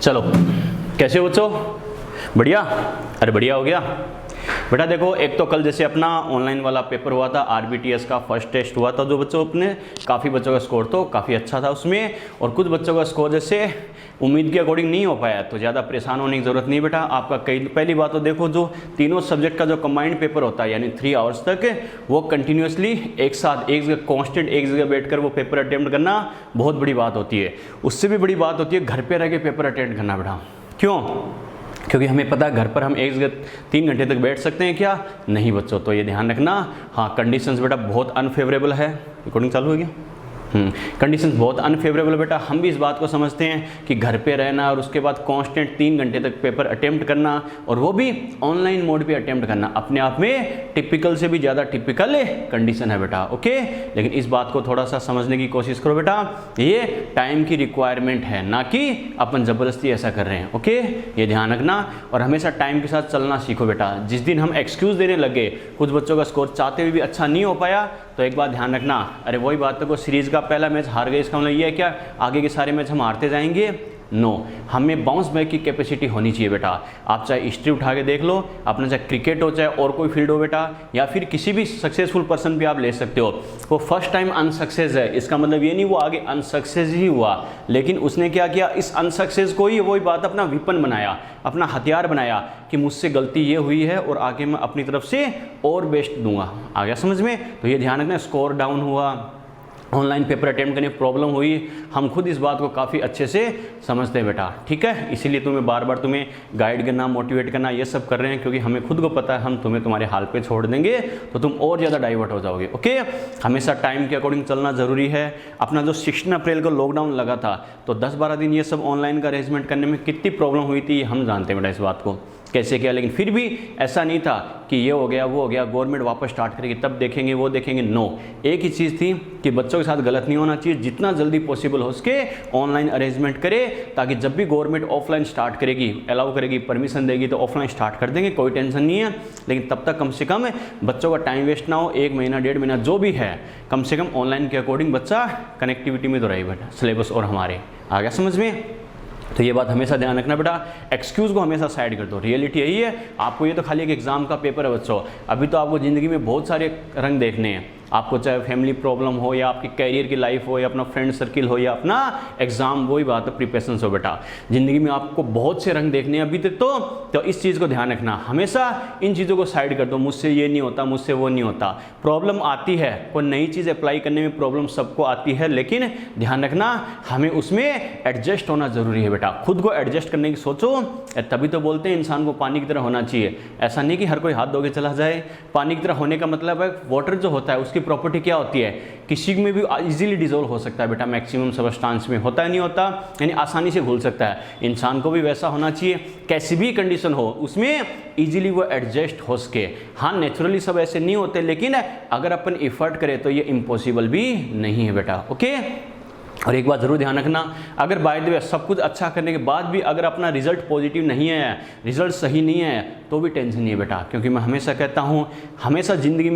चलो, कैसे हो बच्चों? बढ़िया? अरे बढ़िया हो गया बेटा। देखो, एक तो कल जैसे अपना ऑनलाइन वाला पेपर हुआ था, आरबीटीएस का फर्स्ट टेस्ट हुआ था, जो बच्चों अपने काफ़ी बच्चों का स्कोर तो काफ़ी अच्छा था उसमें, और कुछ बच्चों का स्कोर जैसे उम्मीद के अकॉर्डिंग नहीं हो पाया। तो ज़्यादा परेशान होने की ज़रूरत नहीं बेटा। आपका पहली बात तो देखो, जो तीनों सब्जेक्ट का जो कंबाइंड पेपर होता है यानी 3 आवर्स तक, वो कंटिन्यूसली एक साथ एक जगह कॉन्स्टेंट एक जगह बैठकर वो पेपर अटेम्प्ट करना बहुत बड़ी बात होती है। उससे भी बड़ी बात होती है घर पर रह के पेपर अटेम्प्ट करना बेटा। क्यों? क्योंकि हमें पता है घर पर हम एक जगह 3 घंटे तक बैठ सकते हैं क्या? नहीं बच्चों, तो ये ध्यान रखना। हाँ, कंडीशंस बेटा बहुत अनफेवरेबल है। रिकॉर्डिंग चालू हो गया? कंडीशंस बहुत अनफेवरेबल बेटा। हम भी इस बात को समझते हैं कि घर पे रहना और उसके बाद कांस्टेंट 3 घंटे तक पेपर अटेम्प्ट करना, और वो भी ऑनलाइन मोड पे अटेम्प्ट करना, अपने आप में टिपिकल से भी ज़्यादा टिपिकल कंडीशन है बेटा। ओके, लेकिन इस बात को थोड़ा सा समझने की कोशिश करो बेटा। ये टाइम की रिक्वायरमेंट है, ना कि अपन ज़बरदस्ती ऐसा कर रहे हैं। ओके, ये ध्यान रखना, और हमेशा टाइम के साथ चलना सीखो बेटा। जिस दिन हम एक्सक्यूज़ देने लगे, कुछ बच्चों का स्कोर चाहते हुए भी अच्छा नहीं हो पाया, तो एक बात ध्यान रखना, अरे वही बात को सीरीज़ का पहला मैच हार गए, इसका मतलब ये है क्या आगे के सारे मैच हम हारते जाएंगे? नो, हमें बाउंस बैक की कैपेसिटी होनी चाहिए बेटा। आप चाहे हिस्ट्री उठा के देख लो, अपना चाहे क्रिकेट हो चाहे और कोई फील्ड हो बेटा, या फिर किसी भी सक्सेसफुल पर्सन भी आप ले सकते हो। वो फर्स्ट टाइम अनसक्सेस है, इसका मतलब ये नहीं वो आगे अनसक्सेस ही हुआ, लेकिन उसने क्या किया, इस अनसक्सेस को ही वही बात अपना विपन बनाया, अपना हथियार बनाया कि मुझसे गलती ये हुई है और आगे मैं अपनी तरफ से और बेस्ट दूंगा। आ गया समझ में? तो ये ध्यान रखना, स्कोर डाउन हुआ, ऑनलाइन पेपर अटेम्प्ट करने में प्रॉब्लम हुई, हम खुद इस बात को काफ़ी अच्छे से समझते हैं बेटा। ठीक है, इसीलिए तुम्हें बार बार तुम्हें गाइड करना, मोटिवेट करना, ये सब कर रहे हैं, क्योंकि हमें खुद को पता है हम तुम्हें तुम्हारे हाल पे छोड़ देंगे तो तुम और ज़्यादा डाइवर्ट हो जाओगे। ओके, हमेशा टाइम के अकॉर्डिंग चलना ज़रूरी है। अपना जो 16 अप्रैल को लॉकडाउन लगा था, तो 10-12 दिन ये सब ऑनलाइन का अरेंजमेंट करने में कितनी प्रॉब्लम हुई थी, हम जानते हैं बेटा इस बात को कैसे किया। लेकिन फिर भी ऐसा नहीं था कि ये हो गया वो हो गया, गवर्नमेंट वापस स्टार्ट करेगी तब देखेंगे वो देखेंगे। नो, एक ही चीज़ थी कि बच्चों के साथ गलत नहीं होना चाहिए, जितना जल्दी पॉसिबल हो सके ऑनलाइन अरेंजमेंट करे, ताकि जब भी गवर्नमेंट ऑफलाइन स्टार्ट करेगी, अलाउ करेगी, परमिशन देगी, तो ऑफलाइन स्टार्ट कर देंगे, कोई टेंशन नहीं है। लेकिन तब तक कम से कम बच्चों का टाइम वेस्ट ना हो, 1 महीना 1.5 महीना जो भी है, कम से कम ऑनलाइन के अकॉर्डिंग बच्चा कनेक्टिविटी में तो रहे बेटा, सिलेबस और हमारे। आ गया समझ में? तो ये बात हमेशा ध्यान रखना बेटा, एक्सक्यूज़ को हमेशा साइड कर दो। रियलिटी यही है, आपको ये तो खाली एक एग्जाम का पेपर है बच्चों, अभी तो आपको ज़िंदगी में बहुत सारे रंग देखने हैं। आपको चाहे फैमिली प्रॉब्लम हो, या आपकी कैरियर की लाइफ हो, या अपना फ्रेंड सर्किल हो, या अपना एग्जाम, वही बात है प्रिपरेशन हो बेटा। ज़िंदगी में आपको बहुत से रंग देखने हैं अभी तक तो इस चीज़ को ध्यान रखना, हमेशा इन चीज़ों को साइड कर दो। मुझसे ये नहीं होता, मुझसे वो नहीं होता। प्रॉब्लम आती है, कोई नई चीज़ अप्लाई करने में प्रॉब्लम सबको आती है, लेकिन ध्यान रखना हमें उसमें एडजस्ट होना ज़रूरी है बेटा। खुद को एडजस्ट करने की सोचो, तभी तो बोलते हैं इंसान को पानी की तरह होना चाहिए। ऐसा नहीं कि हर कोई हाथ धो के चला जाए। पानी की तरह होने का मतलब है वाटर जो होता है उसकी प्रॉपर्टी क्या होती है, किसी में भी इजीली डिजोल्व हो सकता है बेटा, मैक्सिमम सबस्टांस में होता है, नहीं होता, यानी आसानी से घुल सकता है। इंसान को भी वैसा होना चाहिए, कैसी भी कंडीशन हो उसमें इजीली वो एडजस्ट हो सके। हाँ, नेचुरली सब ऐसे नहीं होते, लेकिन अगर अपन एफर्ट करें तो ये इम्पॉसिबल भी नहीं है बेटा। ओके, और एक बात जरूर ध्यान रखना, अगर बाय द वे सब कुछ अच्छा करने के बाद भी अगर अपना रिजल्ट पॉजिटिव नहीं है, रिजल्ट सही नहीं है, तो भी टेंशन नहीं है बेटा। क्योंकि मैं हमेशा कहता हूँ, हमेशा ज़िंदगी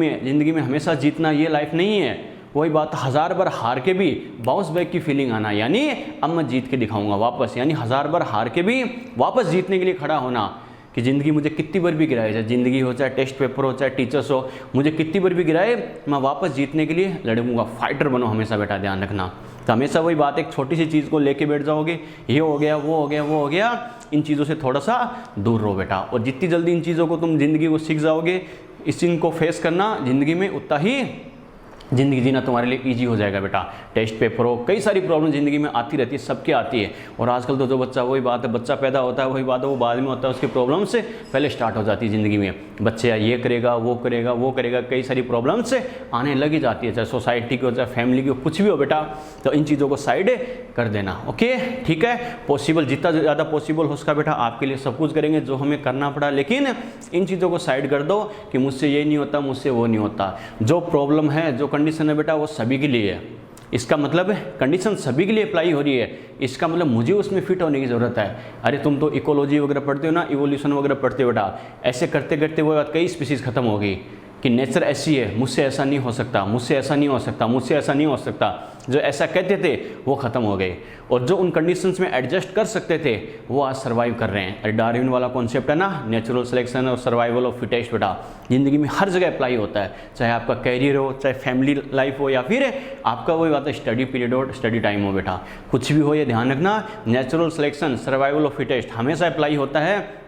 में हमेशा जीतना ये लाइफ नहीं है। वही बात, 1000 बार हार के भी बाउंस बैक की फीलिंग आना, यानी अब मैं जीत के दिखाऊंगा वापस, यानी 1000 बार हार के भी वापस जीतने के लिए खड़ा होना। कि ज़िंदगी मुझे कितनी बार भी गिराए, चाहे ज़िंदगी हो, चाहे टेस्ट पेपर हो, चाहे टीचर्स हो, मुझे कितनी बार भी गिराए, मैं वापस जीतने के लिए लड़ूंगा। फाइटर बनो हमेशा बेटा, ध्यान रखना। तो हमेशा वही बात, एक छोटी सी चीज़ को लेके बैठ जाओगे, ये हो गया वो हो गया वो हो गया, इन चीज़ों से थोड़ा सा दूर रहो बेटा। और जितनी जल्दी इन चीज़ों को तुम ज़िंदगी को सीख जाओगे, इस चीज़ को फेस करना ज़िंदगी में, उतना ही ज़िंदगी जीना तुम्हारे लिए इजी हो जाएगा बेटा। टेस्ट पेपर हो, कई सारी प्रॉब्लम ज़िंदगी में आती रहती है, सबके आती है। और आजकल तो जो बच्चा, वही बात है, बच्चा पैदा होता है, वही बात है, वो बाद में होता है, उसकी प्रॉब्लम से पहले स्टार्ट हो जाती है ज़िंदगी में। बच्चे ये करेगा वो करेगा वो करेगा, कई सारी प्रॉब्लम से आने लगी जाती है, चाहे सोसाइटी की हो, चाहे फैमिली की हो, कुछ भी हो बेटा। तो इन चीज़ों को साइड कर देना। ओके, ठीक है, पॉसिबल जितना ज़्यादा पॉसिबल हो सका बेटा, आपके लिए सब कुछ करेंगे जो हमें करना पड़ा, लेकिन इन चीज़ों को साइड कर दो कि मुझसे ये नहीं होता, मुझसे वो नहीं होता। जो प्रॉब्लम है, जो कंडीशन है बेटा, वो सभी के लिए है। इसका मतलब कंडीशन सभी के लिए अप्लाई हो रही है, इसका मतलब मुझे उसमें फिट होने की ज़रूरत है। अरे तुम तो इकोलॉजी वगैरह पढ़ते हो ना, इवोल्यूशन वगैरह पढ़ते हो बेटा, ऐसे करते करते वो बात कई स्पीसीज़ खत्म हो गई कि नेचर ऐसी है, मुझसे ऐसा नहीं हो सकता, मुझसे ऐसा नहीं हो सकता, मुझसे ऐसा नहीं हो सकता। जो ऐसा कहते थे वो ख़त्म हो गए, और जो उन कंडीशंस में एडजस्ट कर सकते थे वो आज सर्वाइव कर रहे हैं। अरे डार्विन वाला कॉन्सेप्ट है ना, नेचुरल सिलेक्शन और सर्वाइवल ऑफ फिटेस्ट, बेटा ज़िंदगी में हर जगह अप्लाई होता है, चाहे आपका कैरियर हो, चाहे फैमिली लाइफ हो, या फिर आपका वही बात है स्टडी पीरियड हो, स्टडी टाइम हो। बेटा कुछ भी हो ये ध्यान रखना, natural selection survival of fittest हमेशा अप्लाई होता है।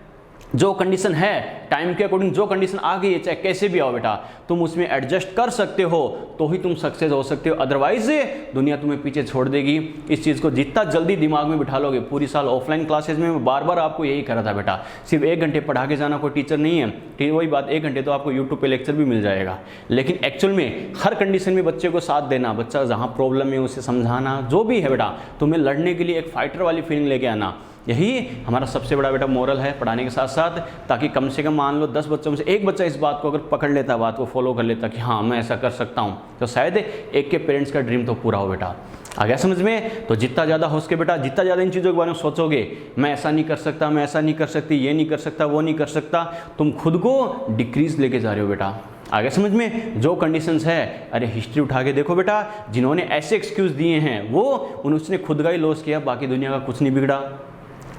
जो कंडीशन है टाइम के अकॉर्डिंग, जो कंडीशन आ गई है चाहे कैसे भी आओ बेटा, तुम उसमें एडजस्ट कर सकते हो तो ही तुम सक्सेस हो सकते हो, अदरवाइज दुनिया तुम्हें पीछे छोड़ देगी। इस चीज़ को जितना जल्दी दिमाग में बिठा लोगे, पूरी साल ऑफलाइन क्लासेज में मैं बार बार आपको यही करा था बेटा, सिर्फ 1 घंटे पढ़ा के जाना कोई टीचर नहीं है, ठीक वही बात 1 घंटे तो आपको यूट्यूब पे लेक्चर भी मिल जाएगा, लेकिन एक्चुअल में हर कंडीशन में बच्चे को साथ देना, बच्चा जहाँ प्रॉब्लम है उसे समझाना, जो भी है बेटा तुम्हें लड़ने के लिए एक फाइटर वाली फीलिंग लेके आना, यही हमारा सबसे बड़ा बेटा मोरल है पढ़ाने के साथ साथ, ताकि कम से कम मान लो 10 बच्चों में से एक बच्चा इस बात को अगर पकड़ लेता, बात को फॉलो कर लेता कि हाँ मैं ऐसा कर सकता हूँ, तो शायद एक के पेरेंट्स का ड्रीम तो पूरा हो। बेटा आ गया समझ में? तो जितना ज़्यादा हो सके बेटा, जितना ज़्यादा इन चीज़ों के बारे में सोचोगे, मैं ऐसा नहीं कर सकता, मैं ऐसा नहीं कर सकती, ये नहीं कर सकता, वो नहीं कर सकता, तुम खुद को डिक्रीज लेके जा रहे हो। बेटा आगे समझ में? जो कंडीशंस है, अरे हिस्ट्री उठा के देखो बेटा, जिन्होंने ऐसे एक्सक्यूज़ दिए हैं वो उसने खुद का ही लॉस किया, बाकी दुनिया का कुछ नहीं बिगड़ा।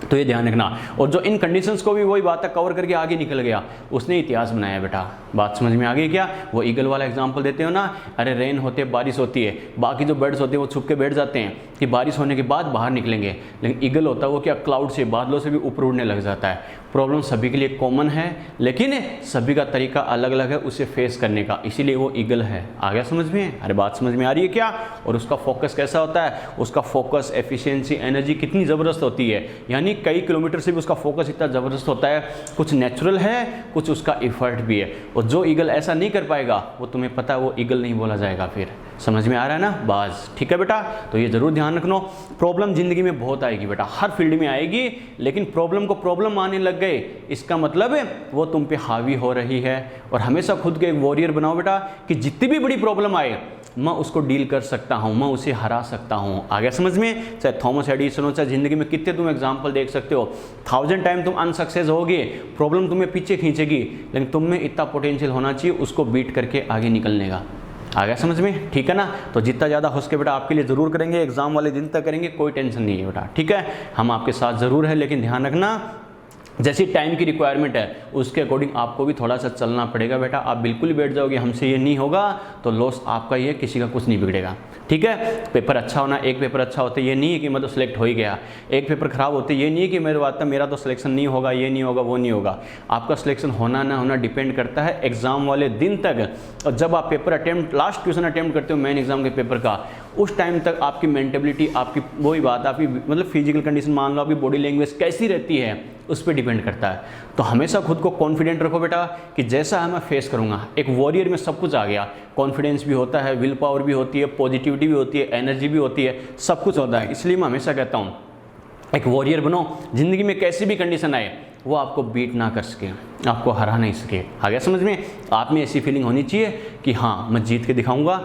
तो ये ध्यान रखना। और जो इन कंडीशंस को भी वही बात है कवर करके आगे निकल गया, उसने इतिहास बनाया। बेटा बात समझ में आ गई क्या? वो ईगल वाला एग्जांपल देते हो ना, अरे रेन होते है, बारिश होती है, बाकी जो बर्ड्स होते हैं वो छुप के बैठ जाते हैं कि बारिश होने के बाद बाहर निकलेंगे, लेकिन ईगल होता है वो क्या क्लाउड से, बादलों से भी ऊपर उड़ने लग जाता है। प्रॉब्लम सभी के लिए कॉमन है, लेकिन सभी का तरीका अलग अलग है उसे फेस करने का, इसीलिए वो ईगल है। आ गया समझ में? अरे बात समझ में आ रही है क्या? और उसका फोकस कैसा होता है? उसका फोकस, एफिशिएंसी, एनर्जी कितनी ज़बरदस्त होती है, यानी कई किलोमीटर से भी उसका फोकस इतना ज़बरदस्त होता है। कुछ नेचुरल है, कुछ उसका इफर्ट भी है। और जो ईगल ऐसा नहीं कर पाएगा वो तुम्हें पता है वो ईगल नहीं बोला जाएगा। फिर समझ में आ रहा है ना बाज? ठीक है बेटा, तो ये ज़रूर ध्यान रखना। प्रॉब्लम ज़िंदगी में बहुत आएगी बेटा, हर फील्ड में आएगी, लेकिन प्रॉब्लम को प्रॉब्लम मानने लग गए इसका मतलब है वो तुम पे हावी हो रही है। और हमेशा खुद के एक वॉरियर बनाओ बेटा कि जितनी भी बड़ी प्रॉब्लम आए मैं उसको डील कर सकता हूँ, मैं उसे हरा सकता हूँ। आ गया समझ में? चाहे थॉमस एडिसन हो, चाहे ज़िंदगी में कितने तुम एग्जाम्पल देख सकते हो, 1000 टाइम तुम अनसक्सेस होगे, प्रॉब्लम तुम्हें पीछे खींचेगी, लेकिन तुम में इतना पोटेंशियल होना चाहिए उसको बीट करके आगे निकलने का। आ गया समझ में? ठीक है ना? तो जितना ज़्यादा हो सके बेटा आपके लिए ज़रूर करेंगे, एग्जाम वाले दिन तक करेंगे, कोई टेंशन नहीं है बेटा। ठीक है, हम आपके साथ ज़रूर है, लेकिन ध्यान रखना जैसी टाइम की रिक्वायरमेंट है उसके अकॉर्डिंग आपको भी थोड़ा सा चलना पड़ेगा बेटा। आप बिल्कुल ही बैठ जाओगे हमसे ये नहीं होगा तो लॉस आपका ही है, किसी का कुछ नहीं बिगड़ेगा। ठीक है, पेपर अच्छा होना, एक पेपर अच्छा होता है ये नहीं है कि मैं तो सिलेक्ट हो ही गया, एक पेपर खराब होते ये नहीं है कि मेरे बात मेरा तो सिलेक्शन नहीं होगा, ये नहीं होगा, वो नहीं होगा। आपका सिलेक्शन होना ना होना डिपेंड करता है एग्ज़ाम वाले दिन तक। और जब आप paper attempt, last question attempt करते हो मेन एग्जाम के पेपर का, उस टाइम तक आपकी मेंटेबिलिटी, आपकी वही बात, आपकी मतलब फिजिकल कंडीशन, मान लो आपकी बॉडी लैंग्वेज कैसी रहती है उस पर डिपेंड करता है। तो हमेशा खुद को कॉन्फिडेंट रखो बेटा कि जैसा है मैं फेस करूँगा। एक वॉरियर में सब कुछ आ गया, कॉन्फिडेंस भी होता है, विल पावर भी होती है, पॉजिटिविटी भी होती है, एनर्जी भी होती है, सब कुछ होता है। इसलिए मैं हमेशा कहता हूँ एक वॉरियर बनो, ज़िंदगी में कैसी भी कंडीशन आए वो आपको बीट ना कर सके, आपको हरा नहीं सके। आ गया समझ में? आप में ऐसी फीलिंग होनी चाहिए कि हाँ मैं जीत के दिखाऊंगा,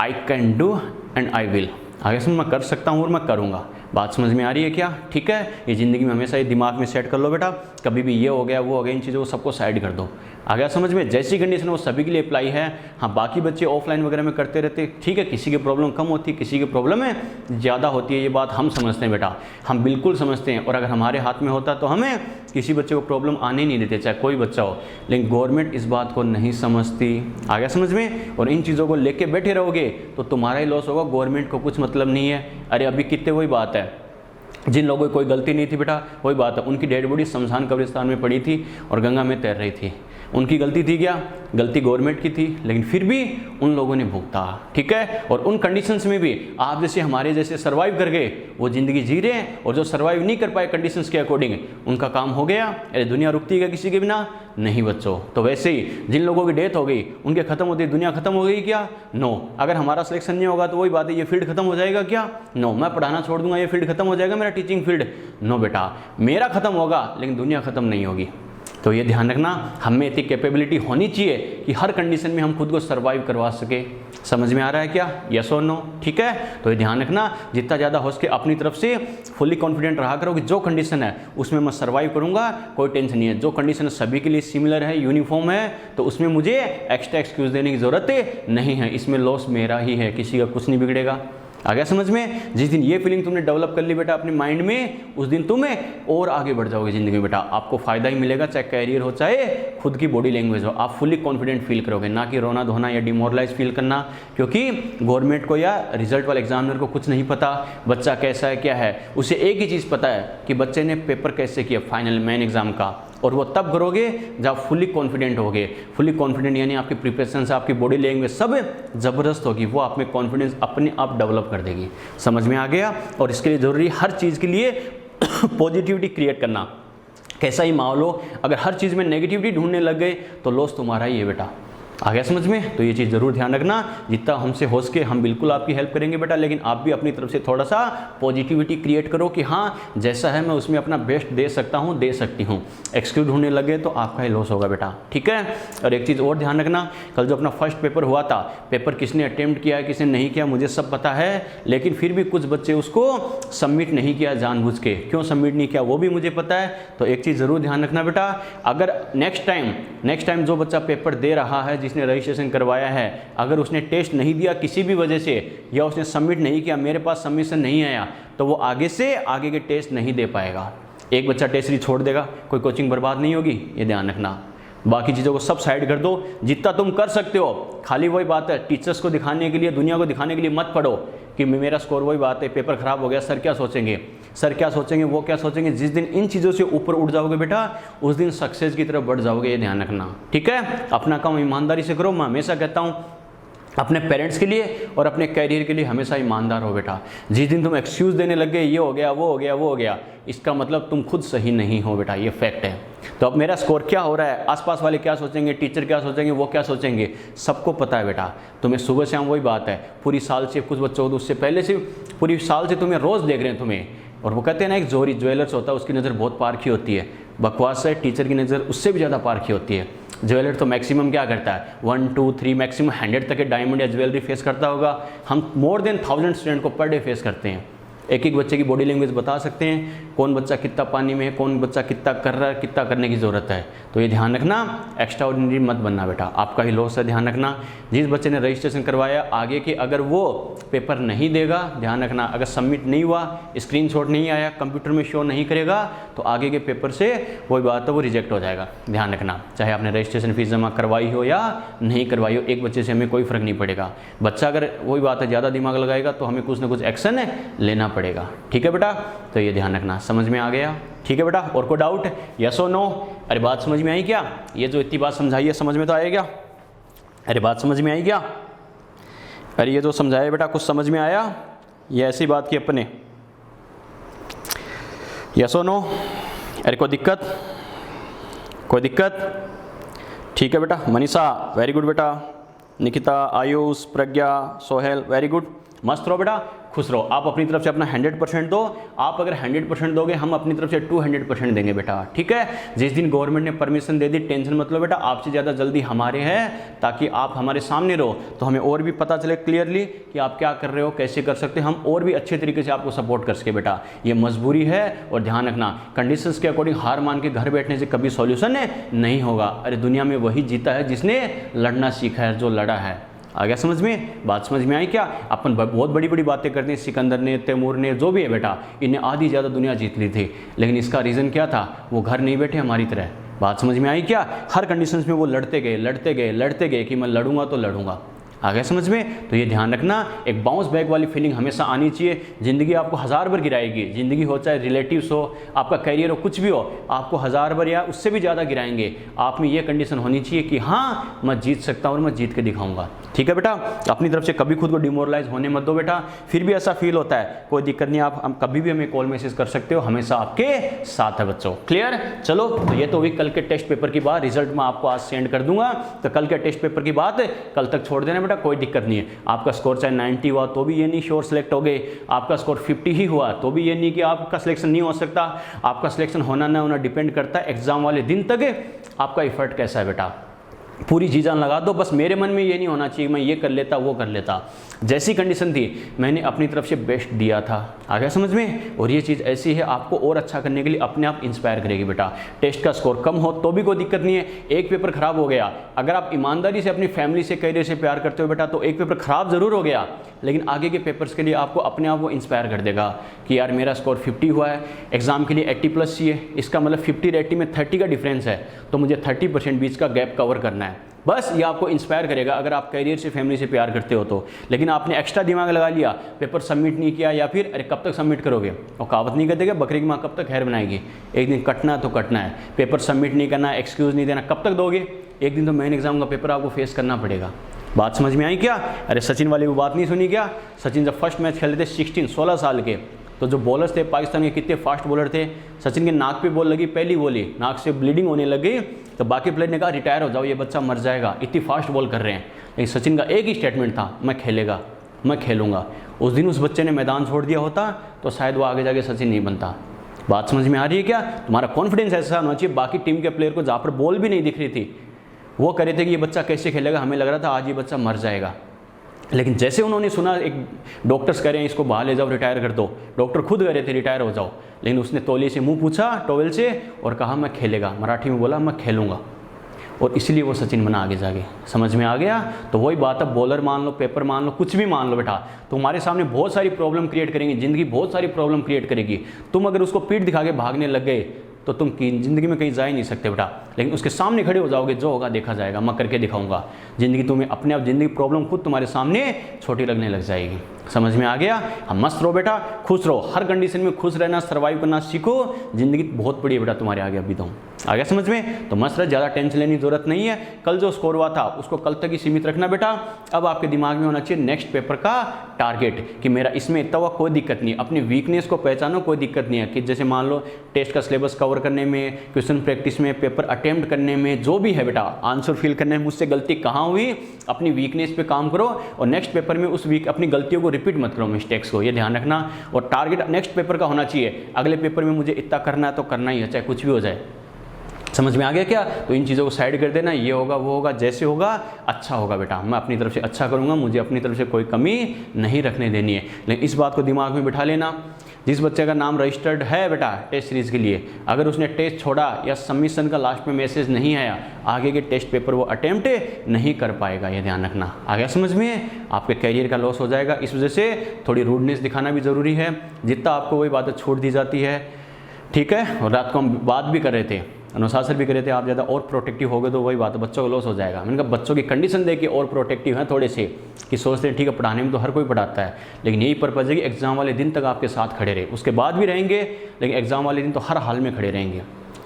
I can do and I will. आगे समझ, मैं कर सकता हूँ और मैं करूँगा। बात समझ में आ रही है क्या? ठीक है, ये ज़िंदगी में हमेशा ये दिमाग में सेट कर लो बेटा, कभी भी ये हो गया वो हो गया, इन चीज़ों को सबको साइड कर दो। आ गया समझ में? जैसी कंडीशन वो सभी के लिए अप्लाई है। हाँ, बाकी बच्चे ऑफलाइन वगैरह में करते रहते, ठीक है, किसी की प्रॉब्लम कम होती है, किसी की प्रॉब्लम है ज़्यादा होती है, ये बात हम समझते हैं बेटा, हम बिल्कुल समझते हैं। और अगर हमारे हाथ में होता तो हमें किसी बच्चे को प्रॉब्लम आने ही नहीं देते, चाहे कोई बच्चा हो, लेकिन गवर्नमेंट इस बात को नहीं समझती। आ गया समझ में? और इन चीज़ों को लेके बैठे रहोगे तो तुम्हारा ही लॉस होगा, गवर्नमेंट को कुछ मतलब नहीं है। अरे अभी कितने वही बात है, जिन लोगों की कोई गलती नहीं थी बेटा, वही बात है, उनकी डेड बॉडी शमशान कब्रिस्तान में पड़ी थी और गंगा में तैर रही थी। उनकी गलती थी क्या? गलती गवर्नमेंट की थी, लेकिन फिर भी उन लोगों ने भुगता। ठीक है, और उन कंडीशंस में भी आप जैसे हमारे जैसे सर्वाइव कर गए, वो ज़िंदगी जी रहे हैं। और जो सर्वाइव नहीं कर पाए कंडीशंस के अकॉर्डिंग, उनका काम हो गया। अरे दुनिया रुकती है किसी के बिना? नहीं बच्चों। तो वैसे ही जिन लोगों की डेथ हो गई, उनके खत्म होते दुनिया खत्म हो गई क्या? नो। अगर हमारा सिलेक्शन नहीं होगा तो वही बात है, ये फील्ड खत्म हो जाएगा क्या? नो। मैं पढ़ाना छोड़ दूंगा, ये फील्ड खत्म हो जाएगा मेरा टीचिंग फील्ड? नो बेटा, मेरा खत्म होगा लेकिन दुनिया खत्म नहीं होगी। तो ये ध्यान रखना, हमें इतनी कैपेबिलिटी होनी चाहिए कि हर कंडीशन में हम खुद को सर्वाइव करवा सके। समझ में आ रहा है क्या? यस और नो? ठीक है, तो ये ध्यान रखना, जितना ज़्यादा हो सके अपनी तरफ से फुली कॉन्फिडेंट रहा करो कि जो कंडीशन है उसमें मैं सर्वाइव करूंगा, कोई टेंशन नहीं है। जो कंडीशन सभी के लिए सिमिलर है, यूनिफॉर्म है, तो उसमें मुझे एक्स्ट्रा एक्सक्यूज़ देने की ज़रूरत नहीं है। इसमें लॉस मेरा ही है, किसी का कुछ नहीं बिगड़ेगा। आ गया समझ में? जिस दिन ये फीलिंग तुमने डेवलप कर ली बेटा अपने माइंड में, उस दिन तुम्हें और आगे बढ़ जाओगे ज़िंदगी में बेटा। आपको फ़ायदा ही मिलेगा, चाहे कैरियर हो चाहे खुद की बॉडी लैंग्वेज हो। आप फुली कॉन्फिडेंट फील करोगे, ना कि रोना धोना या डिमोरलाइज फील करना, क्योंकि गवर्नमेंट को या रिजल्ट वाले एग्जामिनर को कुछ नहीं पता बच्चा कैसा है क्या है। उसे एक ही चीज़ पता है कि बच्चे ने पेपर कैसे किया फाइनल मेन एग्जाम का, और वो तब करोगे जब आप फुली कॉन्फिडेंट होगे। फुली कॉन्फिडेंट यानी आपकी प्रिपरेशन से आपकी बॉडी लैंग्वेज सब ज़बरदस्त होगी, वो आप में कॉन्फिडेंस अपने आप डेवलप कर देगी। समझ में आ गया? और इसके लिए ज़रूरी हर चीज़ के लिए पॉजिटिविटी क्रिएट करना। कैसा ही माहौल हो, अगर हर चीज़ में नेगेटिविटी ढूंढने लग गए तो लॉस तुम्हारा ही है बेटा। आ गया समझ में? तो ये चीज़ ज़रूर ध्यान रखना। जितना हमसे हो सके हम बिल्कुल आपकी हेल्प करेंगे बेटा, लेकिन आप भी अपनी तरफ से थोड़ा सा पॉजिटिविटी क्रिएट करो कि हाँ जैसा है मैं उसमें अपना बेस्ट दे सकता हूँ, दे सकती हूँ। एक्सक्यूज ढूंढने लगे तो आपका ही लॉस होगा बेटा, ठीक है? और एक चीज़ और ध्यान रखना, कल जो अपना फर्स्ट पेपर हुआ था, पेपर किसने अटेम्प्ट किया है किसने नहीं किया मुझे सब पता है, लेकिन फिर भी कुछ बच्चे उसको सबमिट नहीं किया जानबूझ के। क्यों सबमिट नहीं किया वो भी मुझे पता है। तो एक चीज़ ज़रूर ध्यान रखना बेटा, अगर नेक्स्ट टाइम जो बच्चा पेपर दे रहा है जिसने रजिस्ट्रेशन करवाया है, अगर उसने टेस्ट नहीं दिया किसी भी वजह से, या उसने सबमिट नहीं किया, मेरे पास सबमिशन नहीं आया, तो वो आगे से आगे के टेस्ट नहीं दे पाएगा। एक बच्चा टेस्ट सीरीज छोड़ देगा, कोई कोचिंग बर्बाद नहीं होगी, ये ध्यान रखना। बाकी चीज़ों को सब साइड कर दो, जितना तुम कर सकते हो। खाली वही बात है, टीचर्स को दिखाने के लिए, दुनिया को दिखाने के लिए मत पढ़ो कि मेरा स्कोर, वही बात है पेपर खराब हो गया, सर क्या सोचेंगे, सर क्या सोचेंगे, वो क्या सोचेंगे। जिस दिन इन चीज़ों से ऊपर उठ जाओगे बेटा, उस दिन सक्सेस की तरफ बढ़ जाओगे, ये ध्यान रखना, ठीक है? अपना काम ईमानदारी से करो। मैं हमेशा कहता हूँ अपने पेरेंट्स के लिए और अपने कैरियर के लिए हमेशा ईमानदार हो बेटा। जिस दिन तुम एक्सक्यूज़ देने लग गए, ये हो गया वो हो गया वो हो गया, इसका मतलब तुम खुद सही नहीं हो बेटा, ये फैक्ट है। तो अब मेरा स्कोर क्या हो रहा है, आसपास वाले क्या सोचेंगे, टीचर क्या सोचेंगे, वो क्या सोचेंगे, सबको पता है बेटा। तुम्हें सुबह शाम वही बात है, पूरी साल से, कुछ बच्चों को उससे पहले से पूरी साल से तुम्हें रोज़ देख रहे हैं तुम्हें। और वो कहते हैं ना, एक जोरी ज्वेलर्स होता है, उसकी नज़र बहुत पारखी होती है। बकवास है, टीचर की नज़र उससे भी ज़्यादा पारखी होती है। ज्वेलर तो मैक्सिमम क्या करता है, 1 2 3 मैक्सिमम 100 तक के डायमंड या ज्वेलरी फेस करता होगा। हम मोर देन 1000 स्टूडेंट को पर डे फेस करते हैं। एक एक बच्चे की बॉडी लैंग्वेज बता सकते हैं, कौन बच्चा कितना पानी में है, कौन बच्चा कितना कर रहा है, कितना करने की ज़रूरत है। तो ये ध्यान रखना, एक्स्ट्रा ऑर्डिनरी मत बनना बेटा, आपका ही लॉस है, ध्यान रखना। जिस बच्चे ने रजिस्ट्रेशन करवाया, आगे के अगर वो पेपर नहीं देगा, ध्यान रखना, अगर सबमिट नहीं हुआ, स्क्रीनशॉट नहीं आया, कंप्यूटर में शो नहीं करेगा, तो आगे के पेपर से वही बात है वो रिजेक्ट हो जाएगा। ध्यान रखना, चाहे आपने रजिस्ट्रेशन फीस जमा करवाई हो या नहीं करवाई हो, एक बच्चे से हमें कोई फ़र्क नहीं पड़ेगा। बच्चा अगर वही बात है ज़्यादा दिमाग लगाएगा तो हमें कुछ ना कुछ एक्शन लेना पड़ेगा, ठीक है बेटा? तो ये ध्यान रखना। समझ में आ गया? ठीक है बेटा, और कोई डाउट, यस और नो? अरे बात समझ में आई क्या? ये जो इतनी बात समझाई है समझ में तो आएगा? अरे बात समझ में आई क्या? अरे ये जो समझाया बेटा कुछ समझ में आया? ये ऐसी बात की अपने, यस और नो? अरे कोई दिक्कत? कोई दिक्कत? ठीक है बेटा। मनीषा वेरी गुड बेटा, निकिता, आयुष, प्रज्ञा, सोहेल वेरी गुड, मस्त रहो बेटा, खुश रहो। आप अपनी तरफ से अपना 100% दो। आप अगर 100% दोगे, हम अपनी तरफ से 200% देंगे बेटा, ठीक है? जिस दिन गवर्नमेंट ने परमिशन दे दी, टेंशन मत लो बेटा, आपसे ज़्यादा जल्दी हमारे हैं, ताकि आप हमारे सामने रहो तो हमें और भी पता चले क्लियरली कि आप क्या कर रहे हो, कैसे कर सकते हैं, हम और भी अच्छे तरीके से आपको सपोर्ट कर सके बेटा। ये मजबूरी है, और ध्यान रखना, कंडीशंस के अकॉर्डिंग हार मान के घर बैठने से कभी सॉल्यूशन नहीं होगा। अरे दुनिया में वही जीता है जिसने लड़ना सीखा है, जो लड़ा है। आ गया समझ में? बात समझ में आई क्या? अपन बहुत बड़ी बड़ी बातें करते हैं, सिकंदर ने, तैमूर ने, जो भी है बेटा, इन्हें आधी ज़्यादा दुनिया जीत ली थी, लेकिन इसका रीज़न क्या था? वो घर नहीं बैठे हमारी तरह। बात समझ में आई क्या? हर कंडीशंस में वो लड़ते गए लड़ते गए लड़ते गए कि मैं लड़ूंगा तो लड़ूंगा। आ गया समझ में? तो ये ध्यान रखना, एक बाउंस बैक वाली फीलिंग हमेशा आनी चाहिए। ज़िंदगी आपको 1000 बार गिराएगी, ज़िंदगी हो चाहे रिलेटिव्स हो, आपका करियर हो, कुछ भी हो, आपको 1000 बार या उससे भी ज़्यादा गिराएंगे। आप में ये कंडीशन होनी चाहिए कि हाँ मैं जीत सकता हूँ और मैं जीत के दिखाऊंगा, ठीक है बेटा? अपनी तरफ से कभी खुद को डिमोरलाइज होने मत दो बेटा। फिर भी ऐसा फील होता है, कोई दिक्कत नहीं, आप कभी भी हमें कॉल मैसेज कर सकते हो, हमेशा आपके साथ है बच्चों। क्लियर? चलो, तो ये तो हुई कल के टेस्ट पेपर की बात। रिजल्ट मैं आपको आज सेंड कर दूंगा, तो कल के टेस्ट पेपर की बात कल तक छोड़ देना बेटा, कोई दिक्कत नहीं है। आपका स्कोर चाहे 90 हुआ तो भी ये नहीं श्योर सेलेक्ट हो गए, आपका स्कोर 50 ही हुआ तो भी ये नहीं कि आपका सिलेक्शन नहीं हो सकता। आपका सिलेक्शन होना ना होना डिपेंड करता है एग्जाम वाले दिन तक आपका इफर्ट कैसा है बेटा। पूरी जी जान लगा दो, बस मेरे मन में ये नहीं होना चाहिए मैं ये कर लेता वो कर लेता। जैसी कंडीशन थी मैंने अपनी तरफ से बेस्ट दिया था। आ गया समझ में? और ये चीज़ ऐसी है आपको और अच्छा करने के लिए अपने आप इंस्पायर करेगी बेटा। टेस्ट का स्कोर कम हो तो भी कोई दिक्कत नहीं है, एक पेपर खराब हो गया, अगर आप ईमानदारी से अपनी फैमिली से करियर से प्यार करते हो बेटा तो एक पेपर खराब ज़रूर हो गया, लेकिन आगे के पेपर्स के लिए आपको अपने आप वो इंस्पायर कर देगा कि यार मेरा स्कोर 50 हुआ है, एग्जाम के लिए 80+ चाहिए, इसका मतलब 50 और 80 में 30 का डिफरेंस है, तो मुझे 30% बीच का गैप कवर करना है। बस ये आपको इंस्पायर करेगा अगर आप करियर से फैमिली से प्यार करते हो तो। लेकिन आपने एक्स्ट्रा दिमाग लगा लिया, पेपर सबमिट नहीं किया, या फिर अरे कब तक सबमिट करोगे, और कहावत नहीं कहते कि बकरी की माँ कब तक खैर बनाएगी, एक दिन कटना तो कटना है। पेपर सबमिट नहीं करना, एक्सक्यूज़ नहीं देना, कब तक दोगे? एक दिन तो मेन एग्जाम का पेपर आपको फेस करना पड़ेगा। बात समझ में आई क्या? अरे सचिन वाली वो बात नहीं सुनी क्या? सचिन जब फर्स्ट मैच खेलते थे 16 साल के, तो जो बॉलर्स थे पाकिस्तान के कितने फास्ट बॉलर थे, सचिन के नाक पे बॉल लगी, पहली बॉल ही नाक से ब्लीडिंग होने लगी, तो बाकी प्लेयर ने कहा रिटायर हो जाओ, ये बच्चा मर जाएगा, इतनी फास्ट बॉल कर रहे हैं। लेकिन सचिन का एक ही स्टेटमेंट था, मैं खेलेगा, मैं खेलूंगा। उस दिन उस बच्चे ने मैदान छोड़ दिया होता तो शायद वो आगे जाके सचिन नहीं बनता। बात समझ में आ रही है क्या? तुम्हारा कॉन्फिडेंस ऐसा होना चाहिए, बाकी टीम के प्लेयर को जहाँ पर बॉल भी नहीं दिख रही थी वो कह रहे थे कि ये बच्चा कैसे खेलेगा, हमें लग रहा था आज ये बच्चा मर जाएगा। लेकिन जैसे उन्होंने सुना एक डॉक्टर्स कह रहे हैं इसको बाहर ले जाओ, रिटायर कर दो, डॉक्टर खुद कह रहे थे रिटायर हो जाओ, लेकिन उसने तौलिए से मुंह पूछा टॉवेल से और कहा मैं खेलेगा, मराठी में बोला मैं खेलूंगा, और इसलिए वो सचिन बना आगे जाके। समझ में आ गया? तो वही बात, अब बॉलर मान लो, पेपर मान लो, कुछ भी मान लो बेटा, तुम्हारे सामने बहुत सारी प्रॉब्लम क्रिएट करेंगी, ज़िंदगी बहुत सारी प्रॉब्लम क्रिएट करेगी। तुम अगर उसको पीठ दिखा के भागने लग गए तो तुम ज़िंदगी में कहीं जा ही नहीं सकते बेटा। लेकिन उसके सामने खड़े हो जाओगे, जो होगा देखा जाएगा, मैं करके दिखाऊंगा, ज़िंदगी तुम्हें अपने आप, ज़िंदगी प्रॉब्लम खुद तुम्हारे सामने छोटी लगने लग जाएगी। समझ में आ गया? हम मस्त रहो बेटा, खुश रहो, हर कंडीशन में खुश रहना, सर्वाइव करना सीखो, ज़िंदगी बहुत बड़ी है बेटा तुम्हारे आगे। अभी तो आ गया समझ में? तो मस्त रह, ज़्यादा टेंशन लेने की जरूरत नहीं है। कल जो स्कोर हुआ था उसको कल तक ही सीमित रखना बेटा। अब आपके दिमाग में होना चाहिए नेक्स्ट पेपर का टारगेट, कि मेरा इसमें इतना हुआ, कोई दिक्कत नहीं, अपनी वीकनेस को पहचानो, कोई दिक्कत नहीं है। कि जैसे मान लो टेस्ट का सिलेबस कवर करने में, क्वेश्चन प्रैक्टिस में, पेपर अटेम्प्ट करने में, जो भी है बेटा, आंसर फिल करने में मुझसे गलती कहाँ हुई, अपनी वीकनेस पे काम करो, और नेक्स्ट पेपर में उस वीक अपनी गलतियों को रिपीट मत करो, मिस्टेक्स को, ये ध्यान रखना। और टारगेट नेक्स्ट पेपर का होना चाहिए, अगले पेपर में मुझे इतना करना है तो करना ही है, चाहे कुछ भी हो जाए। समझ में आ गया क्या? तो इन चीज़ों को साइड कर देना, ये होगा वो होगा, जैसे होगा अच्छा होगा बेटा, मैं अपनी तरफ से अच्छा करूँगा, मुझे अपनी तरफ से कोई कमी नहीं रखने देनी है। लेकिन इस बात को दिमाग में बिठा लेना, जिस बच्चे का नाम रजिस्टर्ड है बेटा टेस्ट सीरीज़ के लिए, अगर उसने टेस्ट छोड़ा या सबमिशन का लास्ट में मैसेज नहीं आया, आगे के टेस्ट पेपर वो अटेम्प्ट नहीं कर पाएगा, ये ध्यान रखना। आ गया समझ में? आपके करियर का लॉस हो जाएगा। इस वजह से थोड़ी रूडनेस दिखाना भी ज़रूरी है, जितना आपको वही बातें छोड़ दी जाती है, ठीक है। और रात को हम बात भी कर रहे थे, अनुशासन भी कर रहे थे, आप ज़्यादा और प्रोटेक्टिव हो गए तो वही बात है, बच्चों का लॉस हो जाएगा। मैंने कहा बच्चों की कंडीशन देख के और प्रोटेक्टिव हैं थोड़े से, कि सोचते हैं ठीक है पढ़ाने में तो हर कोई पढ़ाता है, लेकिन यही पर्पज़ है कि एग्ज़ाम वाले दिन तक आपके साथ खड़े रहे, उसके बाद भी रहेंगे, लेकिन एग्ज़ाम वाले दिन तो हर हाल में खड़े रहेंगे।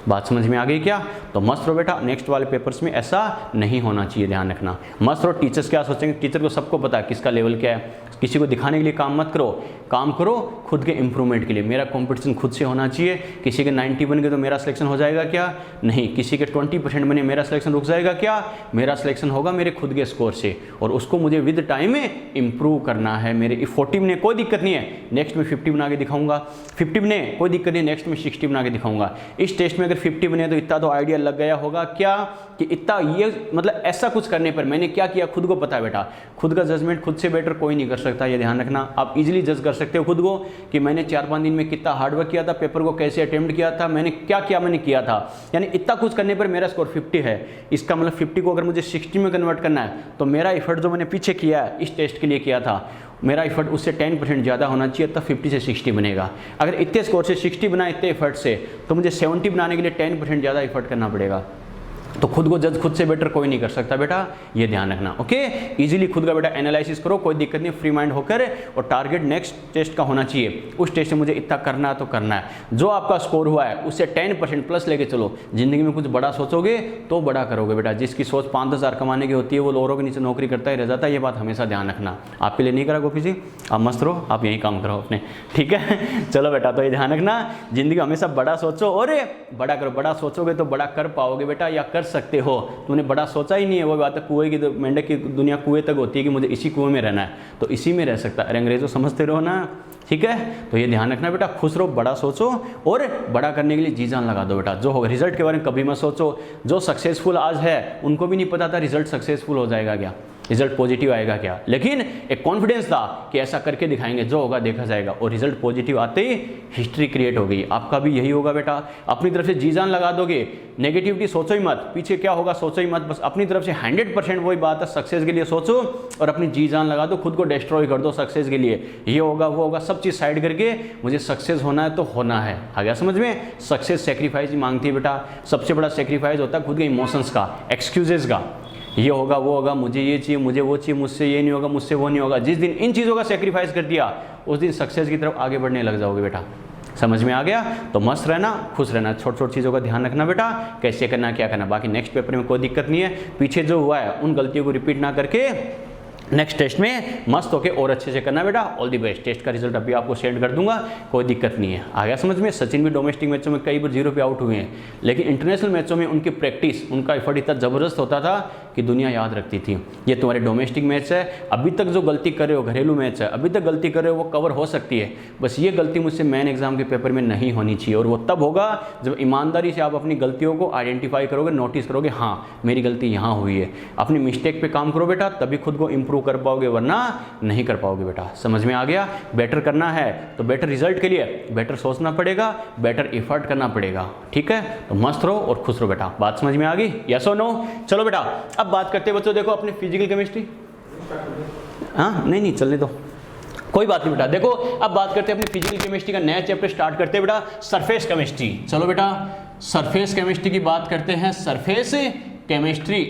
बात समझ में आ गई क्या? तो मस्त रहो बेटा, नेक्स्ट वाले पेपर्स में ऐसा नहीं होना चाहिए, ध्यान रखना। मस्त रहो। टीचर्स क्या सोचेंगे, टीचर को सबको पता है किसका लेवल क्या है, किसी को दिखाने के लिए काम मत करो, काम करो खुद के इंप्रूवमेंट के लिए। मेरा कंपटीशन खुद से होना चाहिए। किसी के 90 बन गए तो मेरा सिलेक्शन हो जाएगा क्या? नहीं। किसी के 20% बने मेरा सिलेक्शन रुक जाएगा क्या? मेरा सिलेक्शन होगा मेरे खुद के स्कोर से, और उसको मुझे विद टाइम में इंप्रूव करना है। मेरे 40 बने कोई दिक्कत नहीं है, नेक्स्ट में 50 बना के दिखाऊंगा। 50 बने कोई दिक्कत नहीं, नेक्स्ट में 60 बना के दिखाऊंगा। इस टेस्ट में अगर 50 बने तो इतना तो आइडिया लग गया होगा क्या, कि इतना ये मतलब ऐसा कुछ करने पर मैंने क्या किया खुद को पता है बेटा। खुद का जजमेंट खुद से बेटर कोई नहीं कर सकता, ये ध्यान रखना। आप इजीली जज कर सकते हो खुद को कि मैंने 4-5 दिन में कितना हार्डवर्क किया था, पेपर को कैसे अटेम्प्ट किया था, मैंने क्या किया, मैंने किया था। यानी इतना कुछ करने पर मेरा स्कोर 50 है, इसका मतलब 50 को अगर मुझे 60 में कन्वर्ट करना है तो मेरा एफर्ट जो मैंने पीछे किया है, इस टेस्ट के लिए किया था, मेरा एफर्ट उससे 10% ज़्यादा होना चाहिए, तब 50 से 60 बनेगा। अगर इतने स्कोर से 60 बना इतने एफर्ट से, तो मुझे 70 बनाने के लिए 10% ज़्यादा एफर्ट करना पड़ेगा। तो खुद को जज खुद से बेटर कोई नहीं कर सकता बेटा, ये ध्यान रखना। ओके, इजीली खुद का बेटा एनालिसिस करो, कोई दिक्कत नहीं, फ्री माइंड होकर। और टारगेट नेक्स्ट टेस्ट का होना चाहिए, उस टेस्ट में मुझे इतना करना है तो करना है। जो आपका स्कोर हुआ है उससे 10% प्लस लेके चलो। जिंदगी में कुछ बड़ा सोचोगे तो बड़ा करोगे बेटा। जिसकी सोच 5-10 हज़ार कमाने की होती है वो औरों के नीचे नौकरी करता ही रह जाता है, ये बात हमेशा ध्यान रखना। आपके लिए नहीं करा गोपी जी, आप मस्त रहो, आप यही काम करो अपने, ठीक है। चलो बेटा, तो ये ध्यान रखना, जिंदगी हमेशा बड़ा सोचो और बड़ा करो। बड़ा सोचोगे तो बड़ा कर पाओगे बेटा, या कर सकते हो, तुमने बड़ा सोचा ही नहीं है। वो बात है कुएं की, मेंढक की दुनिया कुएं तक होती है कि मुझे इसी कुएं में रहना है, तो इसी में रह सकता है। अरे अंग्रेजों समझते रहो ना, ठीक है। तो ये ध्यान रखना बेटा, खुश रहो, बड़ा सोचो और बड़ा करने के लिए जी जान लगा दो बेटा। जो होगा रिजल्ट के बारे में कभी मत सोचो। जो सक्सेसफुल आज है उनको भी नहीं पता था रिजल्ट सक्सेसफुल हो जाएगा क्या, रिजल्ट पॉजिटिव आएगा क्या, लेकिन एक कॉन्फिडेंस था कि ऐसा करके दिखाएंगे, जो होगा देखा जाएगा, और रिजल्ट पॉजिटिव आते ही हिस्ट्री क्रिएट हो गई। आपका भी यही होगा बेटा, अपनी तरफ से जी जान लगा दोगे, नेगेटिविटी सोचो ही मत, पीछे क्या होगा सोचो ही मत, बस अपनी तरफ से 100% वही बात है सक्सेस के लिए सोचो और अपनी जी जान लगा दो, खुद को डिस्ट्रॉय कर दो सक्सेस के लिए। ये होगा वो होगा, सब चीज़ साइड करके मुझे सक्सेस होना है तो होना है। आ गया समझ में? सक्सेस सेक्रीफाइस ही मांगती है बेटा। सबसे बड़ा सेक्रीफाइस होता है खुद के इमोशंस का, एक्सक्यूजेस का। ये होगा वो होगा, मुझे ये चाहिए, मुझे वो चाहिए, मुझसे ये नहीं होगा, मुझसे वो नहीं होगा। जिस दिन इन चीज़ों का सेक्रीफाइस कर दिया उस दिन सक्सेस की तरफ आगे बढ़ने लग जाओगे बेटा। समझ में आ गया? तो मस्त रहना, खुश रहना, छोटी छोटी चीज़ों का ध्यान रखना बेटा, कैसे करना क्या करना। बाकी नेक्स्ट पेपर में कोई दिक्कत नहीं है, पीछे जो हुआ है उन गलतियों को रिपीट ना करके नेक्स्ट टेस्ट में मस्त होके और अच्छे से करना बेटा। All the best. टेस्ट का रिजल्ट अभी आपको सेंड कर दूंगा, कोई दिक्कत नहीं है। आ गया समझ में? सचिन भी डोमेस्टिक मैचों में कई बार 0 पे आउट हुए हैं, लेकिन इंटरनेशनल मैचों में उनकी प्रैक्टिस, उनका एफर्ट इतना ज़बरदस्त होता था कि दुनिया याद रखती थी। ये तुम्हारे डोमेस्टिक मैच है, अभी तक जो गलती कर रहे हो, घरेलू मैच है, अभी तक गलती कर रहे हो वो कवर हो सकती है, बस ये गलती मुझसे मेन एग्जाम के पेपर में नहीं होनी चाहिए। और वो तब होगा जब ईमानदारी से आप अपनी गलतियों को आइडेंटिफाई करोगे, नोटिस करोगे, हाँ मेरी गलती यहाँ हुई है। अपनी मिस्टेक पे काम करो बेटा, तभी खुद को इंप्रूव कर पाओगे, वरना नहीं कर पाओगे बेटा। समझ में आ गया? बेटर करना है तो बेटर रिजल्ट के लिए बेटर सोचना पड़ेगा, बेटर एफर्ट करना पड़ेगा, ठीक है। तो मस्त रहो और खुश रहो बेटा। बात समझ में आ गई? यस और नो? चलो बेटा अब बात करते हैं बच्चों, देखो अपनी फिजिकल केमिस्ट्री। हाँ नहीं चलने दो, कोई बात नहीं बेटा। देखो अब बात करते हैं अपनी फिजिकल केमिस्ट्री का नया चैप्टर स्टार्ट करते हैं बेटा, सरफेस केमिस्ट्री। चलो बेटा सरफेस केमिस्ट्री की बात करते हैं। सरफेस केमिस्ट्री,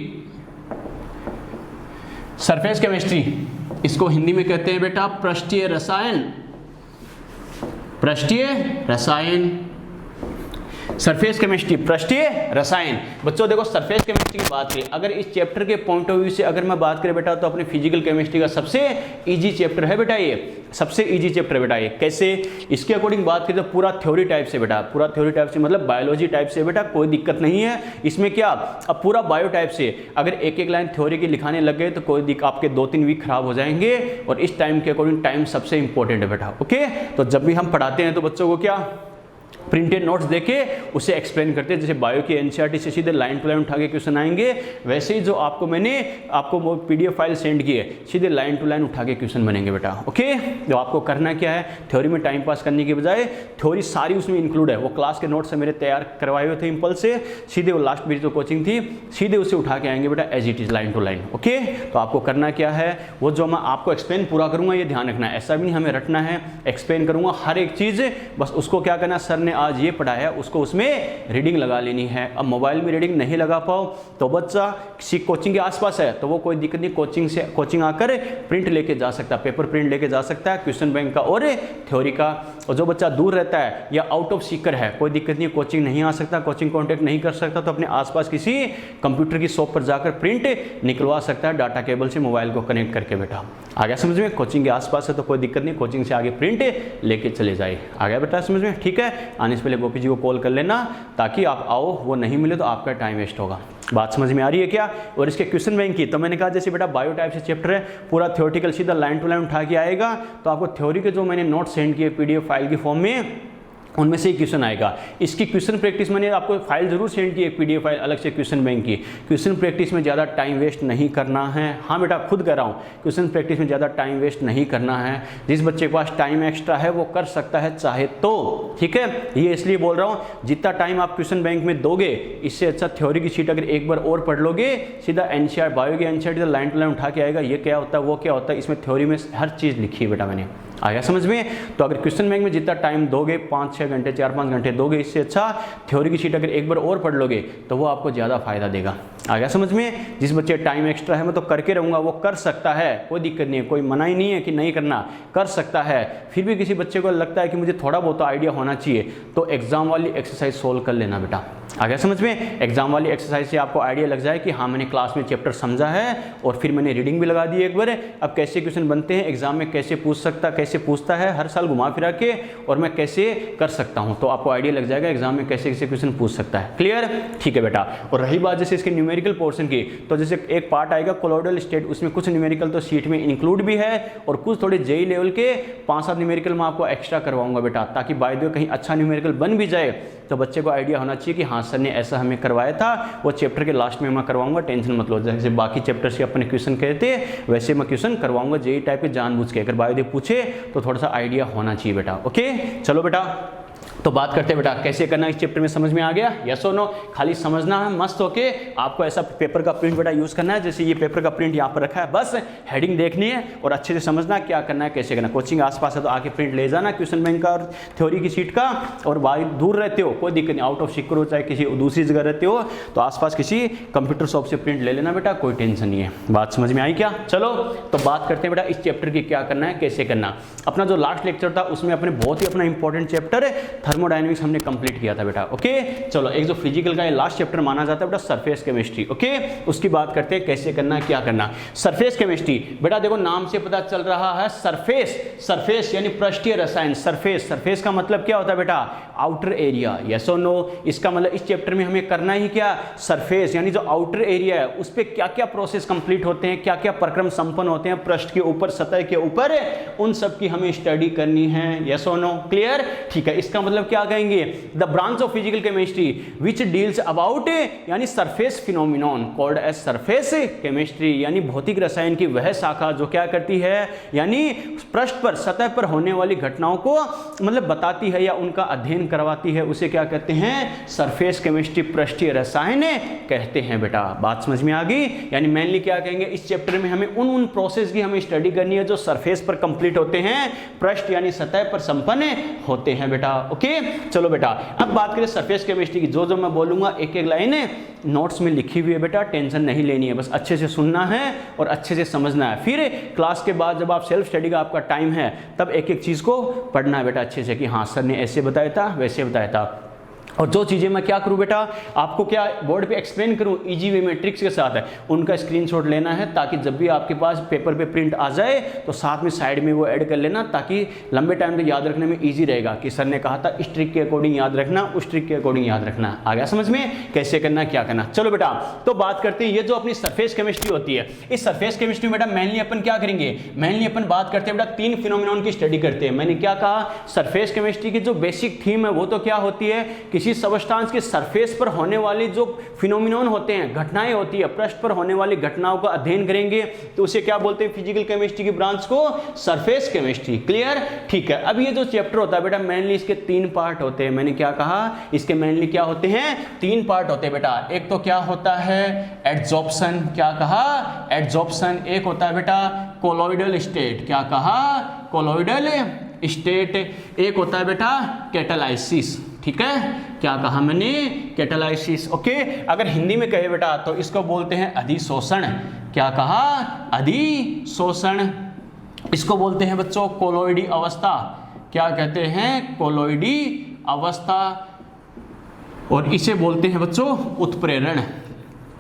सरफेस केमिस्ट्री इसको हिंदी में कहते हैं बेटा पृष्ठीय रसायन। पृष्ठीय रसायन, सरफेस केमिस्ट्री, पृष्ठीय रसायन। बच्चों देखो सरफेस केमिस्ट्री की बात करें, अगर इस चैप्टर के पॉइंट ऑफ व्यू से अगर मैं बात करें बेटा, तो अपनी फिजिकल केमिस्ट्री का सबसे इजी चैप्टर है बेटा, ये सबसे इजी चैप्टर है बेटा ये। कैसे? इसके अकॉर्डिंग बात करें तो पूरा थ्योरी टाइप से बेटा, पूरा थ्योरी टाइप से मतलब बायोलॉजी टाइप से बेटा, कोई दिक्कत नहीं है इसमें। क्या अब पूरा बायो टाइप से अगर एक एक लाइन थ्योरी की लिखाने लग गए तो कोई आपके 2-3 वीक खराब हो जाएंगे। और इस टाइम के अकॉर्डिंग टाइम सबसे इंपॉर्टेंट है बेटा, ओके। तो जब भी हम पढ़ाते हैं तो बच्चों को क्या प्रिंटेड नोट्स देके उसे एक्सप्लेन करते हैं। जैसे बायो की एनसीईआरटी से सीधे लाइन टू लाइन उठा के क्वेश्चन आएंगे, वैसे ही जो आपको मैंने आपको वो पीडीएफ फाइल सेंड की है, सीधे लाइन टू लाइन उठा के क्वेश्चन बनेंगे बेटा, ओके। तो आपको करना क्या है, थ्योरी में टाइम पास करने के बजाय थ्योरी सारी उसमें इंक्लूड है। वो क्लास के नोट्स से मेरे तैयार करवाए हुए थे इम्पल्स से, सीधे वो लास्ट मेरी जो कोचिंग थी सीधे उसे उठा के आएंगे बेटा as it is, line to line, okay. तो आपको करना क्या है, वो जो मैं आपको एक्सप्लेन पूरा करूँगा ये ध्यान रखना है, ऐसा भी नहीं हमें रटना है, एक्सप्लेन करूँगा हर एक चीज़, बस उसको क्या करना, सर ने आज ये पढ़ाया उसको उसमें रीडिंग लगा लेनी है। अब मोबाइल में रीडिंग नहीं लगा पाओ तो बच्चा किसी कोचिंग के आसपास है तो वो कोई दिक्कत नहीं, कोचिंग आकर प्रिंट लेके जा सकता है, पेपर प्रिंट लेके जा सकता है क्वेश्चन बैंक का और थ्योरी का। और जो बच्चा दूर रहता है या आउट ऑफ सीकर है, कोई दिक्कत नहीं, कोचिंग नहीं आ सकता, कोचिंग कॉन्टेक्ट नहीं कर सकता, तो अपने आसपास किसी कंप्यूटर की शॉप पर जाकर प्रिंट निकलवा सकता है डाटा केबल से मोबाइल को कनेक्ट करके बेटा। आ गया समझ में? कोचिंग के आसपास है तो कोई दिक्कत नहीं, कोचिंग से आगे प्रिंट लेके चले जाए। आ गया बेटा समझ में? ठीक है, आने से पहले गोपी जी को कॉल कर लेना ताकि आप आओ, वो नहीं मिले तो आपका टाइम वेस्ट होगा। बात समझ में आ रही है क्या? और इसके क्वेश्चन बैंक की तो मैंने कहा जैसे बेटा बायो टाइप से चैप्टर है, पूरा थ्योरेटिकल सीधा लाइन टू लाइन उठा के आएगा, तो आपको थ्योरी के जो मैंने नोट सेंड किए पीडीएफ फाइल की फॉर्म में उनमें से ही क्वेश्चन आएगा। इसकी क्वेश्चन प्रैक्टिस मैंने आपको फाइल जरूर सेंड की, एक पीडीएफ फाइल अलग से क्वेश्चन बैंक की। क्वेश्चन प्रैक्टिस में ज़्यादा टाइम वेस्ट नहीं करना है। हाँ बेटा खुद कर रहा हूँ, क्वेश्चन प्रैक्टिस में ज़्यादा टाइम वेस्ट नहीं करना है। जिस बच्चे के पास टाइम एक्स्ट्रा है वो कर सकता है चाहे तो, ठीक है। ये इसलिए बोल रहा हूँ, जितना टाइम आप क्वेश्चन बैंक में दोगे इससे अच्छा थ्योरी की शीट अगर एक बार और पढ़ लोगे, सीधा एनसीईआरटी बायो की एनसीईआरटी लाइन टू लाइन उठा के आएगा, ये क्या होता है वो क्या होता है, इसमें थ्योरी में हर चीज़ लिखी है बेटा मैंने। आ गया समझ में? तो अगर क्वेश्चन बैंक में जितना टाइम दोगे 5-6 घंटे 4-5 घंटे दोगे, इससे अच्छा थ्योरी की शीट अगर एक बार और पढ़ लोगे तो वो आपको ज़्यादा फायदा देगा। आ गया समझ में? जिस बच्चे टाइम एक्स्ट्रा है मैं तो करके रहूँगा वो कर सकता है, कोई दिक्कत नहीं है, कोई मना ही नहीं है कि नहीं करना, कर सकता है। फिर भी किसी बच्चे को लगता है कि मुझे थोड़ा बहुत आइडिया होना चाहिए तो एग्जाम वाली एक्सरसाइज सोल्व कर लेना बेटा। आ गया समझ में? एग्जाम वाली एक्सरसाइज से आपको आइडिया लग जाए कि हाँ मैंने क्लास में चैप्टर समझा है और फिर मैंने रीडिंग भी लगा दी एक बार, अब कैसे क्वेश्चन बनते हैं एग्जाम में, कैसे पूछता है हर साल घुमा फिरा के, और मैं कैसे कर सकता हूँ, तो आपको आइडिया लग जाएगा एग्जाम में कैसे कैसे क्वेश्चन पूछ सकता है। क्लियर? ठीक है बेटा। और रही बात जैसे इसके न्यूमेरिकल पोर्शन की, तो जैसे एक पार्ट आएगा कोलोइडल स्टेट, उसमें कुछ न्यूमेरिकल तो शीट में इंक्लूड भी है और कुछ थोड़े जेई लेवल के 5-7 न्यूमेरिकल मैं आपको एक्स्ट्रा करवाऊंगा बेटा, ताकि बाय द वे कहीं अच्छा न्यूमेरिकल बन भी जाए तो बच्चे को आइडिया होना चाहिए कि हाँ सर ने ऐसा हमें करवाया था, वो चैप्टर के लास्ट में मैं करवाऊंगा, टेंशन मत लो। जैसे बाकी चैप्टर से अपने क्वेश्चन कहते वैसे मैं क्वेश्चन करवाऊंगा जेई टाइप के जानबूझ के, अगर बाय द वे पूछे तो थोड़ा सा आइडिया होना चाहिए बेटा। ओके चलो बेटा, तो बात करते हैं बेटा कैसे करना इस चैप्टर में, समझ में आ गया? यस और नो? खाली समझना है मस्त होके, आपको ऐसा पेपर का प्रिंट बेटा यूज करना है, जैसे ये पेपर का प्रिंट यहाँ पर रखा है, बस हेडिंग देखनी है और अच्छे से समझना क्या करना है कैसे करना। कोचिंग आसपास है तो आके प्रिंट ले जाना क्वेश्चन बैंक का और थ्योरी की सीट का, और बाहर दूर रहते हो कोई दिक्कत नहीं, आउट ऑफ सिक्योर हो चाहे किसी दूसरी जगह रहते हो तो आसपास किसी कंप्यूटर शॉप से प्रिंट ले लेना बेटा, कोई टेंशन नहीं है। बात समझ में आई क्या? चलो तो बात करते हैं बेटा इस चैप्टर की क्या करना है कैसे करना। अपना जो लास्ट लेक्चर था उसमें अपने बहुत ही अपना इंपॉर्टेंट चैप्टर थर्मोडायनेमिक्स हमने कंप्लीट किया था बेटा। ओके चलो, एक जो फिजिकल का लास्ट चैप्टर माना जाता है बेटा सरफेस केमिस्ट्री। ओके उसकी बात करते हैं कैसे करना है क्या करना। सरफेस केमिस्ट्री बेटा देखो नाम से पता चल रहा है सरफेस, सरफेस यानी पृष्ठीय रसायन। सरफेस, सरफेस का मतलब क्या होता है बेटा? Outer area. यस और नो? इसका मतलब इस चैप्टर में हमें करना ही क्या? सरफेस यानी जो आउटर एरिया है उस पर क्या क्या प्रोसेस कंप्लीट होते हैं, क्या क्या प्रक्रम संपन्न होते हैं पृष्ठ के ऊपर, सतह के ऊपर, उन सब की हमें स्टडी करनी है। यस और नो? क्लियर? ठीक है, इसका मतलब क्या कहेंगे? The branch of physical chemistry which deals about यानी surface phenomenon called as surface chemistry, यानी भौतिक रसायन की वह शाखा जो क्या करती है यानी पृष्ठ पर, सतह पर होने वाली घटनाओं को मतलब बताती है या उनका अध्ययन करवाती है, उसे क्या कहते हैं? सरफेस केमिस्ट्री, पृष्ठीय रसायन कहते हैं बेटा। बात समझ में आ गई? यानी मेनली क्या कहेंगे इस चैप्टर में हमें उन प्रोसेस की हमें स्टडी करनी है जो सरफेस पर कंप्लीट होते हैं, पृष्ठ यानी सतह पर संपन्न होते हैं बेटा। ओके चलो बेटा, अब बात करें सरफेस केमिस्ट्री की। जो मैं बोलूंगा एक एक लाइन नोट्स में लिखी हुई है बेटा, टेंशन नहीं लेनी है, बस अच्छे से सुनना है और अच्छे से समझना है। फिर क्लास के बाद जब आप सेल्फ स्टडी का आपका टाइम है तब एक एक चीज को पढ़ना है बेटा अच्छे से कि हाँ सर ने ऐसे बताया था वैसे बताया था। और जो चीज़ें मैं क्या करूं बेटा आपको क्या बोर्ड पे एक्सप्लेन करूं इजी वे में ट्रिक्स के साथ है, उनका स्क्रीनशॉट लेना है ताकि जब भी आपके पास पेपर पे प्रिंट आ जाए तो साथ में साइड में वो ऐड कर लेना, ताकि लंबे टाइम तक याद रखने में इजी रहेगा कि सर ने कहा था इस ट्रिक के अकॉर्डिंग याद रखना, उस ट्रिक के अकॉर्डिंग याद रखना। आ गया समझ में कैसे करना क्या करना? चलो बेटा तो बात करते हैं ये जो अपनी सरफेस केमिस्ट्री होती है, इस सरफेस केमिस्ट्री में बेटा मेनली अपन क्या करेंगे? मेनली अपन बात करते हैं बेटा 3 फिनोमिनॉन की स्टडी करते हैं। मैंने क्या कहा? सरफेस केमिस्ट्री की जो बेसिक थीम है वो तो क्या होती है? किसी सबस्टांस के सरफेस पर होने वाली जो फिनोमिनॉन होते हैं, घटनाएं होती है, पृष्ठ पर होने वाली घटनाओं का अध्ययन करेंगे, तो उसे क्या बोलते हैं? फिजिकल केमिस्ट्री की ब्रांच को सरफेस केमिस्ट्री। क्लियर? ठीक है, अब ये जो चैप्टर होता है बेटा मेनली इसके 3 पार्ट होते हैं। मैंने क्या कहा? इसके मेनली क्या होते हैं? 3 पार्ट होते हैं बेटा। एक तो क्या होता है? एड्जॉर्प्शन। क्या कहा? एड्जॉर्प्शन। एक होता है बेटा कोलॉइडल स्टेट। क्या कहा? Colloidal state. एक होता है बेटा कैटालाइसिस। ठीक है, क्या कहा मैंने? कैटालाइसिस। ओके, अगर हिंदी में कहे बेटा तो इसको बोलते हैं अधिशोषण। क्या कहा? अधिशोषण। इसको बोलते हैं बच्चों कोलॉइडी अवस्था। क्या कहते हैं? कोलॉइडी अवस्था। और इसे बोलते हैं बच्चों उत्प्रेरण।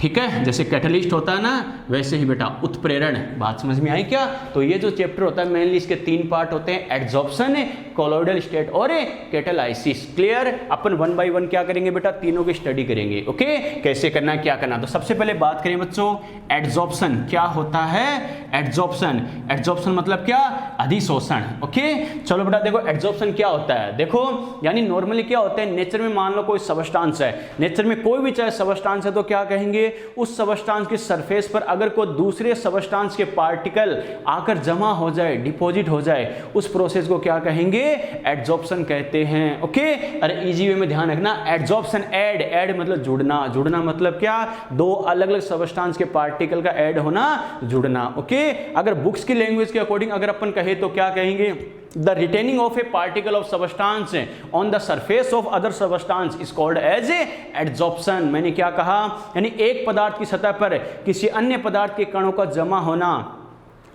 ठीक है, जैसे कैटलिस्ट होता है ना वैसे ही बेटा उत्प्रेरण। बात समझ में आई क्या? तो ये जो चैप्टर होता है मेनली इसके 3 पार्ट होते हैं, एड्जॉर्प्शन, कोलॉइडल स्टेट और कैटालाइसिस। क्लियर? अपन 1 बाय 1 क्या करेंगे बेटा? तीनों की स्टडी करेंगे। ओके, कैसे करना क्या करना। तो सबसे पहले बात करें बच्चों एड्जॉर्प्शन। क्या होता है एड्जॉर्प्शन? एड्जॉर्प्शन मतलब क्या? अधिशोषण। ओके चलो बेटा देखो एड्जॉर्प्शन क्या होता है। देखो यानी नॉर्मली क्या होता है, नेचर में मान लो कोई सबस्टांस है, नेचर में कोई भी चाहे सबस्टांस है तो क्या कहेंगे? उस सबस्टांस के सरफेस पर अगर कोई दूसरे सबस्टांस के पार्टिकल आकर जमा हो जाए, डिपॉजिट हो जाए, उस प्रोसेस को क्या कहेंगे? एड्जॉर्प्शन कहते हैं। ओके, अरे इजी वे में ध्यान रखना, एड्जॉर्प्शन ऐड, ऐड मतलब जुड़ना, जुड़ना मतलब क्या? 2 अलग अलग सबस्टांस के पार्टिकल का ऐड होना, जुड़ना। ओके, अगर बुक्स की लैंग्वेज के अकॉर्डिंग अगर अपन कहे तो क्या कहेंगे? The retaining of a particle of substance on the surface of other substance is called as adsorption. मैंने क्या कहा, यानी एक पदार्थ की सतह पर किसी अन्य पदार्थ के कणों का जमा होना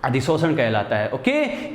अधिशोषण कहलाता है। ओके,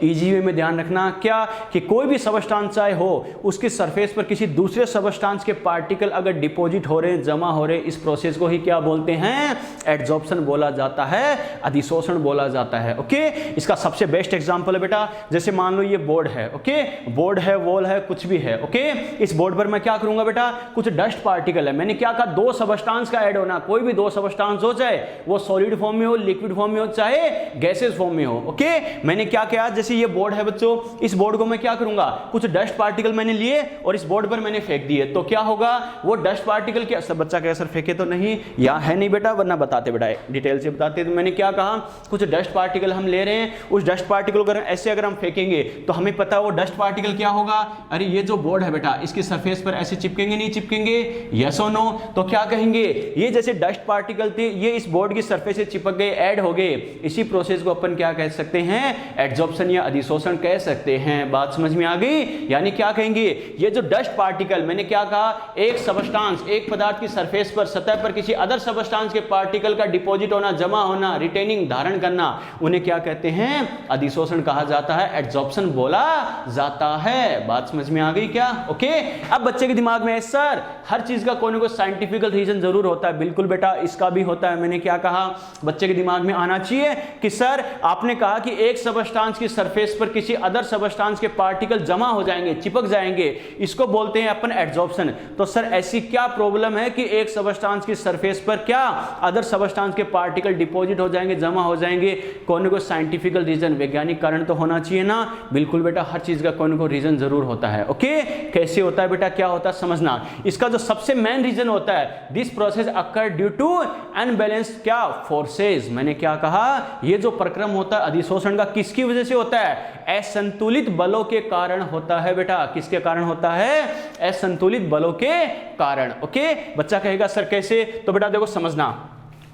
इजी वे में ध्यान रखना क्या कि कोई भी सबस्टांस चाहे हो, उसके सरफेस पर किसी दूसरे सबस्टांस के पार्टिकल अगर डिपॉजिट हो रहे हैं, जमा हो रहे हैं, इस प्रोसेस को ही क्या बोलते हैं, एडजॉर्प्शन बोला जाता है, अधिशोषण बोला जाता है। ओके, इसका सबसे बेस्ट एग्जांपल है बेटा, जैसे मान लो ये बोर्ड है, ओके, बोर्ड है, वॉल है, कुछ भी है। ओके, इस बोर्ड पर मैं क्या करूंगा बेटा, कुछ डस्ट पार्टिकल है, मैंने क्या कहा, दो सबस्टांस का ऐड होना, कोई भी दो सबस्टांस हो, चाहे वो सॉलिड फॉर्म में हो, लिक्विड फॉर्म में हो, चाहे गैसेस फॉर्म में हो। ओके, मैंने क्या किया, जैसे ये बोर्ड है बच्चों, इस बोर्ड को मैं क्या करूंगा, कुछ डस्ट पार्टिकल मैंने लिए और इस बोर्ड पर मैंने फेंक दिए, तो क्या होगा, वो डस्ट पार्टिकल क्या, सब बच्चा कह सर फेंके तो नहीं, यहाँ है नहीं बेटा, वरना बताते बेटा, डिटेल से बताते। तो मैंने क्या कहा, कुछ डस्ट पार्टिकल हम ले रहे हैं, उस डस्ट पार्टिकल को ऐसे अगर हम फेंकेंगे तो हमें पता है वो डस्ट पार्टिकल क्या होगा, अरे ये जो बोर्ड है बेटा, इसकी सरफेस पर ऐसे चिपकेंगे नहीं चिपकेंगे, यस और नो, तो क्या कहेंगे, ये जैसे डस्ट पार्टिकल थे, ये इस बोर्ड की सरफेस से चिपक गए, ऐड हो गए, इसी प्रोसेस को अपन क्या कह सकते हैं, एडजॉर्प्शन या अधिशोषण कह सकते हैं। बात समझ में आ गई, यानी क्या कहेंगे, ये जो डस्ट पार्टिकल, मैंने क्या कहा, एक सबस्टांस, एक पदार्थ की सरफेस पर, सतह पर किसी अदर सबस्टांस के पार्टिकल का डिपॉजिट होना, जमा होना, रिटेनिंग, धारण करना, उन्हें क्या कहते हैं, अधिशोषण कहा जाता है, एडजॉर्प्शन बोला जाता है। बात समझ में आ गई क्या? ओके, अब बच्चे के दिमाग में है सर हर चीज का कोई ना कोई साइंटिफिकल रीजन जरूर होता है, बिल्कुल बेटा, इसका भी होता है। मैंने क्या कहा, बच्चे के दिमाग में आना चाहिए कि सर आपने कहा कि एक सबस्टांस की सरफेस पर किसी अदर सबस्टांस के पार्टिकल जमा हो जाएंगे, चिपक जाएंगे, इसको बोलते हैं अपन एडजॉर्प्शन। तो सर ऐसी क्या प्रॉब्लम है कि एक सबस्टांस की सरफेस पर क्या अदर सबस्टांस के पार्टिकल डिपॉजिट हो जाएंगे, जमा हो जाएंगे, कोई ना कोई साइंटिफिकल रीजन, वैज्ञानिक कारण तो होना चाहिए ना। बिल्कुल बेटा, हर चीज का कोई ना कोई रीजन जरूर होता है। ओके, कैसे होता है बेटा, क्या होता है समझना। इसका जो सबसे मेन रीजन होता है, this process occur due to unbalanced क्या फोर्सेज। मैंने क्या कहा, ये जो प्रक्रम होता है अधिशोषण का, किसकी वजह से होता है, असंतुलित बलों के कारण होता है बेटा। किसके कारण होता है, असंतुलित बलों के कारण। ओके, बच्चा कहेगा सर कैसे, तो बेटा देखो समझना,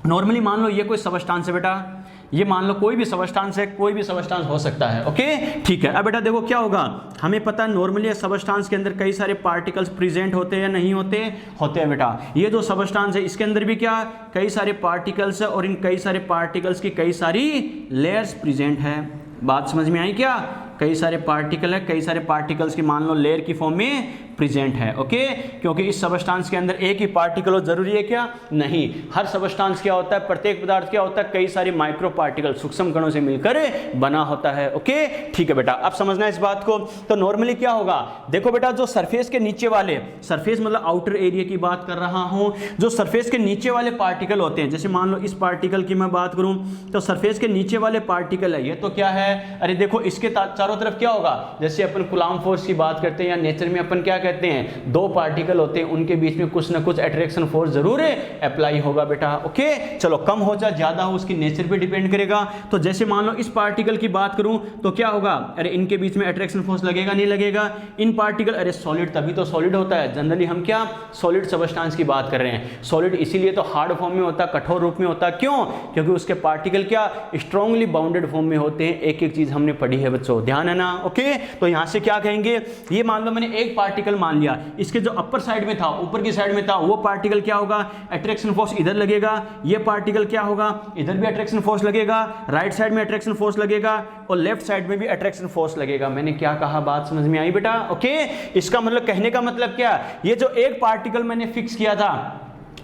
नॉर्मली मान लो ये कोई सबस्टांस है बेटा, ये मान लो कोई भी सबस्टांस है, कोई भी सबस्टांस हो सकता है। ओके, ठीक है। अब बेटा देखो क्या होगा, हमें पता है नॉर्मली सबस्टांस के अंदर कई सारे पार्टिकल्स प्रेजेंट होते हैं या नहीं होते, होते हैं बेटा। ये जो सबस्टांस है इसके अंदर भी क्या कई सारे पार्टिकल्स है और इन कई सारे पार्टिकल्स की कई सारी लेयर्स प्रेजेंट है। बात समझ में आई क्या, कई सारे पार्टिकल है, कई सारे पार्टिकल्स की मान लो लेयर की फॉर्म में प्रेजेंट है। ओके, क्योंकि इस सबस्टांस के अंदर एक ही पार्टिकल हो जरूरी है क्या, नहीं। हर सबस्टांस क्या होता है, प्रत्येक पदार्थ क्या होता है, कई सारे माइक्रो पार्टिकल सूक्ष्म कणों से मिलकर बना होता है। ओके, ठीक है बेटा, अब समझना इस बात को। तो नॉर्मली क्या होगा, देखो बेटा, जो सरफेस के नीचे वाले, सरफेस मतलब आउटर एरिया की बात कर रहा हूं, जो सरफेस के नीचे वाले पार्टिकल होते हैं, जैसे मान लो इस पार्टिकल की मैं बात करूं, तो सरफेस के नीचे वाले पार्टिकल है, ये तो क्या है, अरे देखो इसके चारों तरफ क्या होगा, जैसे अपन कूलॉम फोर्स की बात करते हैं या नेचर में अपन क्या कहते हैं, दो पार्टिकल होते हैं, उनके बीच में कुछ ना कुछ अट्रैक्शन फोर्स जरूर अप्लाई होगा बेटा। ओके, चलो कम हो चाहे ज्यादा हो उसकी नेचर पे डिपेंड करेगा। तो जैसे मान लो इस पार्टिकल की बात करूं तो क्या होगा, अरे इनके बीच में अट्रैक्शन फोर्स लगेगा नहीं लगेगा, इन पार्टिकल, अरे सॉलिड तभी तो सॉलिड होता है, जनरली हम क्या सॉलिड सबस्टांस की बात कर रहे हैं। सॉलिड इसीलिए तो हार्ड फॉर्म में होता है, कठोर रूप में होता है, क्यों, क्योंकि उसके पार्टिकल क्या स्ट्रांगली बाउंडेड फॉर्म में होते हैं। एक एक चीज हमने पढ़ी है बच्चों, ध्यान है ना। ओके, तो यहां से क्या कहेंगे, ये मान लो मैंने एक पार्टिकल मान लिया, इसके जो अपर साइड में था, ऊपर की साइड में था, वो पार्टिकल क्या होगा, अट्रैक्शन फोर्स इधर लगेगा, ये पार्टिकल क्या होगा, इधर भी अट्रैक्शन फोर्स लगेगा, राइट साइड में अट्रैक्शन फोर्स लगेगा और लेफ्ट साइड में भी अट्रैक्शन फोर्स लगेगा। मैंने क्या कहा, बात समझ में आई बेटा। ओके, इसका मतलब कहने का मतलब क्या, ये जो एक पार्टिकल मैंने फिक्स किया था,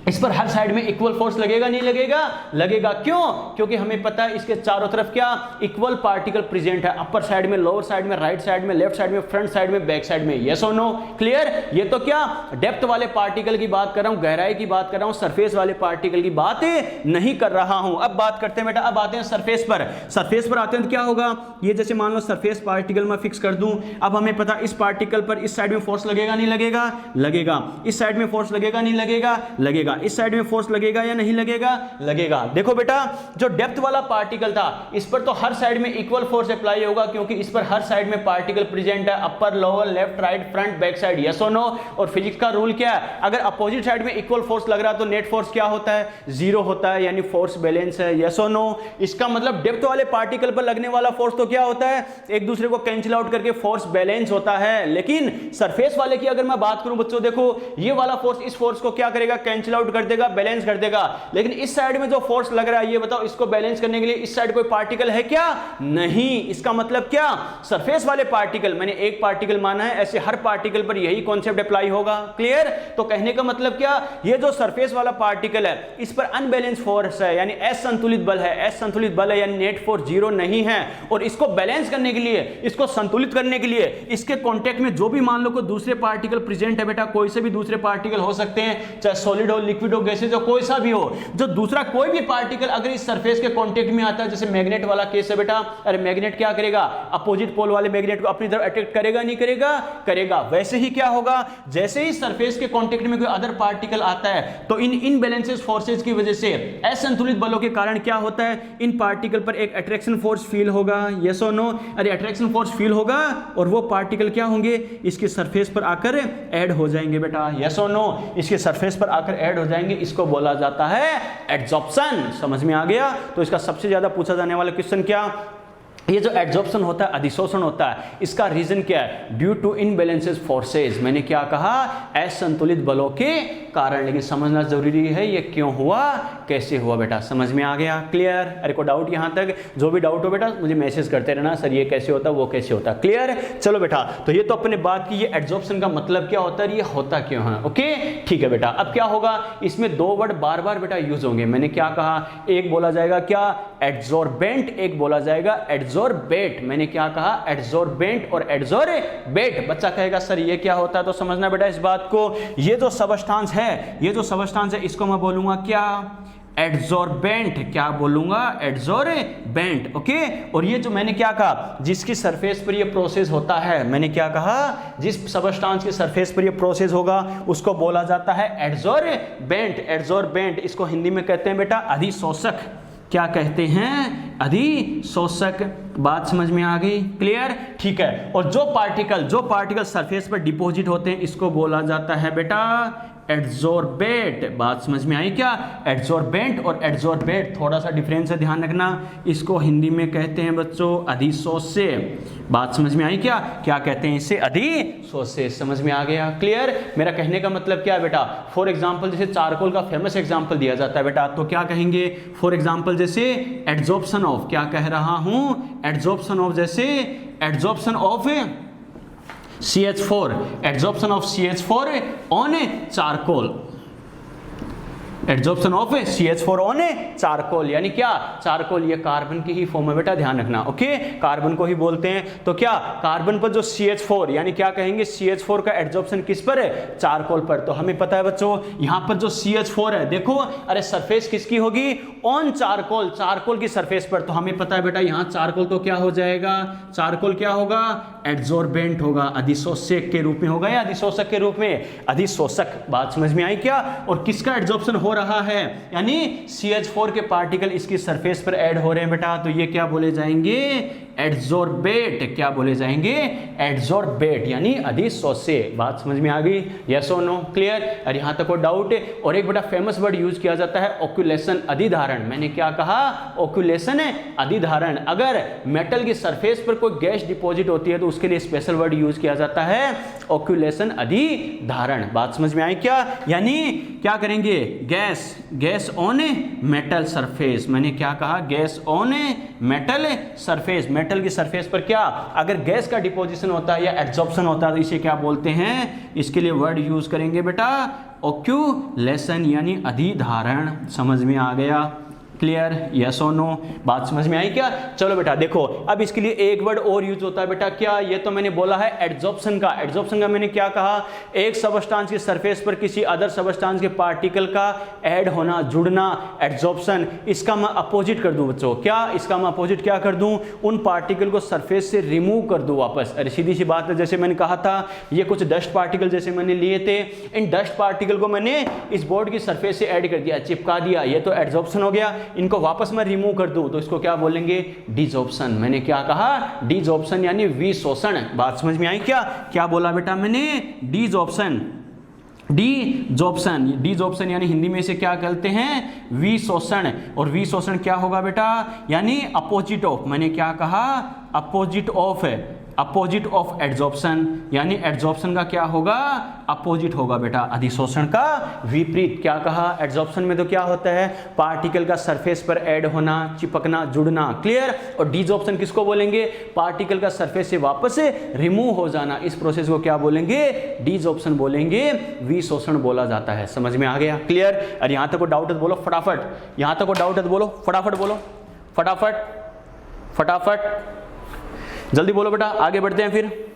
इस पर हर साइड में इक्वल फोर्स लगेगा नहीं लगेगा, लगेगा, क्यों, क्योंकि हमें पता है इसके चारों तरफ क्या इक्वल पार्टिकल प्रेजेंट है, अपर साइड में, लोअर साइड में, राइट साइड में, लेफ्ट साइड में, फ्रंट साइड में, बैक साइड में। यस और नो, क्लियर। ये तो क्या डेप्थ वाले पार्टिकल की बात कर रहा हूं, गहराई की बात कर रहा हूं, सरफेस वाले पार्टिकल की बात नहीं कर रहा हूं। अब बात करते हैं बेटा, अब आते हैं सरफेस पर। सरफेस पर आते हैं तो क्या होगा, ये जैसे मान लो सरफेस पार्टिकल मैं फिक्स कर दूं, अब हमें पता इस पार्टिकल पर इस साइड में फोर्स लगेगा नहीं लगेगा, लगेगा, इस साइड में फोर्स लगेगा नहीं लगेगा, लगेगा, लगेगा, इस साइड में फोर्स लगेगा या नहीं लगेगा, लगेगा। देखो बेटा जो डेप्थ वाला पार्टिकल था इस पर तो हर साइड में इक्वल फोर्स अप्लाई होगा, क्योंकि इस पर हर साइड में पार्टिकल प्रेजेंट है, upper lower left right front back side, yes और नो। और फिजिक्स का रूल क्या है, अगर अपोजिट साइड में इक्वल फोर्स लग रहा है तो नेट फोर्स क्या होता है, जीरो होता है, यानी फोर्स बैलेंस है, यस और नो। इसका मतलब डेप्थ वाले पार्टिकल पर लगने वाला फोर्स तो क्या होता है, एक दूसरे को कैंसिल आउट करके फोर्स बैलेंस होता है। लेकिन सरफेस वाले की अगर मैं बात करूं बच्चों, देखो ये वाला फोर्स इस फोर्स को क्या करेगा, कैंसिल आउट कर देगा, बैलेंस कर देगा। लेकिन इस साइड में जो फोर्स लग रहा है ये बताओ, इसको बैलेंस करने के लिए इस साइड कोई पार्टिकल है क्या, नहीं। इसका मतलब क्या, सरफेस वाले पार्टिकल, मैंने एक पार्टिकल माना है, ऐसे हर पार्टिकल पर यही कॉन्सेप्ट अप्लाई होगा। क्लियर। तो कहने का मतलब क्या, ये जो सरफेस वाला पार्टिकल है इस पर अनबैलेंस फोर्स है, यानी असंतुलित बल है, असंतुलित बल है, यानी नेट फोर्स जीरो नहीं है। और इसको बैलेंस करने के लिए, इसको संतुलित करने के लिए इसके कांटेक्ट में जो भी मान लो कोई दूसरे पार्टिकल प्रेजेंट है बेटा, कोई से भी दूसरे पार्टिकल हो सकते हैं, चाहे सॉलिड हो, लिक्विड हो, गैसेज हो, कोई सा भी हो, जो दूसरा कोई भी पार्टिकल अगर इस सरफेस के कांटेक्ट में आता है, जैसे मैग्नेट वाला केस है बेटा, अरे मैग्नेट क्या करेगा, अपोजिट पोल वाले मैग्नेट को अपनी तरफ अट्रैक्ट करेगा, नहीं करेगा, करेगा। वैसे ही क्या होगा, जैसे ही सरफेस के कांटेक्ट में कोई अदर पार्टिकल आता है तो इन इनबैलेंसेस फोर्सेज की वजह से, असंतुलित बलों के कारण क्या होता है, इन पार्टिकल पर एक अट्रैक्शन फोर्स फील होगा, यस और नो। अरे अट्रैक्शन फोर्स फील होगा और वो पार्टिकल क्या होंगे, इसके सरफेस पर आकर ऐड हो जाएंगे बेटा, यस और नो। इसके सरफेस पर आकर ऐड हो जाएंगे, इसको बोला जाता है एड्सॉर्प्शन। समझ में आ गया। तो इसका सबसे ज्यादा पूछा जाने वाला क्वेश्चन क्या, ये जो एड्सॉर्प्शन होता है, अधिशोषण होता है, इसका रीजन क्या है, ड्यू टू इनबैलेंसेस फोर्सेज। मैंने क्या कहा, असंतुलित बलों के कारण। लेकिन समझना जरूरी है ये क्यों हुआ, कैसे हुआ बेटा, समझ में आ गया, क्लियर। अरे को डाउट यहाँ तक, जो भी डाउट हो बेटा मुझे मैसेज करते रहना, सर ये कैसे होता, वो कैसे होता, क्लियर। चलो बेटा, तो ये तो अपने बात की, ये एड्सॉर्प्शन का मतलब क्या होता है, ये होता क्यों है, ओके ठीक है बेटा। अब क्या होगा, इसमें दो वर्ड बार बार बेटा यूज होंगे। मैंने क्या कहा, एक बोला जाएगा क्या, एड्सॉर्बेंट, एक बोला जाएगा एड्सॉर्बेट। मैंने क्या कहा, एड्सॉर्बेंट और एड्सॉर्बेट। बच्चा कहेगा सर ये क्या होता है, तो समझना बेटा इस बात को, ये जो सबस्टांस है, ये जो सबस्टांस है इसको मैं बोलूंगा क्या, एड्सॉर्बेंट। क्या बोलूंगा, एड्सॉर्बेंट, ओके। और ये जो मैंने क्या कहा, जिसकी सरफेस पर ये प्रोसेस होता है, मैंने क्या कहा, जिस सबस्टांस की सरफेस पर ये प्रोसेस होगा उसको बोला जाता है एड्सॉर्बेंट। एड्सॉर्बेंट इसको हिंदी में कहते हैं बेटा अधिशोषक। क्या कहते हैं, अधिशोषक। बात समझ में आ गई, क्लियर, ठीक है। और जो पार्टिकल सरफेस पर डिपॉजिट होते हैं इसको बोला जाता है बेटा एड्सॉर्बेट। बात समझ में आई क्या, एड्सॉर्बेंट और एड्सॉर्बेट थोड़ा सा डिफरेंस है, ध्यान रखना। इसको हिंदी में कहते हैं बच्चों अधिशोष्य। बात समझ में आई क्या, क्या कहते हैं इसे, अधिशोष्य। समझ में आ गया, क्लियर। मेरा कहने का मतलब क्या है बेटा, फॉर एग्जांपल जैसे चारकोल का फेमस एग्जांपल दिया जाता है बेटा, तो क्या कहेंगे, फॉर एग्जांपल जैसे एड्सॉर्प्शन ऑफ, क्या कह रहा हूं, एड्सॉर्प्शन ऑफ, जैसे adsorption of CH4, adsorption of CH4 on charcoal, adsorption of CH4 on charcoal, यानी क्या, चारकोल ये कार्बन की ही फॉर्म है बेटा, ध्यान रखना, ओके, कार्बन को ही बोलते हैं। तो क्या, कार्बन पर जो CH4, यानी क्या कहेंगे, CH4 का एड्सॉर्प्शन किस पर है, चारकोल पर। तो हमें पता है बच्चों, यहां पर जो CH4 है, देखो, अरे सरफेस किसकी होगी, ऑन चारकोल, चारकोल की सरफेस पर। तो हमें पता है बेटा यहां चारकोल तो क्या हो जाएगा, चारकोल क्या होगा, एड्सॉर्बेंट होगा, अधिशोषक के रूप में होगा या अधिशोषक के रूप में, अधिशोषक। बात समझ में आई क्या। और किसका एड्सॉर्प्शन हो रहा है, यानी CH4 के पार्टिकल इसकी सरफेस पर ऐड हो रहे हैं बेटा, तो ये क्या बोले जाएंगे, एड्सॉर्बेट। क्या बोले जाएंगे, एड्सॉर्बेट, यानी अधिशोष्य। बात समझ में आ गई, यस और नो, क्लियर। और यहां तक कोई डाउट है। और एक बेटा फेमस वर्ड यूज किया जाता है ओक्यूलेशन, अधिधारण। मैंने क्या कहा, ओक्यूलेशन है अधिधारण। अगर मेटल की सरफेस पर कोई गैस डिपॉजिट होती है तो उसके लिए स्पेशल वर्ड यूज किया जाता है ओक्यूलेशन अधिधारण। बात समझ में आई क्या, यानी क्या करेंगे, गैस ऑन मेटल सरफेस। मैंने क्या कहा, gas on metal surface, metal की सरफेस पर क्या, अगर गैस का डिपोजिशन होता है या एड्सॉर्प्शन होता है तो इसे क्या बोलते हैं, इसके लिए वर्ड यूज करेंगे बेटा ओक्यूलेशन, यानी अधिधारण। समझ में आ गया, क्लियर, यस और नो, बात समझ में आई क्या? चलो बेटा देखो, अब इसके लिए एक वर्ड और यूज होता है बेटा, क्या? ये तो मैंने बोला है एड्जॉर्प्शन का। एड्जॉर्प्शन का मैंने क्या कहा? एक सबस्टांस की सरफेस पर किसी अदर सबस्टांस के पार्टिकल का ऐड होना, जुड़ना, एड्जॉर्प्शन। इसका मैं अपोजिट कर दूं बच्चों, क्या? इसका मैं अपोजिट क्या कर दूं? उन पार्टिकल को सरफेस से रिमूव कर दूं वापस। अरे सीधी सी बात है, जैसे मैंने कहा था ये कुछ डस्ट पार्टिकल जैसे मैंने लिए थे, इन डस्ट पार्टिकल को मैंने इस बोर्ड की सरफेस से ऐड कर दिया, चिपका दिया, ये तो एड्जॉर्प्शन हो गया। इनको वापस मैं रिमूव कर दूं तो इसको क्या बोलेंगे? डिजॉर्प्शन। मैंने क्या कहा? डिजॉर्प्शन यानी विशोषण। बात समझ में आई क्या? क्या बोला बेटा मैंने? डिजॉर्प्शन। डिजॉर्प्शन, डिजॉर्प्शन यानी हिंदी में इसे क्या कहते हैं? विशोषण। और विशोषण क्या होगा बेटा? यानी अपोजिट ऑफ। मैंने क्या कहा? अपोजिट ऑफ है, अपोजिट ऑफ एड्जॉर्प्शन। यानी एड्जॉर्प्शन का क्या होगा? अपोजिट होगा बेटा, अधिशोषण का विपरीत। क्या कहा? एड्जॉर्प्शन में तो क्या होता है? पार्टिकल का सरफेस पर ऐड होना, चिपकना, जुड़ना, क्लियर। और डिजॉर्प्शन किसको बोलेंगे? पार्टिकल का सरफेस से वापस रिमूव हो जाना, इस प्रोसेस को क्या बोलेंगे? डिजॉर्प्शन बोलेंगे, विशोषण बोला जाता है। समझ में आ गया? क्लियर। और यहां तक को डाउट है तो बोलो फटाफट, यहां तक को डाउट है तो बोलो फटाफट, बोलो फटाफट, फटाफट, जल्दी बोलो बेटा। आगे बढ़ते हैं, फिर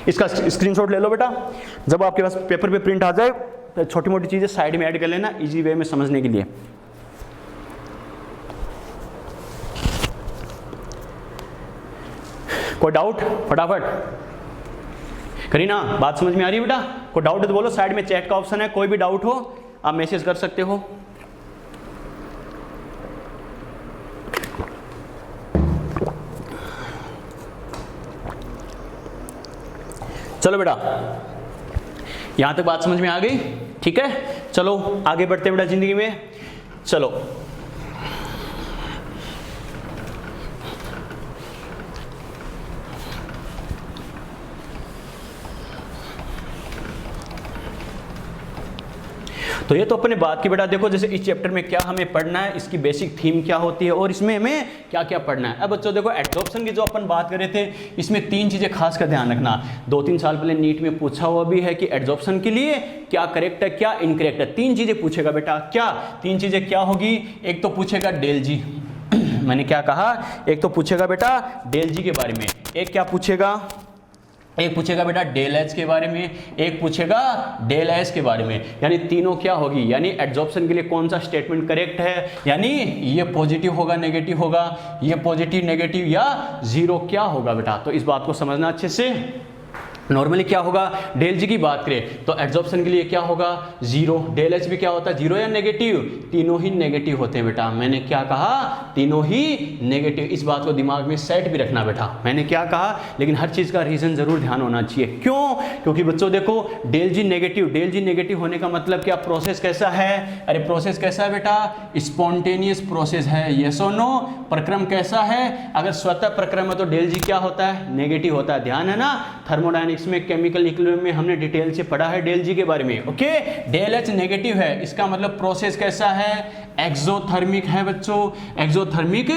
इसका स्क्रीनशॉट ले लो बेटा। जब आपके पास पेपर पे प्रिंट आ जाए तो छोटी मोटी चीजें साइड में ऐड कर लेना, इजी वे में समझने के लिए। कोई डाउट? फटाफट करीना, बात समझ में आ रही है बेटा? कोई डाउट है तो बोलो, साइड में चैट का ऑप्शन है, कोई भी डाउट हो आप मैसेज कर सकते हो। चलो बेटा, यहां तक बात समझ में आ गई? ठीक है, चलो आगे बढ़ते हैं बेटा जिंदगी में। चलो तो ये तो अपने बात की बेटा। देखो जैसे इस चैप्टर में क्या हमें पढ़ना है, इसकी बेसिक थीम क्या होती है और इसमें हमें क्या क्या पढ़ना है। अब बच्चों देखो, एड्जॉर्प्शन की जो अपन बात कर रहे थे, इसमें तीन चीजें खास कर ध्यान रखना। 2-3 साल पहले नीट में पूछा हुआ भी है कि एड्जॉर्प्शन के लिए क्या करेक्ट है, क्या इनकरेक्ट है। 3 चीजें पूछेगा बेटा। क्या 3 चीजें क्या होगी? एक तो पूछेगा डेल जी मैंने क्या कहा? एक तो पूछेगा बेटा डेल जी के बारे में, एक क्या पूछेगा? एक पूछेगा बेटा डेल एच के बारे में, एक पूछेगा डेल एस के बारे में। यानी तीनों क्या होगी? यानी एड्जॉर्प्शन के लिए कौन सा स्टेटमेंट करेक्ट है, यानी ये पॉजिटिव होगा, नेगेटिव होगा, ये पॉजिटिव, नेगेटिव या जीरो क्या होगा बेटा। तो इस बात को समझना अच्छे से। नॉर्मली क्या होगा? डेल जी की बात करें तो एड्जॉर्प्शन के लिए क्या होगा? जीरो। डेल एच भी क्या होता है? जीरो या नेगेटिव? तीनों ही नेगेटिव होते हैं बेटा। मैंने क्या कहा? तीनों ही नेगेटिव। इस बात को दिमाग में सेट भी रखना बेटा। मैंने क्या कहा? लेकिन हर चीज का रीजन जरूर ध्यान होना चाहिए। क्यों? क्योंकि बच्चों देखो, डेल जी नेगेटिव, डेल जी नेगेटिव होने का मतलब क्या? प्रोसेस कैसा है? अरे प्रोसेस कैसा है बेटा? स्पॉन्टेनियस प्रोसेस है, यस और नो। प्रक्रम कैसा है? अगर स्वतः प्रक्रम है तो डेल जी क्या होता है? नेगेटिव होता है। ध्यान है ना? थर्मोडायनेमिक्स में, केमिकल इक्विलिब्रियम में हमने डिटेल से पढ़ा है डेल जी के बारे में। ओके, डेल एच नेगेटिव है, इसका मतलब प्रोसेस कैसा है? एक्सोथर्मिक है बच्चों, एक्सोथर्मिक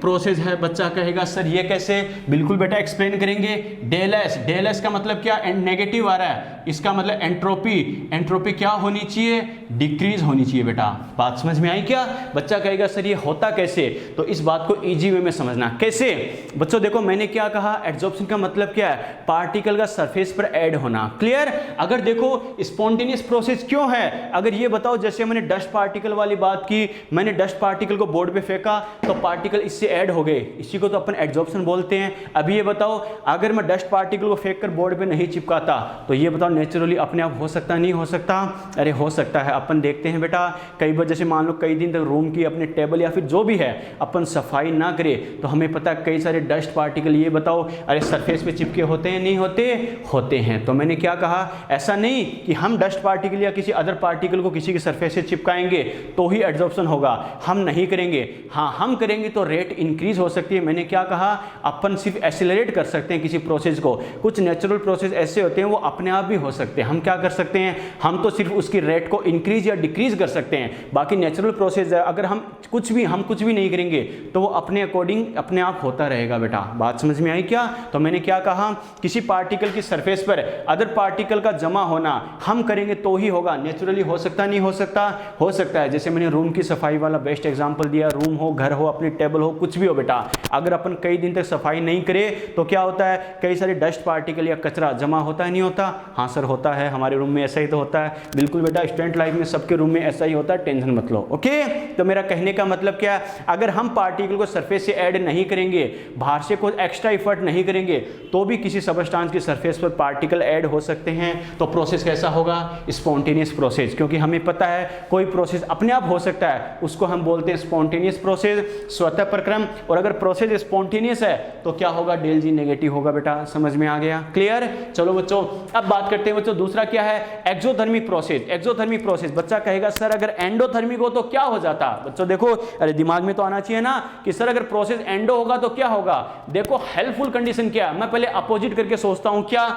प्रोसेस है। बच्चा कहेगा सर ये कैसे? बिल्कुल बेटा एक्सप्लेन करेंगे। डेल एस, डेल एस का मतलब क्या? नेगेटिव आ रहा है, इसका मतलब एंट्रोपी, एंट्रोपी क्या होनी चाहिए? डिक्रीज होनी चाहिए बेटा। बात समझ में आई क्या? बच्चा कहेगा सर ये होता कैसे? तो इस बात को इजी वे में समझना। कैसे बच्चों? देखो मैंने क्या कहा? एड्जॉर्प्शन का मतलब क्या है? पार्टिकल का सरफेस पर ऐड होना। क्लियर। अगर देखो स्पॉन्टेनियस प्रोसेस क्यों है? अगर ये बताओ, जैसे मैंने डस्ट पार्टिकल वाली बात की, मैंने डस्ट पार्टिकल को बोर्ड पे फेंका तो पार्टिकल इससे ऐड हो गए, इसी को तो अपन एड्जॉर्प्शन बोलते हैं। अभी ये बताओ, अगर मैं डस्ट पार्टिकल को फेंक कर बोर्ड पे नहीं चिपकाता तो ये बताओ नेचुरली अपने आप हो सकता नहीं हो सकता? अरे हो सकता है। अपन देखते हैं बेटा, कई बार जैसे मान लो कई दिन तक रूम की अपने टेबल या फिर जो भी है अपन सफाई ना करे तो हमें पता है कई सारे डस्ट पार्टिकल, ये बताओ अरे सरफेस पे चिपके होते हैं नहीं होते? होते हैं। तो मैंने क्या कहा? ऐसा नहीं कि हम डस्ट पार्टिकल या किसी अदर पार्टिकल को किसी के सरफेस से चिपकाएंगे तो ही एड्जॉर्प्शन होगा, हम नहीं करेंगे। हाँ हम करेंगे तो रेट इंक्रीज हो सकती है। मैंने क्या कहा? अपन सिर्फ एक्सेलरेट कर सकते हैं किसी प्रोसेस को। कुछ नेचुरल प्रोसेस ऐसे होते हैं वो अपने आप भी हो सकते। हम क्या कर सकते हैं, हम तो सिर्फ उसकी रेट को इंक्रीज या डिक्रीज कर सकते हैं। बाकी नेचुरल प्रोसेस है, अगर हम कुछ भी नहीं करेंगे तो वो अपने अकॉर्डिंग अपने आप होता रहेगा बेटा। बात समझ में आई क्या? तो मैंने क्या कहा, किसी पार्टिकल की सरफेस पर अदर पार्टिकल का जमा होना हम करेंगे तो ही होगा। नेचुरली हो सकता नहीं हो सकता? हो सकता है। जैसे मैंने रूम की सफाई वाला बेस्ट एग्जांपल दिया, रूम हो, घर हो, अपनी टेबल हो, कुछ भी हो बेटा, अगर अपन कई दिन तक सफाई नहीं करें तो क्या होता है, कई सारे डस्ट पार्टिकल या कचरा जमा होता है, नहीं होता? हाँ सर होता है, हमारे रूम में ऐसा ही तो होता है। बिल्कुल बेटा, स्टूडेंट लाइफ में सबके रूम में ऐसा ही होता है, टेंशन मत लो। ओके, तो मेरा कहने का मतलब क्या है, अगर हम पार्टिकल को सरफेस से ऐड नहीं करेंगे, बाहर से कोई एक्स्ट्रा एफर्ट नहीं करेंगे, तो भी किसी सबस्टांस की सरफेस पर पार्टिकल ऐड हो सकते हैं। तो प्रोसेस कैसा होगा? Spontaneous process. क्योंकि हमें पता है कोई प्रोसेस अपने आप हो सकता है, उसको हम बोलते हैं स्पॉन्टेनियस प्रोसेस, स्वतः प्रक्रम। और अगर प्रोसेस स्पॉन्टेनियस है तो क्या होगा, डेल जी नेगेटिव होगा बेटा। समझ में आ गया? क्लियर? चलो बच्चों, अब बात करते हैं बच्चों दूसरा क्या है, एक्सोथर्मिक प्रोसेस। एक्सोथर्मिक प्रोसेस, बच्चा कहेगा सर अगर एंडोथर्मिक हो तो क्या हो जाता? बच्चों देखो, अरे दिमाग में तो आना चाहिए ना कि सर अगर प्रोसेस एंडो होगा तो क्या होगा। देखो हेल्पफुल कंडीशन क्या है, मैं पहले अपोजिट करके सोचता हूं। क्या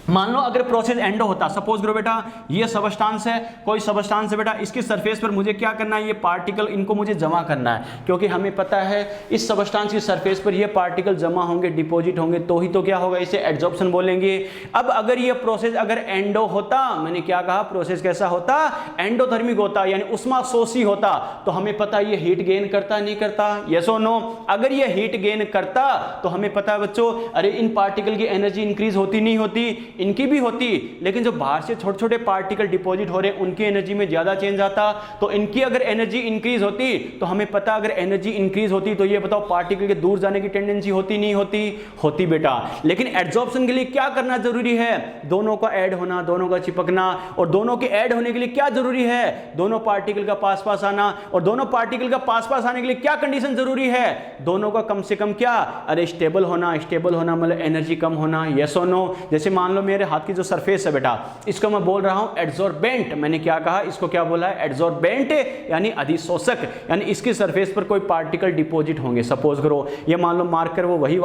मान लो अगर प्रोसेस एंडो होता, सपोज करो बेटा ये सबस्टांस है, कोई सबस्टांस है बेटा, इसकी सरफेस पर मुझे क्या करना है, ये पार्टिकल इनको मुझे जमा करना है। क्योंकि हमें पता है इस सबस्टांस की सरफेस पर ये पार्टिकल जमा होंगे, डिपॉजिट होंगे, तो ही तो क्या होगा, इसे एड्जॉर्प्शन बोलेंगे। अब अगर ये प्रोसेस अगर एंडो होता, मैंने क्या कहा, प्रोसेस कैसा होता, एंडोथर्मिक होता, यानी उष्माशोषी होता, तो हमें पता ये हीट गेन करता नहीं करता? यस और नो? अगर ये हीट गेन करता तो हमें पता है बच्चों, अरे इन पार्टिकल की एनर्जी इंक्रीज होती नहीं होती? इनकी भी होती, लेकिन जो बाहर से छोटे छोटे पार्टिकल डिपॉजिट हो रहे हैं उनकी एनर्जी में ज्यादा चेंज आता। तो इनकी अगर एनर्जी इंक्रीज होती तो हमें पता, अगर एनर्जी इंक्रीज होती तो ये बताओ पार्टिकल के दूर जाने की टेंडेंसी होती नहीं होती? होती बेटा। लेकिन एड्जॉर्प्शन के लिए क्या करना जरूरी है, दोनों का ऐड होना, दोनों का चिपकना। और दोनों के ऐड होने के लिए क्या जरूरी है, दोनों पार्टिकल का पास पास आना। और दोनों पार्टिकल का पास पास आने के लिए क्या कंडीशन जरूरी है, दोनों का कम से कम क्या, अरे स्टेबल होना। स्टेबल होना मतलब एनर्जी कम होना। यस और नो? जैसे मान लो मेरे हाथ की जो सरफेस है बेटा, इसको मैं बोल रहा हूं एड्सॉर्बेंट। मैंने क्या कहा, इसको क्या बोला है, एड्सॉर्बेंट, यानी अधिशोषक, यानी इसकी सरफेस पर कोई पार्टिकल डिपॉजिट होंगे। सपोज करो ये मान लो मार्कर, वो वही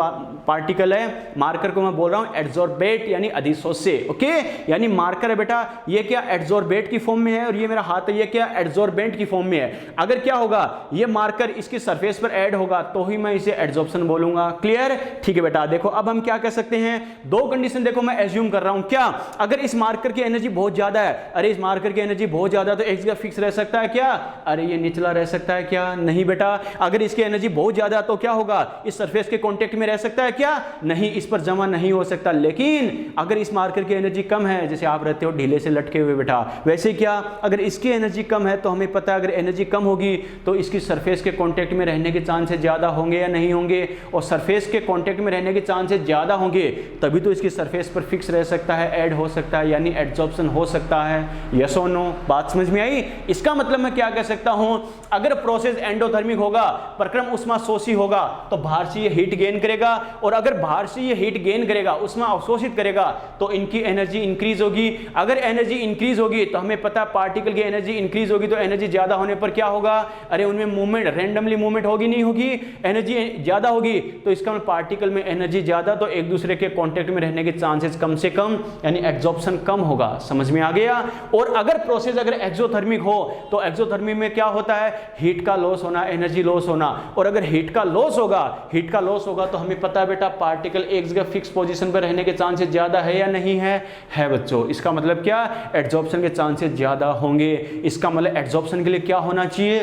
पार्टिकल है, मार्कर को मैं बोल रहा हूं एड्सॉर्बेट यानी अधिशोष्य। ओके, यानी मार्कर है बेटा, ये क्या एड्सॉर्बेट की फॉर्म में है, और ये मेरा हाथ है, ये क्या एड्सॉर्बेंट की फॉर्म में है। अगर क्या होगा, ये मार्कर इसकी सरफेस पर ऐड होगा तो ही मैं इसे एड्सॉर्प्शन बोलूंगा। क्लियर? ठीक है बेटा। देखो अब हम क्या कह सकते हैं, दो कंडीशन देखो मैं एज्यूम कर रहा हूं। क्या, अगर इस मार्कर की एनर्जी बहुत ज्यादा है, अरे इस मार्कर की एनर्जी बहुत ज्यादा है तो एक जगह फिक्स रह सकता है क्या, अरे ये निचला रह सकता है क्या, नहीं बेटा। अगर इसकी एनर्जी बहुत ज्यादा है तो क्या होगा, इस सरफेस के कांटेक्ट में रह सकता है क्या, नहीं, इस पर जमा नहीं हो सकता। लेकिन अगर इस मार्कर की एनर्जी कम है, जैसे आप रहते हो ढीले से लटके हुए बेटा, वैसे क्या, अगर इसकी एनर्जी कम है तो हमें पता है अगर एनर्जी कम होगी तो इसकी सरफेस के कांटेक्ट में रहने के चांसेस ज्यादा होंगे या नहीं होंगे, और सरफेस के कांटेक्ट में रहने के चांसेस ज्यादा होंगे तभी तो इसकी सरफेस पर फिक्स रह सकता है, ऐड हो सकता है, यानी एड्सॉर्प्शन हो सकता है। यस और नो? बात समझ में आई? इसका मतलब मैं क्या कह सकता हूं, अगर प्रोसेस एंडोथर्मिक होगा, प्रक्रम उष्माशोषी होगा, तो बाहर से ये हीट गेन करेगा, और अगर बाहर से ये हीट गेन करेगा, उष्मा अवशोषित करेगा, तो इनकी एनर्जी इंक्रीज होगी। अगर एनर्जी इंक्रीज होगी तो हमें पता पार्टिकल की एनर्जी इंक्रीज होगी, तो एनर्जी ज्यादा होने पर क्या होगा, अरे उनमें मूवमेंट, रैंडमली मूवमेंट होगी नहीं होगी, एनर्जी ज्यादा होगी, तो इसका पार्टिकल में एनर्जी ज्यादा, तो एक दूसरे के कांटेक्ट में रहने के चांसेस कम से कम, यानी एड्सॉर्प्शन कम होगा। समझ में आ गया? और अगर प्रोसेस अगर एक्सोथर्मिक हो तो एक्सोथर्मिक में क्या होता है, हीट का लॉस होना, एनर्जी लॉस होना। और अगर हीट का लॉस होगा तो हमें पता है बेटा पार्टिकल एक जगह फिक्स पोजीशन पर रहने के चांसेस ज्यादा है या नहीं है बच्चों। इसका मतलब क्या, एड्सॉर्प्शन के चांसेस ज्यादा होंगे। इसका मतलब एड्सॉर्प्शन के लिए क्या होना चाहिए,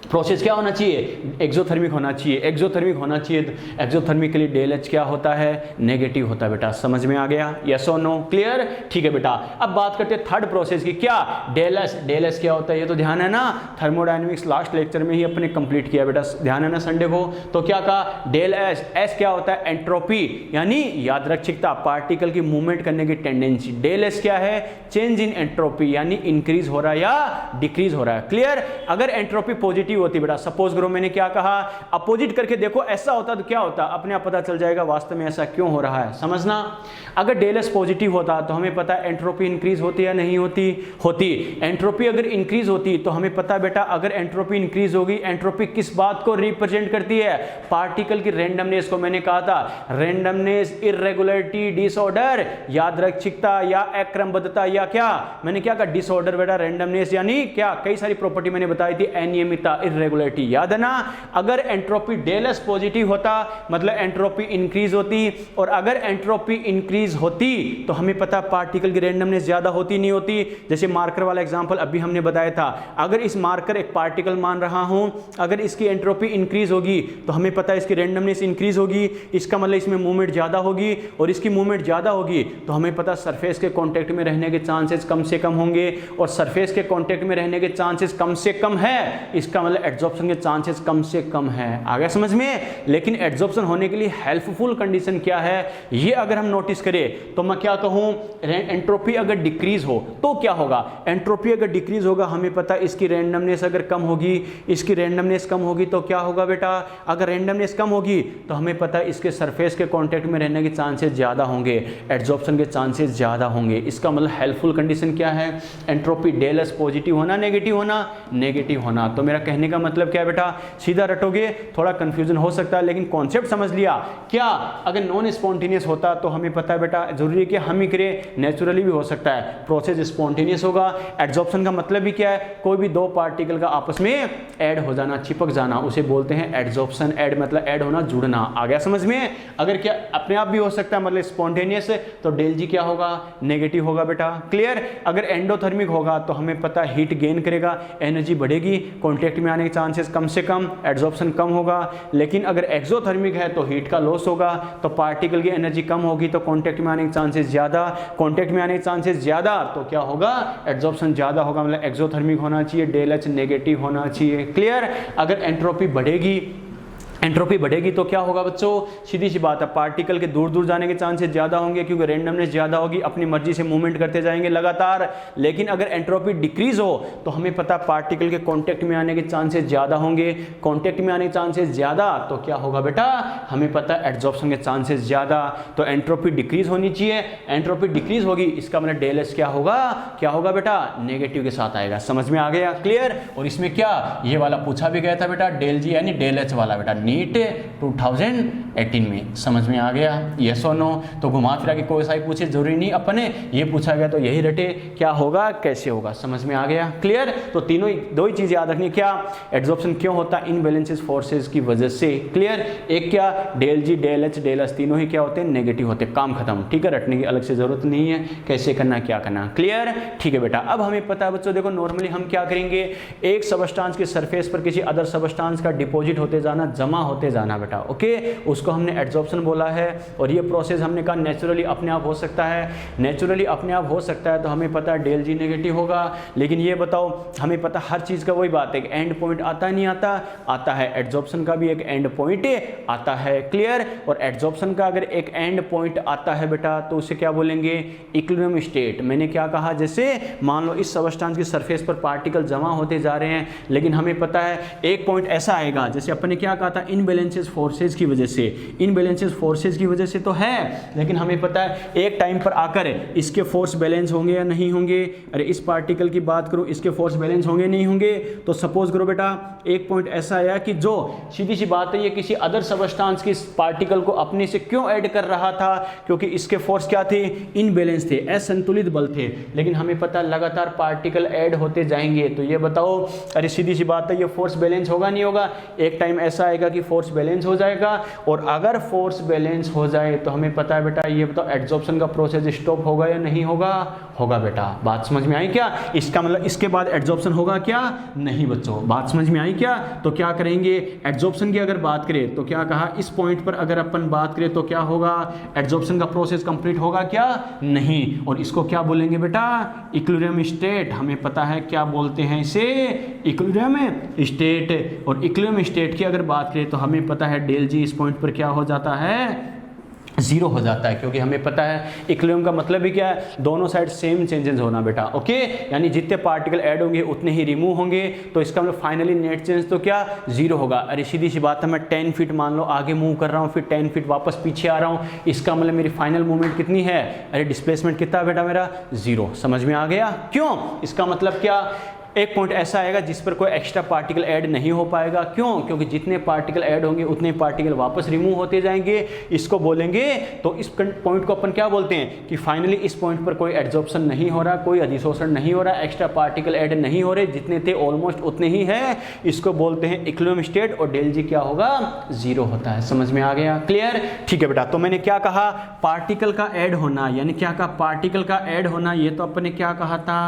प्रोसेस क्या होना चाहिए, एक्सोथर्मिक होना चाहिए। एक्सोथर्मिक होना चाहिए तो एक्सोथर्मिक के लिए डेल एच क्या होता है, नेगेटिव होता है बेटा। समझ में आ गया? यस और नो? क्लियर? ठीक है बेटा। अब बात करते हैं थर्ड प्रोसेस की। क्या, डेल एस। डेल एस क्या होता है, ये तो ध्यान है ना, थर्मोडायनेमिक्स लास्ट लेक्चर में ही अपने कंप्लीट किया बेटा, ध्यान है ना संडे को। तो क्या कहा, डेल एस। एस क्या होता है, एंट्रोपी, यानी यादृच्छिकता, पार्टिकल की मूवमेंट करने की टेंडेंसी। डेल एस क्या है, चेंज इन एंट्रोपी, यानी इंक्रीज हो रहा है या डिक्रीज हो रहा है। क्लियर? अगर एंट्रोपी पॉजिटिव पॉजिटिव होती बेटा, सपोज करो मैंने क्या कहा, अपोजिट करके देखो ऐसा होता तो क्या होता, अपने आप पता चल जाएगा वास्तव में ऐसा क्यों हो रहा है, समझना। अगर डेल एस पॉजिटिव होता तो हमें पता है एंट्रोपी इंक्रीज होती या नहीं होती। एंट्रोपी अगर इंक्रीज होती तो हमें पता बेटा, अगर एंट्रोपी इंक्रीज होगी, एंट्रोपी किस बात को रिप्रेजेंट करती है, पार्टिकल की रैंडमनेस को। मैंने कहा था रैंडमनेस, इर्रेगुलरिटी, डिसऑर्डर, यादृच्छिकता या अक्रमबद्धता या क्या, मैंने क्या कहा, डिसऑर्डर बेटा, रैंडमनेस यानी क्या, कई सारी प्रॉपर्टी मैंने बताई थी, अनियमितता, इर्रेगुलरिटी, याद है ना। अगर एंट्रोपी डेल एस पॉजिटिव होता मतलब एंट्रोपी इंक्रीज होती, और अगर एंट्रोपी इंक्रीज होती तो हमें पता पार्टिकल की रैंडमनेस ज्यादा होती नहीं होती। जैसे मार्कर वाला एग्जांपल अभी हमने बताया था, अगर इस मार्कर एक पार्टिकल मान रहा हूं, अगर इसकी एंट्रोपी इंक्रीज होगी तो हमें पता है इसकी रैंडमनेस इंक्रीज होगी, इसका मतलब इसमें मूवमेंट ज्यादा होगी, और इसकी मूवमेंट ज्यादा होगी तो हमें पता सरफेस के कांटेक्ट में रहने के चांसेस कम से कम होंगे, और सरफेस के कांटेक्ट में रहने के चांसेस कम से कम है, इसका मतलब एड्सॉर्प्शन के चांसेस कम से कम है। आ गया समझ में। लेकिन एड्सॉर्प्शन होने के लिए हेल्पफुल कंडीशन क्या है, ये अगर हम नोटिस करें तो मैं क्या कहूं, एंट्रोपी अगर डिक्रीज हो तो क्या होगा, एंट्रोपी अगर डिक्रीज होगा हमें पता इसकी रैंडमनेस अगर कम होगी, इसकी रैंडमनेस कम होगी तो क्या होगा बेटा, अगर रैंडमनेस कम होगी तो हमें पता है इसके सरफेस के कांटेक्ट में रहने के चांसेस ज्यादा होंगे, एड्सॉर्प्शन के चांसेस ज्यादा होंगे। इसका मतलब हेल्पफुल कंडीशन क्या है, एंट्रोपी डेल एस पॉजिटिव होना, नेगेटिव होना, नेगेटिव होना। तो मेरा कहने का मतलब क्या है बेटा, सीधा रटोगे, थोड़ा कंफ्यूजन हो सकता है लेकिन कॉन्सेप्ट समझ लिया क्या। अगर नॉन स्पॉन्टेनियस होता तो हमें पता है बेटा, जरूरी है कि हम ही करें, नेचुरली भी हो सकता है, प्रोसेस स्पॉन्टेनियस होगा। एड्सॉर्प्शन का मतलब भी क्या है, कोई भी दो पार्टिकल का आपस में ऐड हो जाना, चिपक जाना, उसे बोलते हैं एड्सॉर्प्शन। ऐड मतलब ऐड होना, जुड़ना। आ गया समझ में। अगर क्या अपने आप भी हो सकता है मतलब स्पॉन्टेनियस, तो डेल जी क्या होगा, नेगेटिव होगा बेटा, क्लियर। अगर एंडोथर्मिक होगा तो हमें पता है हीट गेन करेगा, एनर्जी बढ़ेगी, कॉन्टेक्ट में आने के चांसेस कम से कम, एड्सॉर्प्शन कम होगा। लेकिन अगर एक्सोथर्मिक है तो हीट का लॉस होगा, तो पार्टिकल की एनर्जी कम होगी, तो कॉन्टेक्ट में आने के चांसेस ज्यादा, कॉन्टेक्ट में आने के चांसेस ज्यादा तो क्या होगा, एड्सॉर्प्शन ज्यादा होगा, मतलब एक्सोथर्मिक होना चाहिए, डेल एच नेगेटिव होना चाहिए, क्लियर। अगर एंट्रोपी बढ़ेगी, एंट्रोपी बढ़ेगी तो क्या होगा बच्चों, सीधी सी बात है, पार्टिकल के दूर दूर जाने के चांसेस ज्यादा होंगे क्योंकि रैंडमनेस ज्यादा होगी, अपनी मर्जी से मूवमेंट करते जाएंगे लगातार। लेकिन अगर एंट्रोपी डिक्रीज हो तो हमें पता पार्टिकल के कांटेक्ट में आने के चांसेस ज्यादा होंगे, कांटेक्ट में आने के चांसेस ज्यादा तो क्या होगा बेटा, हमें पता है एड्सॉर्प्शन के चांसेस ज्यादा। तो एंट्रोपी डिक्रीज होनी चाहिए, एंट्रोपी डिक्रीज होगी, इसका मतलब डेल एस क्या होगा बेटा, नेगेटिव के साथ आएगा। समझ में आ गया, क्लियर। और इसमें क्या, ये वाला पूछा भी गया था बेटा, डेल जी यानी डेल एच वाला बेटा, नीट 2018 में। समझ में आ गया, यस और नो। तो घुमा फिरा के कोई सा ही पूछे, जरूरी नहीं अपने ये पूछा गया तो यही रटे, क्या होगा कैसे होगा। समझ में आ गया, क्लियर। तो तीनों ही, दो ही चीज याद रखनी, क्या एड्सॉर्प्शन क्यों होता है, इनबैलेंसेस फोर्सेस की वजह से, क्लियर। एक क्या, डेल जी डेल एच डेल एस तीनों ही क्या होते हैं, नेगेटिव होते हैं, काम खत्म, ठीक है। रटने की अलग से जरूरत नहीं है, कैसे करना क्या करना, क्लियर, ठीक है बेटा। अब हमें पता है बच्चों, देखो नॉर्मली हम क्या करेंगे, एक सबस्टांस के सरफेस पर किसी अदर सबस्टांस का डिपॉजिट होते जाना, जमा होते जाना बेटा, ओके, उसको हमने एड्सॉर्प्शन बोला है। और ये प्रोसेस हमने कहा नेचुरली अपने आप हो सकता है, नेचुरली अपने आप हो सकता है, तो हमें पता है डेल जी नेगेटिव होगा। लेकिन ये बताओ, हमें पता हर चीज का वही बात है, एंड पॉइंट आता नहीं आता, आता है, एड्सॉर्प्शन का भी एक एंड पॉइंट आता है, क्लियर। और एड्सॉर्प्शन का अगर एक एंड पॉइंट आता है बेटा तो उसे क्या बोलेंगे, इक्विलिब्रियम स्टेट। मैंने क्या कहा, जैसे मान लो इस सबस्टेंस की सरफेस पर पार्टिकल जमा होते जा रहे हैं, लेकिन हमें पता है एक पॉइंट ऐसा आएगा, जैसे अपन ने क्या कहा था, इनबैलेंसेस फोर्सेस की वजह से, इनबैलेंसेस फोर्सेस की वजह से तो है, लेकिन हमें पता है एक टाइम पर आकर इसके फोर्स बैलेंस होंगे या नहीं होंगे। अरे इस पार्टिकल की बात करूं, इसके फोर्स बैलेंस होंगे नहीं होंगे। तो सपोज करो बेटा एक पॉइंट ऐसा आया कि जो सीधी सी बात है, ये किसी अदर सबस्टेंस की पार्टिकल को अपने से क्यों ऐड कर रहा था, क्योंकि इसके फोर्स क्या थे, इनबैलेंस थे, असंतुलित बल थे। लेकिन हमें पता लगातार पार्टिकल ऐड होते जाएंगे, तो ये बताओ, अरे सीधी सी बात है, ये फोर्स बैलेंस होगा नहीं होगा। एक टाइम ऐसा आएगा कि फोर्स बैलेंस हो जाएगा, और अगर फोर्स बैलेंस हो जाए तो हमें पता है बेटा, ये बताओ एड्सॉर्प्शन का प्रोसेस स्टॉप होगा या नहीं होगा, होगा बेटा। बात समझ में आई क्या, इसका मतलब इसके बाद एड्सॉर्प्शन होगा क्या, नहीं बच्चों, बात समझ में आई क्या। तो क्या करेंगे, एड्सॉर्प्शन की अगर बात करें तो क्या कहा, इस पॉइंट पर अगर अपन बात करें तो क्या होगा, एड्सॉर्प्शन का प्रोसेस कंप्लीट होगा क्या, नहीं। और इसको क्या बोलेंगे बेटा, इक्विलिब्रियम स्टेट। हमें पता है क्या बोलते हैं इसे, इक्विलिब्रियम स्टेट। और इक्विलिब्रियम स्टेट की अगर बात करें तो हमें पता है डेल जी इस पॉइंट पर क्या हो जाता है, जीरो हो जाता है, क्योंकि हमें पता है इक्विलिब्रियम का मतलब ही क्या है, दोनों साइड सेम चेंजेस होना बेटा। ओके, यानी जितने पार्टिकल ऐड होंगे उतने ही रिमूव होंगे, तो इसका मतलब फाइनली नेट चेंज तो क्या जीरो होगा। अरे सीधी सी बात है, मैं 10 फीट मान लो आगे मूव कर रहा हूँ, फिर 10 फीट वापस पीछे आ रहा हूँ, इसका मतलब मेरी फाइनल मूवमेंट कितनी है, अरे डिस्प्लेसमेंट कितना बेटा मेरा, जीरो। समझ में आ गया क्यों? इसका मतलब क्या, एक पॉइंट ऐसा आएगा जिस पर कोई एक्स्ट्रा पार्टिकल ऐड नहीं हो पाएगा। क्यों? क्योंकि जितने पार्टिकल ऐड होंगे उतने पार्टिकल वापस रिमूव होते जाएंगे, इसको बोलेंगे। तो इस पॉइंट को अपन क्या बोलते हैं कि फाइनली इस पॉइंट पर कोई एड्जॉर्प्शन नहीं हो रहा, कोई अधिशोषण नहीं हो रहा, एक्स्ट्रा पार्टिकल ऐड नहीं हो रहे, जितने थे ऑलमोस्ट उतने ही है, इसको बोलते हैं इक्विलिब्रियम स्टेट, और डेल जी क्या होगा, जीरो होता है। समझ में आ गया? क्लियर? ठीक है बेटा, तो मैंने क्या कहा, पार्टिकल का ऐड होना, यानी क्या कहा, पार्टिकल का ऐड होना, ये तो अपन ने क्या कहा था,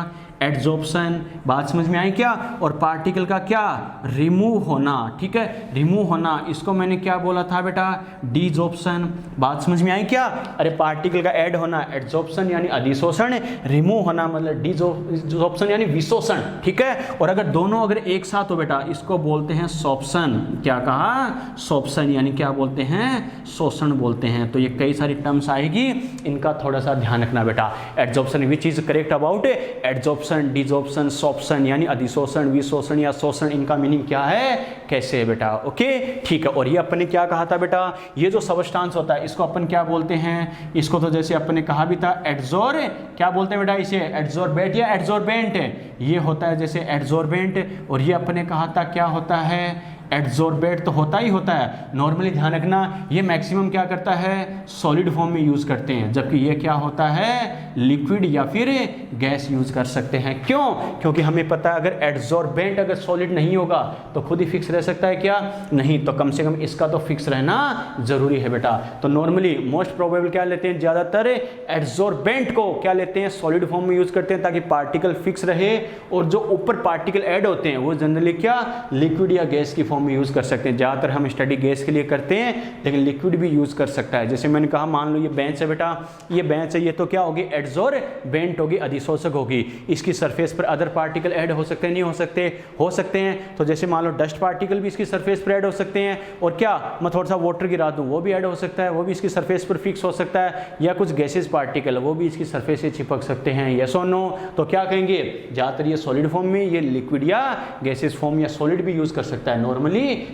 एड्जॉर्प्शन। बात समझ में आई क्या? और पार्टिकल का क्या, रिमूव होना। ठीक है, रिमूव होना, इसको मैंने क्या बोला था बेटा, डीजॉर्प्शन। बात समझ में आई क्या? अरे पार्टिकल का ऐड होना एड्जॉर्प्शन यानी अधिशोषण, रिमूव होना मतलब डीजॉर्प्शन यानी विशोषण। ठीक है, और अगर दोनों अगर एक साथ हो बेटा, इसको बोलते हैं सोप्शन। क्या कहा, सोप्शन, यानी क्या बोलते हैं, शोषण बोलते हैं। तो ये कई सारी टर्म्स आएगी, इनका थोड़ा सा ध्यान रखना बेटा। Adsorption which is correct about adsorption, desorption, sorption यानी अधिशोषण, विशोषण या शोषण, इनका मीनिंग क्या है, कैसे है बेटा। ओके, ठीक है। और ये अपन ने क्या कहा था बेटा, ये जो सबस्टांस होता है इसको अपन क्या बोलते हैं, इसको तो जैसे अपन ने कहा भी था एड्जॉर, क्या बोलते हैं बेटा इसे, एड्जॉर्बेट या एड्जॉर्बेंट, ये होता है जैसे एड्जॉर्बेंट। और ये अपन ने कहा था क्या होता है, एड्जॉर्बेट तो होता ही होता है। नॉर्मली ध्यान रखना, ये मैक्सिमम क्या करता है, सॉलिड फॉर्म में यूज करते हैं, जबकि ये क्या होता है, लिक्विड या फिर गैस यूज कर सकते हैं। क्यों? क्योंकि हमें पता है अगर एड्जॉर्बेंट अगर सॉलिड नहीं होगा तो खुद ही फिक्स रह सकता है क्या, नहीं, तो कम से कम इसका तो फिक्स रहना जरूरी है बेटा। तो नॉर्मली मोस्ट प्रोबेबल क्या लेते हैं, ज्यादातर एड्जॉर्बेंट को क्या लेते हैं, सॉलिड फॉर्म में यूज करते हैं, ताकि पार्टिकल फिक्स रहे, और जो ऊपर पार्टिकल ऐड होते हैं वो जनरली क्या, लिक्विड या गैस की फॉर्म में यूज कर सकते हैं। ज्यादातर हम स्टडी गैस के लिए करते हैं, लेकिन लिक्विड भी यूज कर सकता है। जैसे मैंने कहा, मान लो ये बेंच है बेटा, ये बेंच है, ये तो क्या होगी, एड्जॉर्बेंट होगी, अधिशोषक होगी। इसकी सरफेस पर अदर पार्टिकल ऐड हो सकते हैं, नहीं हो सकते, हो सकते हैं। तो जैसे मान लो डस्ट पार्टिकल भी इसकी सरफेस पर ऐड हो सकते हैं, और क्या, मैं थोड़ा सा वाटर गिरा दूं वो भी ऐड हो सकता है, वो भी इसकी सरफेस पर फिक्स हो सकता है, या कुछ गैसेस पार्टिकल वो भी इसकी सरफेस से चिपक सकते हैं, यस और नो। तो क्या कहेंगे, ज्यादातर ये सॉलिड फॉर्म में, ये लिक्विड या गैसेस फॉर्म या सॉलिड भी यूज कर सकता है। नॉर्मली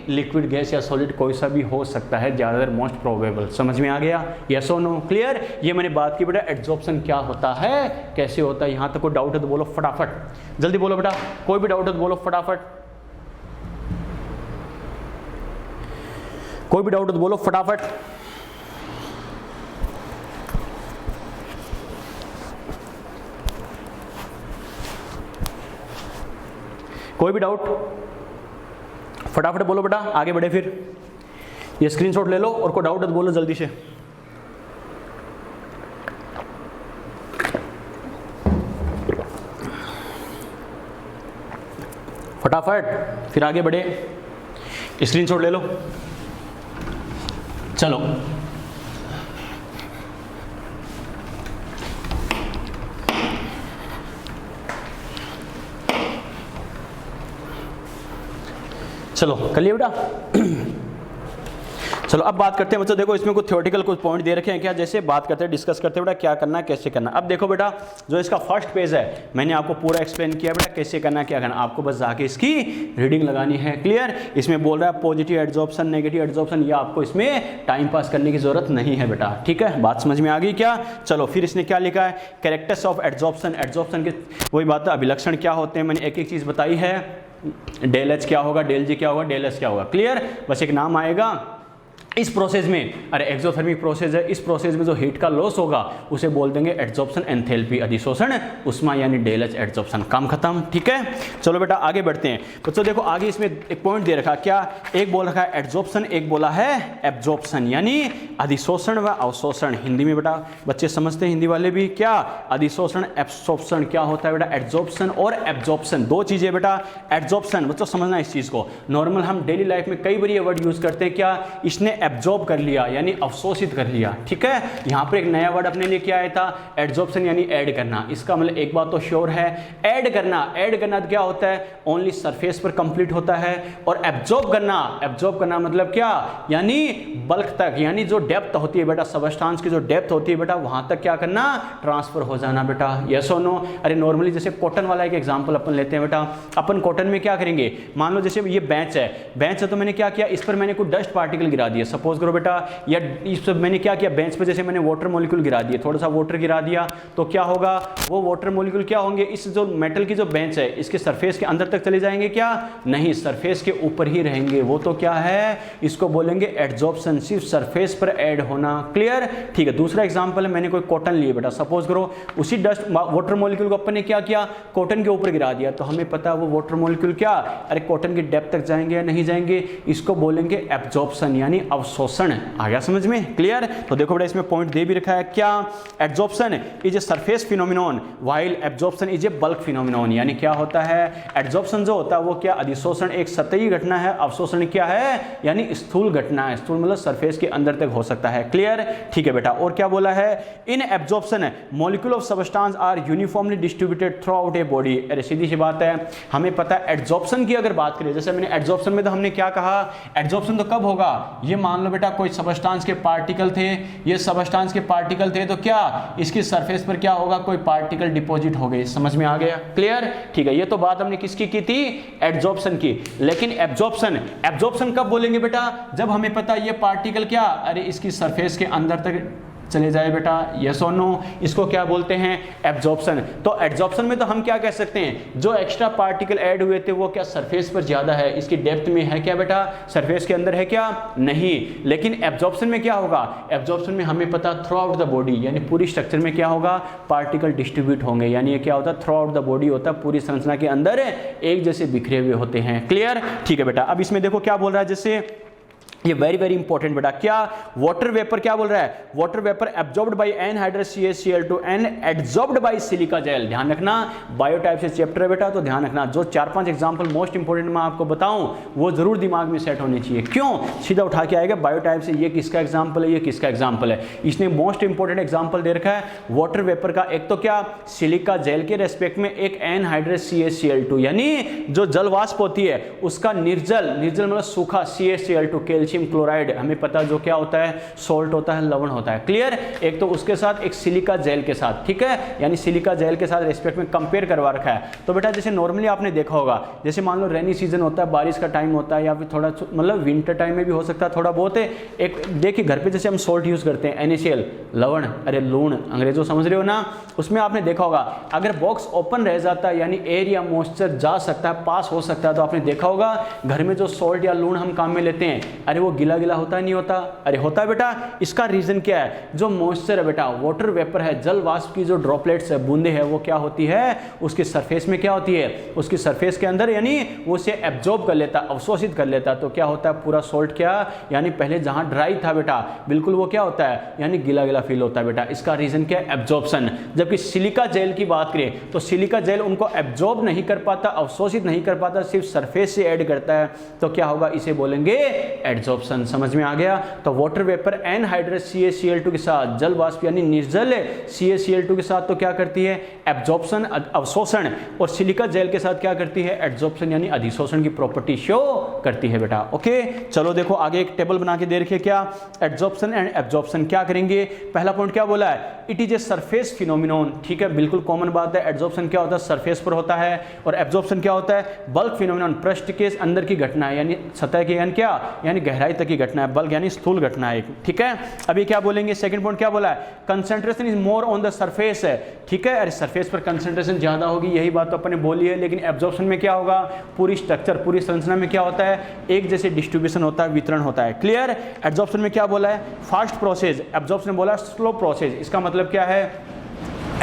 लिक्विड, गैस या सॉलिड कोई सा भी हो सकता है, ज्यादातर मोस्ट प्रोबेबल। समझ में आ गया, यस और नो, क्लियर? ये मैंने बात की बेटा एड्जॉर्प्शन क्या होता है, कैसे होता है। यहां तक कोई डाउट है तो बोलो फटाफट, जल्दी बोलो बेटा, कोई भी डाउट है तो बोलो फटाफट, कोई भी डाउट है तो बोलो फटाफट। कोई भी डाउट, फटाफट बोलो बेटा, आगे बढ़े। फिर ये स्क्रीनशॉट ले लो, और कोई डाउट है तो बोलो जल्दी से। फटाफट, फिर आगे बढ़े, स्क्रीनशॉट ले लो, चलो। चलो कर लिया बेटा। चलो अब बात करते हैं बच्चों, देखो इसमें कुछ थ्योरेटिकल कुछ पॉइंट दे रखे हैं क्या, जैसे बात करते हैं, डिस्कस करते हैं बेटा क्या करना है, कैसे करना है। अब देखो बेटा, जो इसका फर्स्ट पेज है मैंने आपको पूरा एक्सप्लेन किया बेटा, कैसे करना है, क्या करना है, आपको बस जाके इसकी रीडिंग लगानी है। क्लियर? इसमें बोल रहा है पॉजिटिव एड्जॉर्प्शन, नेगेटिव एड्जॉर्प्शन, या आपको इसमें टाइम पास करने की जरूरत नहीं है बेटा। ठीक है, बात समझ में आ गई क्या? चलो फिर इसने क्या लिखा है, कैरेक्टर्स ऑफ एड्जॉर्प्शन। एड्जॉर्प्शन के वही बात है, अभिलक्षण क्या होते हैं, मैंने एक एक चीज बताई है। डेल एच क्या होगा, डेल जी क्या होगा, डेल एस क्या होगा। क्लियर? बस एक नाम आएगा इस प्रोसेस में, अरे एक्सोथर्मिक प्रोसेस है, इस प्रोसेस में जो हीट का लॉस होगा उसे बोल देंगे एड्जॉर्प्शन एंथैल्पी, अधिशोषण उष्मा यानी डेल एच एड्जॉर्प्शन। काम खत्म। ठीक है, चलो बेटा आगे बढ़ते हैं। बच्चों देखो आगे इसमें एक पॉइंट दे रखा, क्या, एक बोल रखा है एड्जॉर्प्शन, एक बोला है एब्जॉर्प्शन, यानी अधिशोषण व अवशोषण। हिंदी में बेटा बच्चे समझते हैं, हिंदी वाले भी, क्या अधिशोषण एब्जॉर्प्शन क्या होता है बेटा, एड्जॉर्प्शन और एब्जॉर्प्शन दो चीजें बेटा। एड्जॉर्प्शन बच्चों समझना इस चीज को, नॉर्मल हम डेली लाइफ में कई बार ये वर्ड यूज करते हैं, क्या, इसने एब्जॉर्ब कर लिया यानी अवशोषित कर लिया। ठीक है, यहाँ पर एक नया वर्ड अपने लिए क्या आया था, एड्जॉर्प्शन यानी ऐड करना। इसका मतलब एक बात तो श्योर है, ऐड करना क्या होता है, ओनली सरफेस पर कंप्लीट होता है। और एब्जॉर्ब करना मतलब क्या, यानी बल्क तक, यानी जो डेप्थ होती है बेटा, सबस्टांस की जो डेप्थ होती है बेटा, वहां तक क्या करना, ट्रांसफर हो जाना बेटा। यस और नो। अरे नॉर्मली जैसे कॉटन वाला एक एग्जांपल अपन लेते हैं बेटा, अपन कॉटन में क्या करेंगे, मान लो जैसे ये बेंच है तो मैंने क्या किया, इस पर मैंने कोई डस्ट पार्टिकल गिरा दिया, सपोज करो बेटा, या इस पर मैंने क्या किया, बेंच पर जैसे मैंने वाटर मॉलिक्यूल गिरा दिया, थोड़ा सा वाटर गिरा दिया, तो क्या होगा, वो वाटर मॉलिक्यूल क्या होंगे, इस जो मेटल की जो बेंच है इसके सरफेस के अंदर तक चले जाएंगे क्या, नहीं, सरफेस के ऊपर ही रहेंगे। वो तो क्या है, इसको बोलेंगे एड्जॉर्प्शन, सिर्फ सरफेस पर ऐड होना। क्लियर, ठीक है। दूसरा एग्जांपल है, मैंने कोई कॉटन लिए बेटा, सपोज करो उसी डस्ट वाटर मॉलिक्यूल को अपन ने क्या किया, कॉटन के ऊपर गिरा दिया, तो हमें पता है वो वाटर मॉलिक्यूल क्या, अरे कॉटन की डेप्थ तक जाएंगे या नहीं जाएंगे, इसको बोलेंगे एब्जॉर्प्शन यानी अवशोषण। आ गया समझ में, क्लियर। तो देखो बेटा इसमें पॉइंट दे भी रखा है, क्या, adsorption is a surface phenomenon while absorption is a bulk phenomenon. यानी क्या होता है, एड्जॉर्प्शन जो होता है वो क्या, अधिशोषण एक सतही घटना है, अवशोषण क्या है, यानी स्थूल घटना है। स्थूल मतलब सरफेस के अंदर तक हो सकता है। क्लियर, ठीक है बेटा। और क्या बोला है, in absorption molecule of substance are uniformly distributed throughout a body. अरे सीधी सी बात है, हमें पता है एड्जॉर्प्शन की अगर बात करें, जैसे मैंने एड्जॉर्प्शन में तो हमने क्या कहा, एड्जॉर्प्शन तो कब होगा, ये मान लो बेटा कोई सबस्टेंस के पार्टिकल थे, ये सबस्टेंस के पार्टिकल थे, तो क्या इसकी सरफेस पर क्या होगा, कोई पार्टिकल डिपॉजिट हो गए। समझ में आ गया, क्लियर, ठीक है। ये तो बात हमने किसकी की थी, एड्जॉर्प्शन की। लेकिन एब्जॉर्प्शन कब बोलेंगे बेटा, जब हमें पता ये पार्टिकल क्या, अरे इसकी सरफेस के अंदर तक चले जाए बेटा। यस और नो, इसको क्या बोलते हैं, एब्जॉर्प्शन। तो एब्जॉर्प्शन में तो हम क्या कह सकते हैं, जो एक्स्ट्रा पार्टिकल ऐड हुए थे वो क्या सरफेस पर ज्यादा है, इसकी डेप्थ में है क्या बेटा, सरफेस के अंदर है क्या, नहीं। लेकिन एब्जॉर्प्शन में क्या होगा, एब्जॉर्प्शन में हमें पता थ्रू आउट द बॉडी, यानी पूरी स्ट्रक्चर में क्या होगा, पार्टिकल डिस्ट्रीब्यूट होंगे। यानी ये क्या होता है, थ्रू आउट द बॉडी होता है, पूरी संरचना के अंदर एक जैसे बिखरे हुए होते हैं। क्लियर, ठीक है बेटा। अब इसमें देखो क्या बोल रहा है, जैसे ये वेरी इंपॉर्टेंट बेटा, क्या, वाटर वेपर क्या बोल रहा है, water vapour absorbed by anhydrous CaCl2 and adsorbed by silica gel. ध्यान रखना, बायोटाइप से चैप्टर है बेटा, तो ध्यान रखना, जो 4-5 एग्जांपल मोस्ट इंपॉर्टेंट मैं आपको बताऊं वो जरूर दिमाग में सेट होने चाहिए। क्यों, सीधा उठा के आएगा बायोटाइप से, ये किसका एग्जाम्पल है, ये किसका एग्जाम्पल है। इसने मोस्ट इंपॉर्टेंट एग्जाम्पल दे रखा है वाटर वेपर का, एक तो क्या, सिलिका जेल के रेस्पेक्ट में एक एनहाइड्रस CaCl2, यानी जो जल वाष्प होती है उसका निर्जल मतलब सूखा CaCl2 कैल्शियम क्लोराइड, हमें पता जो क्या होता है, सॉल्ट होता है, लवण होता है। क्लियर, एक तो उसके साथ एक सिलिका जेल के साथ, ठीक है, यानी सिलिका जेल के साथ रेस्पेक्ट में कंपेयर करवा रखा है। तो बेटा जैसे नॉर्मली आपने देखा होगा, जैसे मान लो रेनी सीजन होता है, बारिश का टाइम होता है, या फिर थोड़ा मतलब विंटर टाइम में भी हो सकता है थोड़ा बहुत है। एक देखिए घर पे जैसे हम सॉल्ट यूज करते हैं, NaCl लवण, अरे लूण अंग्रेजों समझ रहे हो ना, उसमें आपने देखा होगा अगर बॉक्स ओपन रह जाता है यानी एयर या मॉइस्चर जा सकता है, पास हो सकता है, तो आपने देखा होगा घर में जो सॉल्ट या लूण हम काम में लेते हैं, अरे वो गिला गिला होता नहीं होता, अरे होता है बेटा। इसका रीजन क्या है, जो मॉइस्चर है बेटा, वाटर वेपर है, जल वाष्प की जो ड्रॉपलेट्स है, बूंदे है, वो क्या होती है, उसकी सरफेस में क्या होती है, उसकी सरफेस के अंदर, यानी वो उसे एब्जॉर्ब कर लेता, अवशोषित कर लेता। तो क्या होता है, पूरा सॉल्ट क्या, यानी पहले जहां ड्राई था बेटा बिल्कुल वो क्या होता है, यानी गिला गिला फील होता है बेटा। इसका रीजन क्या है, एब्जॉर्प्शन। जबकि सिलिका जेल की बात करें तो सिलिका जेल उनको एब्जॉर्ब नहीं कर पाता, अवशोषित नहीं कर पाता, सिर्फ सरफेस से ऐड करता है, तो क्या होगा, इसे बोलेंगे एड्जॉर्प्शन। समझ में आ गया। तो वाटर वेपर एनहाइड्रस CaCl2 के साथ जल वाष्प यानी निर्जल CaCl2 के साथ तो क्या करती है, एब्जॉर्प्शन अवशोषण, और सिलिका जेल के साथ क्या करती है, एड्जॉर्प्शन यानी अधिशोषण की प्रॉपर्टी शो करती है बेटा। ओके, चलो देखो आगे एक टेबल बना के दे रखिए, क्या, एड्जॉर्प्शन एंड एब्जॉर्प्शन क्या करेंगे। पहला पॉइंट क्या बोला है, it is a surface phenomenon. ठीक है, बिल्कुल कॉमन बात है, एड्जॉर्प्शन क्या होता है, सरफेस पर होता है, और एब्जॉर्प्शन क्या होता है, बल्क फिनोमिनॉन, पृष्ठ के अंदर की घटना है, यानी सतह की, यानी क्या, यानी गहराई तक की घटना है, बल्क यानी स्थूल घटना है। ठीक है, अभी क्या बोलेंगे, सेकंड पॉइंट क्या बोला है, concentration is more on the surface है। ठीक है, अरे सरफेस पर कंसंट्रेशन ज्यादा होगी, यही बात तो अपन ने बोली है। लेकिन एब्जॉर्प्शन में क्या होगा, पूरी स्ट्रक्चर, पूरी संरचना में क्या होता है, एक जैसे डिस्ट्रीब्यूशन होता है, वितरण होता है। क्लियर, एब्जॉर्प्शन में क्या बोला है, फास्ट प्रोसेस, एब्जॉर्प्शन बोला स्लो प्रोसेस। इसका मतलब क्या है,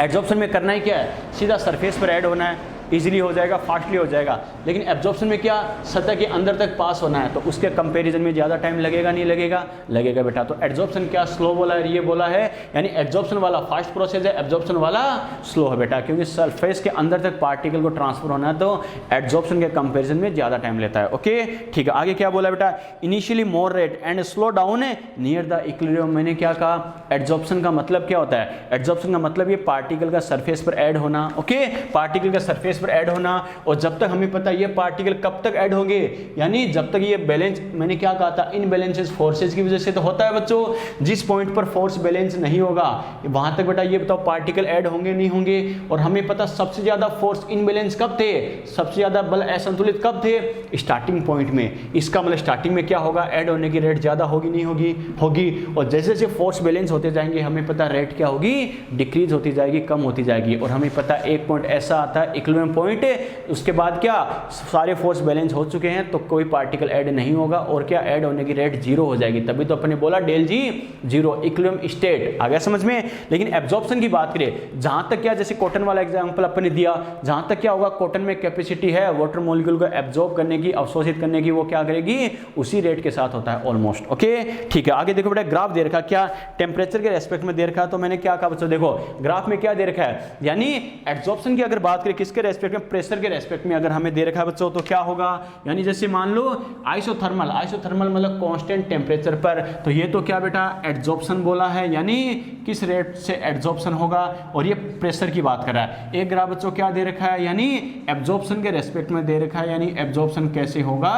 एब्जॉर्प्शन में करना ही क्या है, सीधा सरफेस पर ऐड होना है, इजीली हो जाएगा, फास्टली हो जाएगा। लेकिन एब्जॉर्प्शन में क्या, सतह के अंदर तक पास होना है, तो उसके कंपैरिजन में ज़्यादा टाइम लगेगा, नहीं लगेगा, लगेगा बेटा। तो एब्जॉर्प्शन क्या स्लो बोला है, ये बोला है, यानी एब्जॉर्प्शन वाला फास्ट प्रोसेस है, एब्जॉर्प्शन वाला स्लो है बेटा, क्योंकि सरफेस के अंदर तक पार्टिकल को ट्रांसफर होना है, तो एब्जॉर्प्शन के कंपैरिजन में ज़्यादा टाइम लेता है। ओके ठीक है, आगे क्या बोला बेटा, initially more rate and slow down near the equilibrium. मैंने क्या कहा, एब्जॉर्प्शन का मतलब क्या होता है, एब्जॉर्प्शन का मतलब ये पार्टिकल का सरफेस पर ऐड होना। ओके, पार्टिकल का सरफेस पर ऐड होना, और जब तक हमें पता है ये पार्टिकल कब तक ऐड होंगे, यानी जब तक ये बैलेंस, मैंने क्या कहा था, इनबैलेंसेस फोर्सेज की वजह से तो होता है बच्चों। जिस पॉइंट पर फोर्स बैलेंस नहीं होगा वहां तक बेटा ये बताओ पार्टिकल ऐड होंगे नहीं होंगे। और हमें पता सबसे ज्यादा फोर्स इनबैलेंस कब थे, सबसे ज्यादा बल असंतुलित कब थे, स्टार्टिंग पॉइंट में। इसका मतलब स्टार्टिंग में क्या होगा, ऐड होने की रेट ज्यादा होगी नहीं होगी, होगी। और जैसे जैसे फोर्स बैलेंस होते जाएंगे हमें पता रेट क्या होगी, डिक्रीज होती जाएगी, कम होती जाएगी। और हमें पता एक पॉइंट ऐसा आता है इक्विलिब्रियम पॉइंट, उसके बाद क्या सारे फोर्स बैलेंस हो चुके हैं तो कोई पार्टिकल ऐड नहीं होगा, और क्या ऐड होने की रेट जीरो हो जाएगी। तभी तो अपने बोला डेल जी जीरो, इक्विलिब्रियम स्टेट। आ गया समझ में। लेकिन एब्जॉर्प्शन की बात करें, जहां तक क्या, जैसे कॉटन वाला एग्जांपल अपने दिया, जहां तक क्या होगा, कॉटन में कैपेसिटी है वाटर मॉलिक्यूल को एब्जॉर्ब करने की, अवशोषित करने की, वो क्या करेगी, उसी रेट के साथ होता है ऑलमोस्ट। ओके ठीक है, आगे देखो बेटा, ग्राफ दे रखा, क्या टेम्परेचर के रेस्पेक्ट में दे रखा। तो मैंने क्या कहा बच्चों, देखो ग्राफ में क्या दे रखा है, यानी एब्जॉर्प्शन की अगर बात करें किसके रेस्पेक्ट में, प्रेशर के रेस्पेक्ट में अगर हमें दे रखा है बच्चों, तो क्या होगा, यानी जैसे मान लो आइसोथर्मल, आइसोथर्मल मतलब कांस्टेंट टेम्परेचर पर, तो ये तो क्या बेटा एब्जॉर्प्शन बोला है, यानी किस रेट से एब्जॉर्प्शन होगा, और ये प्रेशर की बात कर रहा है। एक ग्राफ बच्चों क्या दे रखा है, यानी एब्जॉर्प्शन के रेस्पेक्ट में दे रखा है, यानी एब्जॉर्प्शन कैसे होगा,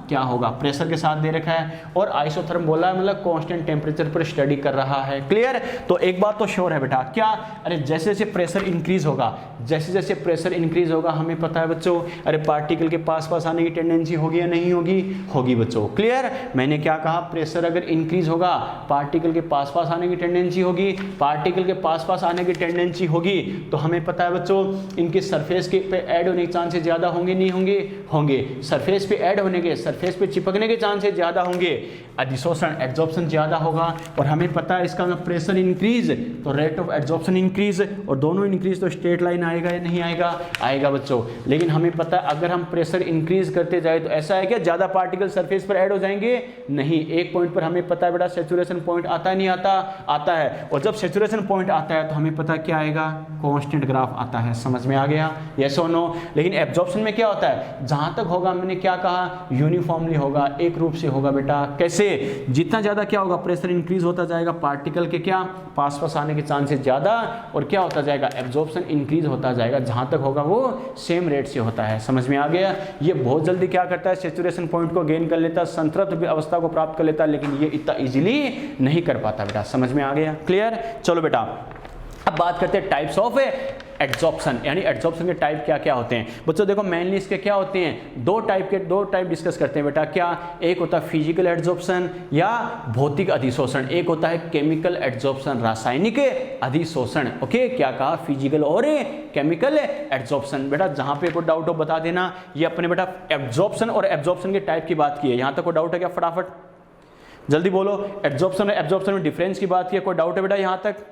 क्या होगा, प्रेशर के साथ दे रखा है। और आइसोथर्म बोला है मतलब कांस्टेंट टेम्परेचर पर स्टडी कर रहा है। क्लियर। तो एक बात तो श्योर है बेटा, क्या, अरे जैसे जैसे प्रेशर इंक्रीज होगा, जैसे जैसे प्रेशर इंक्रीज होगा हमें पता है बच्चों, अरे पार्टिकल के पास पास आने की टेंडेंसी होगी या नहीं होगी, होगी बच्चों। क्लियर। मैंने क्या कहा, प्रेशर अगर इंक्रीज होगा पार्टिकल के पास पास आने की टेंडेंसी होगी, पार्टिकल के पास पास आने की टेंडेंसी होगी, तो हमें पता है बच्चों इनके सरफेस के पे ऐड होने के चांसेस ज्यादा होंगे नहीं होंगे, होंगे। सरफेस पे ऐड होने के, सरफेस पे चिपकने के चांसेस ज्यादा होंगे, अधिशोषण एब्जॉर्प्शन ज्यादा होगा। और हमें पता है इसका प्रेशर इंक्रीज तो रेट ऑफ एब्जॉर्प्शन इंक्रीज, और दोनों इंक्रीज तो स्ट्रेट लाइन आएगा या नहीं आएगा, आएगा बच्चों। लेकिन हमें पता है अगर हम प्रेशर इंक्रीज करते जाए तो ऐसा है क्या ज्यादा पार्टिकल सरफेस पर ऐड हो जाएंगे, नहीं। एक पॉइंट पर हमें पता है बेटा सैचुरेशन पॉइंट आता है नहीं आता, आता है। और जब सैचुरेशन पॉइंट आता है तो हमें पता क्या आएगा, कांस्टेंट ग्राफ आता है। समझ में आ गया, यस और नो। लेकिन एब्जॉर्प्शन में क्या होता है, जहां तक होगा मैंने क्या कहा, यूनिफॉर्मली होगा, एक रूप से होगा बेटा। कैसे, जितना ज्यादा क्या होगा प्रेशर इंक्रीज होता जाएगा, पार्टिकल के क्या पास पास आने के चांसेस ज्यादा, और क्या होता जाएगा एब्जॉर्प्शन इंक्रीज होता जाएगा, जहां तक होगा वो सेम रेट से होता है। समझ में आ गया। ये बहुत जल्दी क्या करता है, सैचुरेशन पॉइंट को गेन कर लेता है, संतृप्त अवस्था को प्राप्त कर लेता है, लेकिन ये इतना इजीली नहीं कर पाता बेटा। समझ में आ गया, क्लियर। चलो बेटा अब बात करते हैं टाइप्स ऑफ एब्जॉर्प्शन, यानी एब्जॉर्प्शन के टाइप क्या क्या होते हैं बच्चों। देखो मेनली इसके क्या होते हैं, दो टाइप डिस्कस करते हैं बेटा। क्या, एक होता है फिजिकल एब्जॉर्प्शन या भौतिक अधिशोषण, एक होता है केमिकल एब्जॉर्प्शन, रासायनिक अधिशोषण। ओके, क्या कहा, फिजिकल और केमिकल एब्जॉर्प्शन। बेटा जहां पे कोई डाउट हो बता देना। ये अपने बेटा एब्जॉर्प्शन और एब्जॉर्प्शन के टाइप की बात की है, यहां तक कोई डाउट है क्या, फटाफट जल्दी बोलो। एब्जॉर्प्शन और एब्जॉर्प्शन में डिफरेंस की बात की है, कोई डाउट है बेटा यहां तक,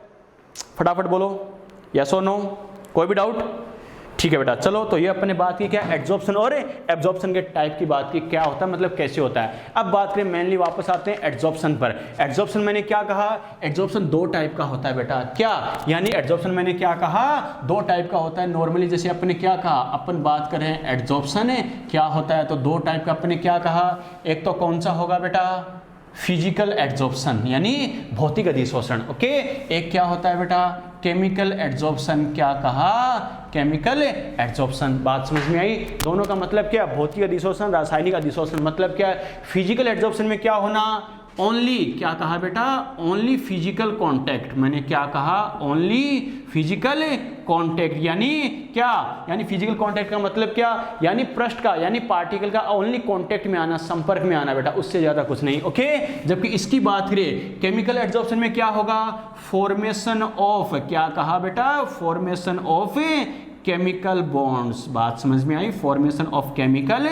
फटाफट बोलो, यस और नो, कोई भी डाउट। ठीक है बेटा, चलो तो ये अपने बात की क्या, एब्जॉर्प्शन और एब्जॉर्प्शन के टाइप की बात की, क्या होता है मतलब कैसे होता है। अब बात करें मेनली वापस आते हैं एब्जॉर्प्शन पर। एब्जॉर्प्शन मैंने क्या कहा, एब्जॉर्प्शन दो टाइप का होता है बेटा। क्या, यानी एब्जॉर्प्शन मैंने क्या कहा, दो टाइप का होता है। नॉर्मली जैसे अपने क्या कहा, अपन बात करें एब्जॉर्प्शन क्या होता है, तो दो टाइप का अपने क्या कहा। एक तो कौन सा होगा बेटा, फिजिकल एब्जॉर्प्शन यानी भौतिक अधिशोषण। ओके, एक क्या होता है बेटा, केमिकल एब्जॉर्प्शन। क्या कहा, केमिकल एब्जॉर्प्शन। बात समझ में आई। दोनों का मतलब क्या, भौतिक अधिशोषण, रासायनिक अधिशोषण। मतलब क्या, फिजिकल एब्जॉर्प्शन में क्या होना, ओनली, क्या कहा बेटा, ओनली फिजिकल कांटेक्ट। मैंने क्या कहा, ओनली फिजिकल कांटेक्ट, यानी क्या, यानी फिजिकल कांटेक्ट का मतलब क्या, यानी पृष्ठ का, यानी पार्टिकल का ओनली कांटेक्ट में आना, संपर्क में आना बेटा, उससे ज्यादा कुछ नहीं। ओके, जबकि इसकी बात करें केमिकल एब्जॉर्प्शन में क्या होगा, फॉर्मेशन ऑफ, क्या कहा बेटा, फॉर्मेशन ऑफ केमिकल बॉन्ड्स। बात समझ में आई? फॉर्मेशन ऑफ केमिकल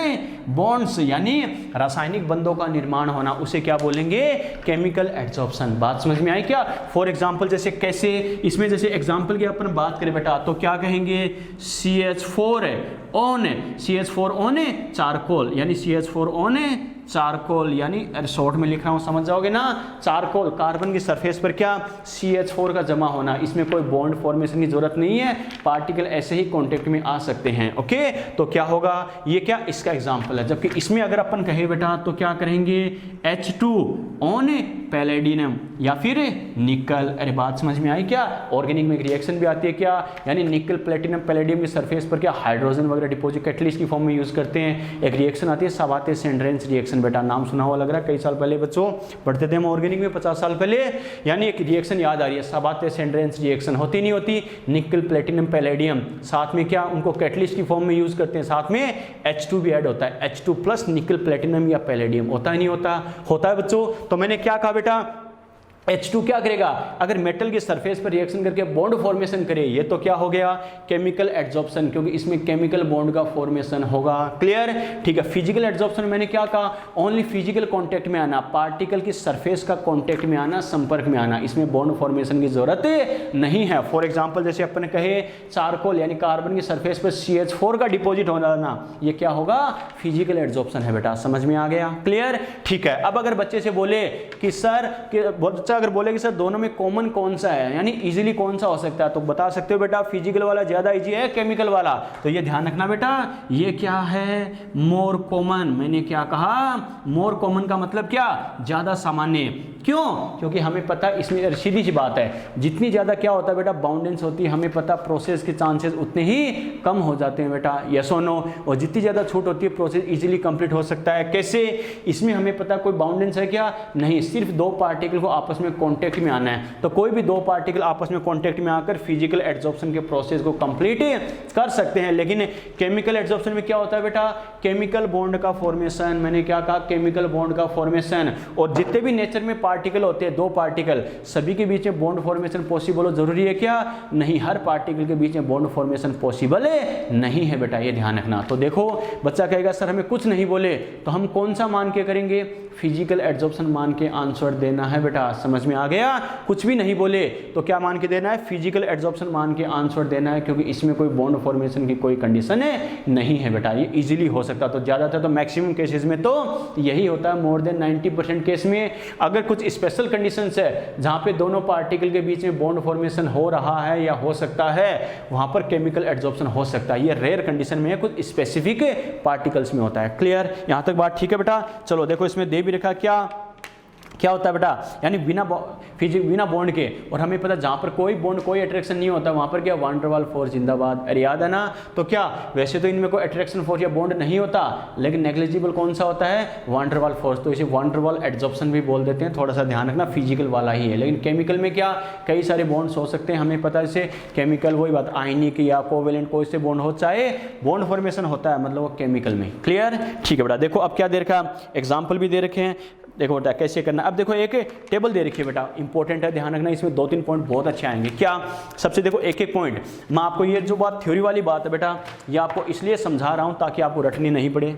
बॉन्ड्स यानी रासायनिक बंधों का निर्माण होना, उसे क्या बोलेंगे? Chemical adsorption. बात समझ में आई क्या? फॉर एग्जांपल जैसे कैसे, इसमें जैसे एग्जांपल की अपन बात करें बेटा तो क्या कहेंगे? CH4 on, CH4 on charcoal, यानी CH4 ऑन चारकोल, यानी शॉर्ट में लिख रहा हूं समझ जाओगे ना, चारकोल कार्बन की सरफेस पर क्या? CH4 का जमा होना, इसमें कोई बॉन्ड फॉर्मेशन की जरूरत नहीं है, पार्टिकल ऐसे ही कांटेक्ट में आ सकते हैं। ओके, तो क्या होगा? ये क्या इसका एग्जांपल है। जबकि इसमें अगर अपन कहें बेटा तो क्या करेंगे? H2 ऑन पैलेडियम या फिर निकल। अरे बात समझ में आई क्या? ऑर्गेनिक में एक रिएक्शन भी आती है क्या, यानी निकल प्लेटिनम पैलेडियम की सरफेस पर क्या हाइड्रोजन वगैरह डिपॉजिट कैटलिस्ट की फॉर्म में यूज करते हैं। एक रिएक्शन आती है सावाते-सेंड्रेंस रिएक्शन, बेटा नाम सुना हुआ लग रहा है, कई साल पहले बच्चों पढ़ते थे हम ऑर्गेनिक में 50 साल पहले। यानी एक रिएक्शन याद आ रही है, सावाते-सेंड्रेंस रिएक्शन होती नहीं होती, निकल प्लेटिनम पैलेडियम साथ में क्या उनको कैटलिस्ट की फॉर्म में यूज करते हैं, साथ में H2 भी ऐड होता है, H2 प्लस निकल प्लेटिनम या पैलेडियम। होता है नहीं होता? होता है बच्चों। तो मैंने क्या कहा बेटा? H2 क्या करेगा? अगर मेटल की सरफेस पर रिएक्शन करके बॉन्ड फॉर्मेशन करे, ये तो क्या हो गया? केमिकल एड्सॉर्प्शन, क्योंकि इसमें केमिकल बॉन्ड का फॉर्मेशन होगा। क्लियर? ठीक है। फिजिकल एड्सॉर्प्शन मैंने क्या कहा? ओनली फिजिकल कांटेक्ट में आना, पार्टिकल की सरफेस का कांटेक्ट में आना, संपर्क में आना, इसमें बॉन्ड फॉर्मेशन की जरूरत नहीं है। फॉर एग्जाम्पल जैसे अपन कहे चारकोल यानी कार्बन की सरफेस पर CH4 का डिपोजिट होना, ये क्या होगा? फिजिकल एड्सॉर्प्शन है बेटा। समझ में आ गया? क्लियर? ठीक है। अब अगर बच्चे से बोले कि सर अगर बोले कि सर दोनों में कॉमन कौन सा है, यानी इजीली कौन सा हो सकता है, तो बता सकते हो बेटा फिजिकल वाला ज्यादा इजी है, केमिकल वाला। तो ये ध्यान रखना बेटा, ये क्या है? More common. मैंने क्या कहा? मोर कॉमन का मतलब क्या? ज्यादा सामान्य। क्यों? क्योंकि हमें पता है, इसमें सीधी सी बात है, जितनी ज्यादा क्या होता है बेटा बाउंडेंस होती है, हमें पता प्रोसेस के चांसेस उतने ही कम हो जाते हैं बेटा, यस और नो। और जितनी ज्यादा छूट होती है प्रोसेस इजीली कंप्लीट हो सकता है। कैसे? इसमें हमें पता कोई बाउंडेंस है क्या? नहीं, सिर्फ दो पार्टिकल को आपस में कांटेक्ट में आना है, तो कोई भी दो पार्टिकल आपस में कांटेक्ट में आकर फिजिकल एड्सॉर्प्शन के प्रोसेस को कंप्लीट कर सकते हैं। लेकिन केमिकल एड्सॉर्प्शन में क्या होता है बेटा? केमिकल बॉन्ड का फॉर्मेशन। मैंने क्या कहा? केमिकल बॉन्ड का फॉर्मेशन। और जितने भी नेचर में पार्टिकल होते हैं, दो पार्टिकल, सभी के बीच में बॉन्ड फॉर्मेशन पॉसिबल हो जरूरी है क्या? नहीं, हर पार्टिकल के बीच में बॉन्ड फॉर्मेशन पॉसिबल नहीं है बेटा, ये ध्यान रखना। तो देखो बच्चा कहेगा सर हमें कुछ नहीं बोले, तो हम कौन सा मान के करेंगे? फिजिकल एड्सॉर्प्शन मान के आंसर देना है बेटा। समझ में आ गया? कुछ भी नहीं बोले तो क्या मान के देना है? फिजिकल एड्सॉर्प्शन मान के आंसर देना है, क्योंकि इसमें कोई बॉन्ड फॉर्मेशन की कोई कंडीशन नहीं है बेटा, ये इजीली हो सकता। तो ज्यादातर तो मैक्सिमम केसेस में तो यही होता है, मोर देन 90% केस में। अगर कुछ स्पेशल कंडीशंस है जहां पे दोनों पार्टिकल के बीच में बॉन्ड फॉर्मेशन हो रहा है या हो सकता है, वहां पर केमिकल एड्सॉर्प्शन हो सकता है। ये रेयर कंडीशन में है, कुछ स्पेसिफिक पार्टिकल्स में होता है। क्लियर? यहां तक बात ठीक है बेटा? चलो देखो इसमें दे भी रखा क्या होता है बेटा? यानी बिना बॉन्ड के, और हमें पता जहां पर कोई बॉन्ड कोई अट्रैक्शन नहीं होता वहां पर क्या? वान डर वाल फोर्स जिंदाबाद। अरे याद है ना? तो क्या वैसे तो इनमें कोई अट्रैक्शन फोर्स या बॉन्ड नहीं होता, लेकिन नेग्लिजिबल कौन सा होता है? वान डर वाल फोर्स। तो इसे वान डर वाल एड्सॉर्प्शन भी बोल देते हैं, थोड़ा सा ध्यान रखना, फिजिकल वाला ही है। लेकिन केमिकल में क्या? कई सारे बॉन्ड्स हो सकते हैं, हमें पता है। इसे केमिकल वही बात, आयनिक या कोवेलेंट कोई से बॉन्ड हो, चाहे बॉन्ड फॉर्मेशन होता है, मतलब वो केमिकल में। क्लियर? ठीक है बेटा। देखो अब क्या दे रखा? एग्जाम्पल भी दे रखे हैं। देखो बेटा कैसे करना। अब देखो एक टेबल दे रखी है बेटा, इंपॉर्टेंट है, ध्यान रखना। इसमें 2-3 पॉइंट बहुत अच्छे आएंगे। क्या? सबसे देखो एक पॉइंट मैं आपको, ये जो बात थ्योरी वाली बात है बेटा, ये आपको इसलिए समझा रहा हूं ताकि आपको रटनी नहीं पड़े।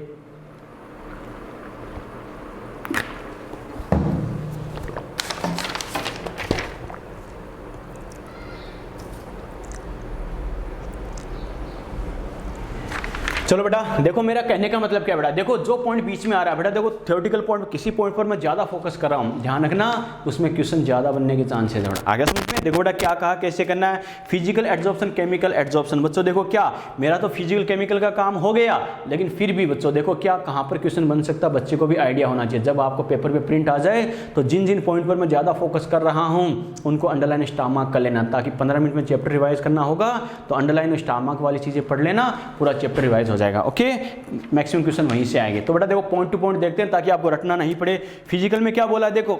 चलो बेटा देखो मेरा कहने का मतलब क्या बेटा, देखो जो पॉइंट बीच में आ रहा है बेटा, देखो थ्योरेटिकल पॉइंट किसी पॉइंट पर मैं ज्यादा फोकस कर रहा हूं, ध्यान रखना, उसमें क्वेश्चन ज्यादा बनने के चांसेस है बेटा। आगे समझ में? देखो बेटा क्या कहा, कैसे करना है? Physical adsorption, chemical adsorption. बच्चों देखो क्या, मेरा तो फिजिकल केमिकल का काम हो गया, लेकिन फिर भी बच्चों देखो क्या कहां पर क्वेश्चन बन सकता है, बच्चे को भी आइडिया होना चाहिए। जब आपको पेपर पे प्रिंट आ जाए तो जिन जिन पॉइंट पर मैं ज्यादा फोकस कर रहा हूं उनको अंडरलाइन स्टार मार्क कर लेना, ताकि 15 मिनट में चैप्टर रिवाइज करना होगा तो अंडरलाइन स्टार मार्क वाली चीजें पढ़ लेना, पूरा चैप्टर रिवाइज हो जाएगा। ओके, मैक्सिमम क्वेश्चन वहीं से आएंगे। तो बेटा देखो पॉइंट टू पॉइंट देखते हैं ताकि आपको रटना नहीं पड़े। फिजिकल में क्या बोला है देखो,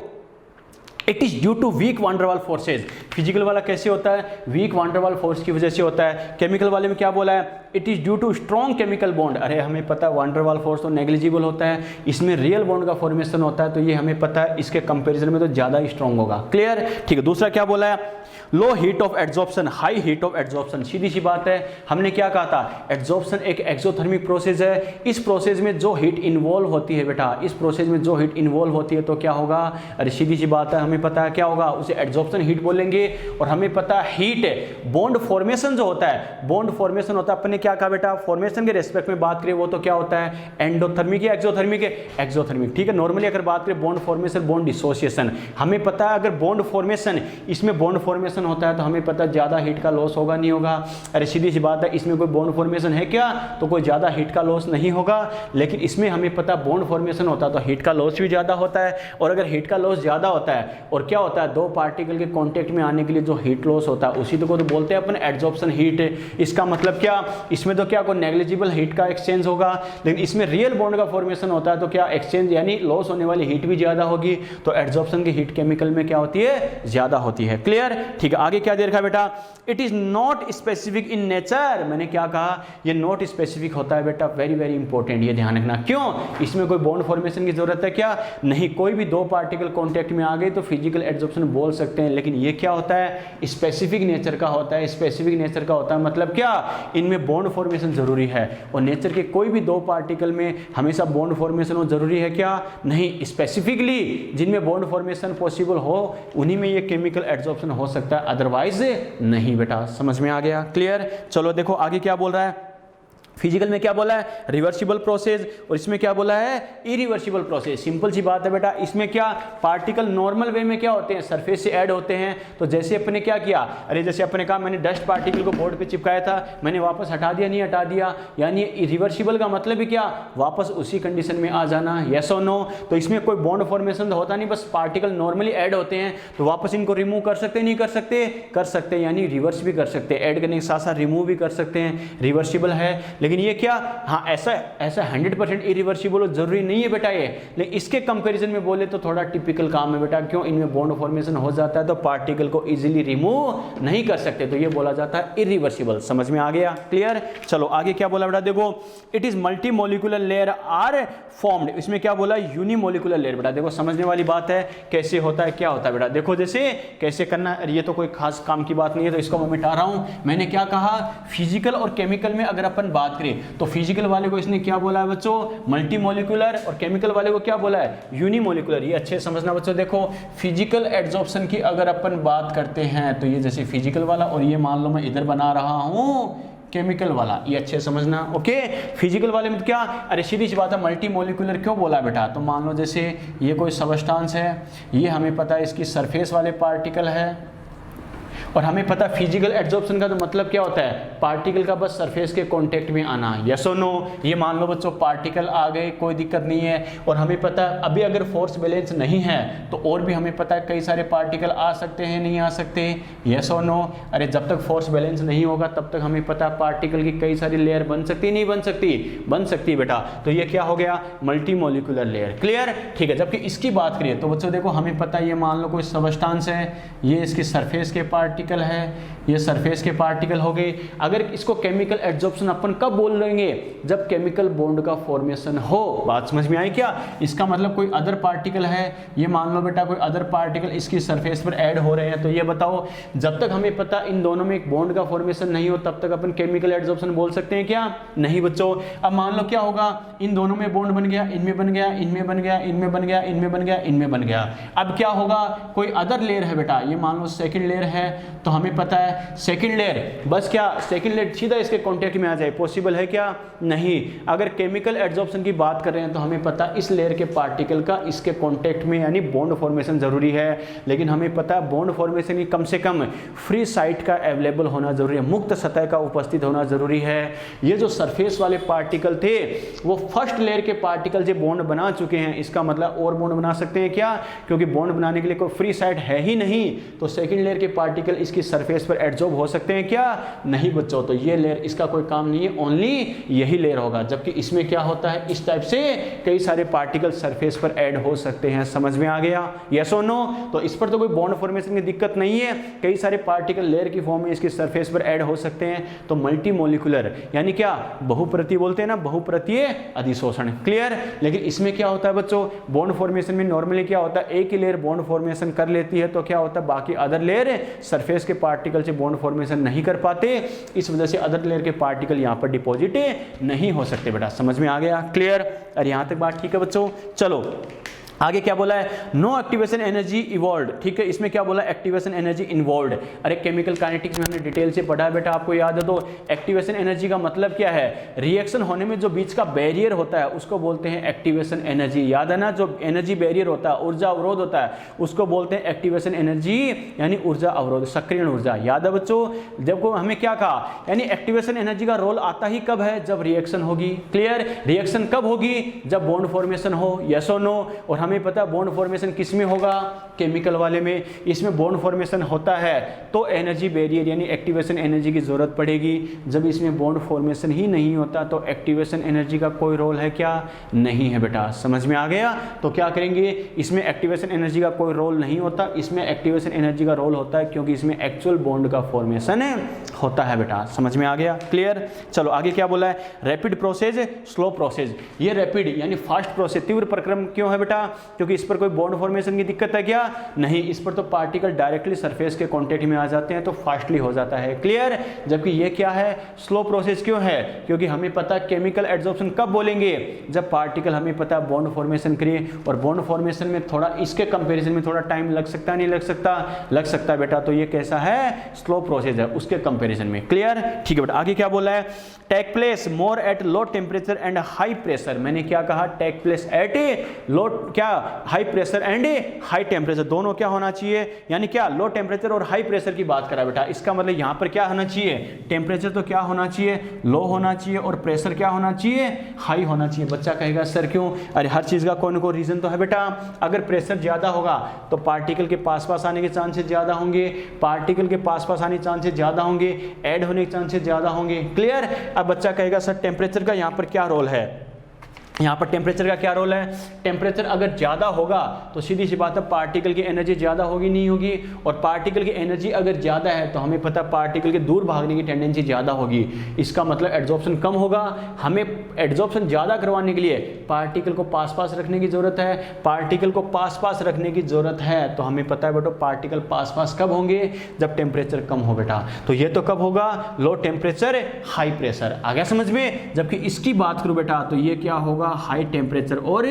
it is due to weak van der Waals forces. Physical वाला कैसे होता है? वीक वान डर वाल फोर्स की वजह से होता है। केमिकल वाले में क्या बोला है? It is due to strong chemical bond. अरे हमें पता है वांडरवाल फोर्स तो नेग्लिजिबल होता है, इसमें रियल बॉन्ड का फॉर्मेशन होता है, तो ये हमें पता है इसके कंपैरिजन में तो ज़्यादा ही स्ट्रॉन्ग होगा। क्लियर, ठीक है। दूसरा क्या बोला है, low heat of adsorption, high heat of adsorption. सीधी सी बात है, हमने क्या कहा था, एड्जॉर्प्शन एक एक्सोथर्मिक प्रोसेस है। इस प्रोसेस में जो हीट इन्वॉल्व होती है बेटा, इस प्रोसेस में जो हीट इन्वॉल्व होती है तो क्या होगा, अरे सीधी सी बात है, हमें पता है क्या होगा, उसे एड्जॉर्प्शन हीट बोलेंगे। और हमें पता है हीट बॉन्ड फॉर्मेशन जो होता है, बॉन्ड फॉर्मेशन होता है, अपने क्या कहा बेटा, फॉर्मेशन के रेस्पेक्ट में बात करें वो तो क्या होता है, एंडोथर्मिक या एक्सोथर्मिक है, एक्सोथर्मिक। ठीक है, नॉर्मली अगर बात करें बॉन्ड फॉर्मेशन, बॉन्ड डिसोसिएशन, हमें पता है अगर बॉन्ड फॉर्मेशन, इसमें बॉन्ड फॉर्मेशन होता है तो हमें पता है ज़्यादा हीट का लॉस होगा, नहीं होगा। अरे सीधी सी बात है, इसमें कोई बॉन्ड फॉर्मेशन है क्या, तो कोई ज़्यादा हीट का लॉस नहीं होगा। लेकिन इसमें हमें पता बॉन्ड फॉर्मेशन होता है तो हीट का लॉस भी ज़्यादा होता है। और अगर हीट का लॉस ज़्यादा होता है और क्या होता है, दो पार्टिकल के कॉन्टेक्ट में आने के लिए जो हीट लॉस होता है उसी को तो बोलते हैं अपन एड्जॉर्प्शन हीट। इसका मतलब क्या, इसमें तो क्या कोई नेग्लिजिबल हीट का एक्सचेंज होगा, लेकिन इसमें रियल बॉन्ड का फॉर्मेशन होता है तो क्या एक्सचेंज यानी लॉस होने वाली हीट भी ज़्यादा होगी। तो एड्जॉर्प्शन की हीट केमिकल में क्या होती है, ज़्यादा होती है। क्लियर, ठीक है। आगे क्या दे रखा है बेटा, it is not specific in nature. मैंने क्या कहा, ये नॉट स्पेसिफिक होता है बेटा, वेरी वेरी इंपॉर्टेंट, ये ध्यान रखना। क्यों, इसमें कोई बॉन्ड फॉर्मेशन की जरूरत है क्या, नहीं। कोई भी दो पार्टिकल कांटेक्ट में आ गए तो फिजिकल एड्जॉर्प्शन बोल सकते हैं, लेकिन ये क्या होता है, स्पेसिफिक नेचर का होता है। स्पेसिफिक नेचर का होता है मतलब क्या, इनमें बॉन्ड फॉर्मेशन जरूरी है। और नेचर के कोई भी दो पार्टिकल में हमेशा बॉन्ड फॉर्मेशन हो जरूरी है क्या, नहीं। स्पेसिफिकली जिनमें बॉन्ड फॉर्मेशन पॉसिबल हो उन्हीं में ये केमिकल एड्जॉर्प्शन हो सकता है, अदरवाइज नहीं। बेटा समझ में आ गया, क्लियर। चलो देखो आगे क्या बोल रहा है, फिजिकल में क्या बोला है, रिवर्सिबल प्रोसेस, और इसमें क्या बोला है, इरिवर्सिबल प्रोसेस। सिंपल सी बात है बेटा, इसमें क्या पार्टिकल नॉर्मल वे में क्या होते हैं, सरफेस से ऐड होते हैं। तो जैसे अपने क्या किया, अरे जैसे अपने कहा मैंने डस्ट पार्टिकल को बोर्ड पे चिपकाया था, मैंने वापस हटा दिया, नहीं हटा दिया, यानी इरिवर्सिबल का मतलब ही क्या, वापस उसी कंडीशन में आ जाना, यस और नो। तो इसमें कोई बॉन्ड फॉर्मेशन तो होता नहीं, बस पार्टिकल नॉर्मली ऐड होते हैं, तो वापस इनको रिमूव कर सकते नहीं कर सकते, कर सकते, यानी रिवर्स भी कर सकते हैं, ऐड करने के साथ साथ रिमूव भी कर सकते हैं, रिवर्सिबल है। लेकिन ये क्या, हाँ ऐसा 100% इरिवर्सिबल जरूरी नहीं है बेटा ये, लेकिन इसके कंपैरिजन में बोले तो थोड़ा टिपिकल काम है बेटा। क्यों, इनमें बॉन्ड फॉर्मेशन हो जाता है तो पार्टिकल को इजीली रिमूव नहीं कर सकते, तो ये बोला जाता है इरिवर्सिबल। समझ में आ गया, क्लियर। चलो आगे क्या बोला बेटा, देखो it is multi molecular layer are formed. इसमें क्या बोला, यूनिमोलिकुलर लेयर। बेटा देखो समझने वाली बात है, कैसे होता है, क्या होता है बेटा, देखो जैसे कैसे करना, ये तो कोई खास काम की बात नहीं है तो इसको मैं मिटा रहा हूं। मैंने क्या कहा, फिजिकल और केमिकल में अगर अपन बात करें तो फिजिकल वाले को इसने क्या बोला है बच्चों, मल्टी मोलिकुलर, और केमिकल वाले को क्या बोला है, यूनिमोलिकुलर। ये अच्छे समझना बच्चों। देखो फिजिकल एड्जॉर्प्शन की अगर अपन बात करते हैं तो ये जैसे फिजिकल वाला, और ये मान लो मैं इधर बना रहा हूं केमिकल वाला, ये अच्छे समझना। ओके, फिजिकल वाले में तो क्या, अरे सीधी सी बात है, मल्टी मोलिकुलर क्यों बोला बेटा, तो मान लो जैसे ये कोई सबस्टांस है, ये हमें पता है इसकी सरफेस वाले पार्टिकल है, और हमें पता फिजिकल एड्जॉर्प्शन का तो मतलब क्या होता है, पार्टिकल का बस सरफेस के कांटेक्ट में आना, यस और नो। ये मान लो बच्चों पार्टिकल आ गए, कोई दिक्कत नहीं है। और हमें पता है अभी अगर फोर्स बैलेंस नहीं है तो और भी हमें पता है कई सारे पार्टिकल आ सकते हैं, नहीं आ सकते, यस और नो। अरे जब तक फोर्स बैलेंस नहीं होगा तब तक हमें पता है पार्टिकल की कई सारी लेयर बन सकती, नहीं बन सकती, बन सकती बेटा। तो ये क्या हो गया, मल्टी मोलिकुलर लेयर, क्लियर, ठीक है। जबकि इसकी बात करिए तो बच्चों देखो हमें पता है ये मान लो कोई सबस्टांस है, ये इसकी सरफेस के पार्टिकल है, ये सरफेस के पार्टिकल हो गए। अगर इसको केमिकल एड्जॉर्प्शन अपन कब बोल लेंगे, जब केमिकल बॉन्ड का फॉर्मेशन हो। बात समझ में आई क्या, इसका मतलब कोई अदर पार्टिकल है, ये मान लो बेटा कोई अदर पार्टिकल इसकी सरफेस पर ऐड हो रहे हैं, तो ये बताओ जब तक हमें पता इन दोनों में एक बॉन्ड का फॉर्मेशन नहीं हो तब तक अपन केमिकल एड्जॉर्प्शन बोल सकते हैं क्या, नहीं बच्चों। अब मान लो क्या होगा, इन दोनों में बॉन्ड बन गया, इनमें बन गया, इनमें बन गया, इनमें बन गया, इनमें बन गया, इनमें बन गया। अब क्या होगा, कोई अदर लेयर है बेटा, ये मान लो सेकंड लेयर है, तो हमें पता है सेकंड लेयर बस क्या, सेकंड लेयर सीधा इसके कांटेक्ट में आ जाए, पॉसिबल है क्या, नहीं। अगर केमिकल एड्जॉर्प्शन की बात कर रहे हैं तो हमें पता इस लेयर के पार्टिकल का इसके कांटेक्ट में यानी बॉन्ड फॉर्मेशन जरूरी है। लेकिन हमें पता है बॉन्ड फॉर्मेशन की कम से कम फ्री साइट का अवेलेबल होना जरूरी है, मुक्त सतह का उपस्थित होना जरूरी है। ये जो सरफेस वाले पार्टिकल थे वो फर्स्ट लेयर के पार्टिकल से बॉन्ड बना चुके हैं, इसका मतलब और बॉन्ड बना सकते हैं क्या, क्योंकि बॉन्ड बनाने के लिए कोई फ्री साइट है ही नहीं। तो सेकंड लेयर के पार्टिकल पार्टिकल इसकी सरफेस पर एडजॉर्ब हो सकते हैं क्या? नहीं बच्चों, तो ये लेयर इसका कोई काम नहीं है, ओनली यही लेयर होगा। जबकि इसमें क्या होता है, इस टाइप से कई सारे पार्टिकल सरफेस पर ऐड हो सकते हैं। समझ में आ गया? यस और नो? तो इस पर तो कोई बॉन्ड फॉर्मेशन की दिक्कत नहीं है, कई सारे पार्टिकल लेयर की फॉर्म में इसकी सरफेस पर ऐड हो सकते हैं। तो मल्टी मोलिकुलर यानी क्या, बहुप्रतीय बोलते हैं ना, बहुप्रतीय अधिशोषण। क्लियर? लेकिन इसमें क्या होता है बच्चों, बॉन्ड फॉर्मेशन में नॉर्मली क्या होता है, एक ही लेयर बॉन्ड फॉर्मेशन कर लेती है, तो क्या होता है बाकी अदर लेयर सरफेस के पार्टिकल से बॉन्ड फॉर्मेशन नहीं कर पाते, इस वजह से अदर लेयर के पार्टिकल यहां पर डिपॉजिट नहीं हो सकते। बेटा समझ में आ गया? क्लियर? और यहां तक बात ठीक है बच्चों? चलो आगे क्या बोला है, नो एक्टिवेशन एनर्जी इवॉल्व। ठीक है, इसमें क्या बोला, एक्टिवेशन एनर्जी इन्वॉल्व। अरे केमिकल काइनेटिक्स में हमने डिटेल से पढ़ा है बेटा, आपको याद है? तो एक्टिवेशन एनर्जी का मतलब क्या है, रिएक्शन होने में जो बीच का बैरियर होता है उसको बोलते हैं एक्टिवेशन एनर्जी। याद है ना, जो एनर्जी बैरियर होता है, ऊर्जा अवरोध होता है, उसको बोलते हैं एक्टिवेशन एनर्जी, यानी ऊर्जा अवरोध, सक्रियण ऊर्जा। याद है बच्चों? जब को हमें क्या कहा, यानी एक्टिवेशन एनर्जी का रोल आता ही कब है, जब रिएक्शन होगी। क्लियर? रिएक्शन कब होगी, जब बॉन्ड फॉर्मेशन हो। यस और नो? और हमें पता है बॉन्ड फॉर्मेशन किस में होगा, केमिकल वाले में। इसमें बॉन्ड फॉर्मेशन होता है तो एनर्जी बैरियर यानी एक्टिवेशन एनर्जी की जरूरत पड़ेगी। जब इसमें बॉन्ड फॉर्मेशन ही नहीं होता तो एक्टिवेशन एनर्जी का कोई रोल है क्या? नहीं है बेटा। समझ में आ गया? तो क्या करेंगे, इसमें एक्टिवेशन एनर्जी का कोई रोल नहीं होता, इसमें एक्टिवेशन एनर्जी का रोल होता है क्योंकि इसमें एक्चुअल बॉन्ड का फॉर्मेशन होता है बेटा। समझ में आ गया? क्लियर? चलो आगे क्या बोला है, रैपिड प्रोसेस, स्लो प्रोसेस। ये रैपिड यानी फास्ट प्रोसेस, तीव्र प्रक्रम क्यों है बेटा, क्योंकि इस पर कोई बॉन्ड फॉर्मेशन की दिक्कत है क्या? नहीं, इस पर तो पार्टिकल डायरेक्टली सरफेस के कांटेक्ट में आ जाते हैं तो फास्टली हो जाता है। क्लियर? जबकि ये क्या है, स्लो प्रोसेस क्यों है, क्योंकि हमें पता है केमिकल एड्सॉर्प्शन कब बोलेंगे, जब पार्टिकल हमें पता है बॉन्ड फॉर्मेशन करे, और बॉन्ड फॉर्मेशन में थोड़ा इसके कंपैरिजन में थोड़ा टाइम लग सकता है, नहीं लग सकता? लग सकता है बेटा। तो ये कैसा है, स्लो प्रोसेस है उसके कंपैरिजन में। क्लियर? ठीक है बेटा। आगे क्या बोला है, take place more at low temperature and high pressure. मैंने क्या कहा, टेक प्लेस एट लो क्या, high pressure and high temperature, दोनों क्या होना चाहिए, यानी क्या, लो टेम्परेचर और हाई प्रेशर की बात करा बेटा। इसका मतलब यहां पर क्या होना चाहिए, टेम्परेचर तो क्या होना चाहिए, लो होना चाहिए, और प्रेशर क्या होना चाहिए, हाई होना चाहिए। बच्चा कहेगा सर क्यों? अरे हर चीज का कोई ना कोई रीजन तो है बेटा। अगर प्रेशर ज्यादा होगा तो पार्टिकल के पास पास आने के चांसेस ज्यादा होंगे, पार्टिकल के पास पास आने के चांसेस ज्यादा होंगे, ऐड होने के चांसेस ज्यादा होंगे। क्लियर? अब बच्चा कहेगा सर टेम्परेचर का यहां पर क्या रोल है, यहाँ पर टेम्परेचर का क्या रोल है? टेम्परेचर अगर ज़्यादा होगा तो सीधी सी बात है पार्टिकल की एनर्जी ज़्यादा होगी, नहीं होगी? और पार्टिकल की एनर्जी अगर ज़्यादा है तो हमें पता है पार्टिकल के दूर भागने की टेंडेंसी ज़्यादा होगी। इसका मतलब एड्सॉर्प्शन कम होगा। हमें एड्सॉर्प्शन ज़्यादा करवाने के लिए पार्टिकल को पास पास रखने की ज़रूरत है, पार्टिकल को पास पास रखने की ज़रूरत है। तो हमें पता है बेटा पार्टिकल पास पास कब होंगे, जब टेम्परेचर कम हो बेटा। तो ये तो कब होगा, लो टेम्परेचर हाई प्रेशर। आ गया समझ में? जबकि इसकी बात करूँ बेटा तो ये क्या होगा, हाई टेम्परेचर और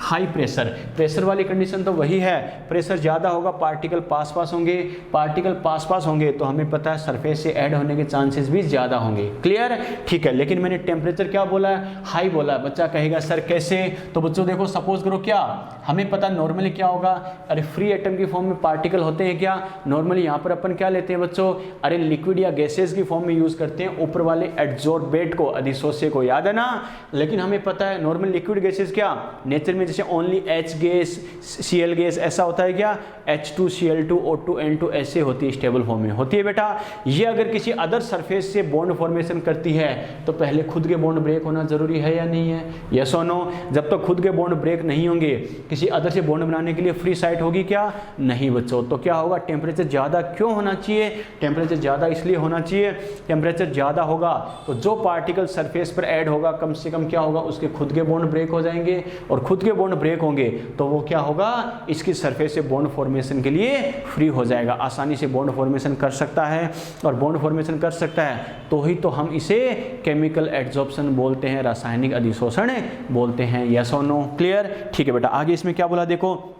हाई प्रेशर। प्रेशर वाली कंडीशन तो वही है, प्रेशर ज्यादा होगा पार्टिकल पास पास होंगे, पार्टिकल पास पास होंगे तो हमें पता है सरफेस से ऐड होने के चांसेस भी ज्यादा होंगे। क्लियर? ठीक है। लेकिन मैंने टेम्परेचर क्या बोला है, हाई बोला है। बच्चा कहेगा सर कैसे? तो बच्चों देखो सपोज करो क्या, हमें पता नॉर्मली क्या होगा, अरे फ्री एटम की फॉर्म में पार्टिकल होते हैं क्या? नॉर्मली यहाँ पर अपन क्या लेते हैं बच्चों, अरे लिक्विड या गैसेज की फॉर्म में यूज करते हैं ऊपर वाले एडजॉर्बेट को, अधिशोष्य को। याद है ना? लेकिन हमें पता है नॉर्मल लिक्विड गैसेस क्या नेचर में जैसे only H gas, Cl gas ऐसा होता है क्या, H2Cl2 O2 N2 ऐसे होती है, स्टेबल फॉर्म में होती है बेटा। ये अगर किसी अदर सरफेस से बॉन्ड फॉर्मेशन करती है तो पहले खुद के बॉन्ड ब्रेक होना जरूरी है या नहीं है? यस और नो? जब तक खुद के बॉन्ड ब्रेक नहीं होंगे किसी अदर से बॉन्ड बनाने के लिए फ्री साइट होगी क्या? नहीं बच्चों। तो क्या होगा, टेम्परेचर ज्यादा क्यों होना चाहिए? टेम्परेचर ज्यादा इसलिए होना चाहिए, टेम्परेचर ज्यादा होगा तो जो पार्टिकल सरफेस पर ऐड होगा कम से कम क्या होगा, उसके खुद के बॉन्ड ब्रेक हो जाएंगे, और खुद के बॉन्ड ब्रेक होंगे तो वो क्या होगा, इसकी सरफेस से बॉन्ड फॉर्मेशन के लिए फ्री हो जाएगा, आसानी से बॉन्ड फॉर्मेशन कर सकता है। और बॉन्ड फॉर्मेशन कर सकता है तो ही तो हम इसे केमिकल एड्सॉर्प्शन बोलते हैं, रासायनिक अधिशोषण बोलते हैं। यस और नो? क्लियर? ठीक है बेटा। आगे इसमें क्या बोला देखो,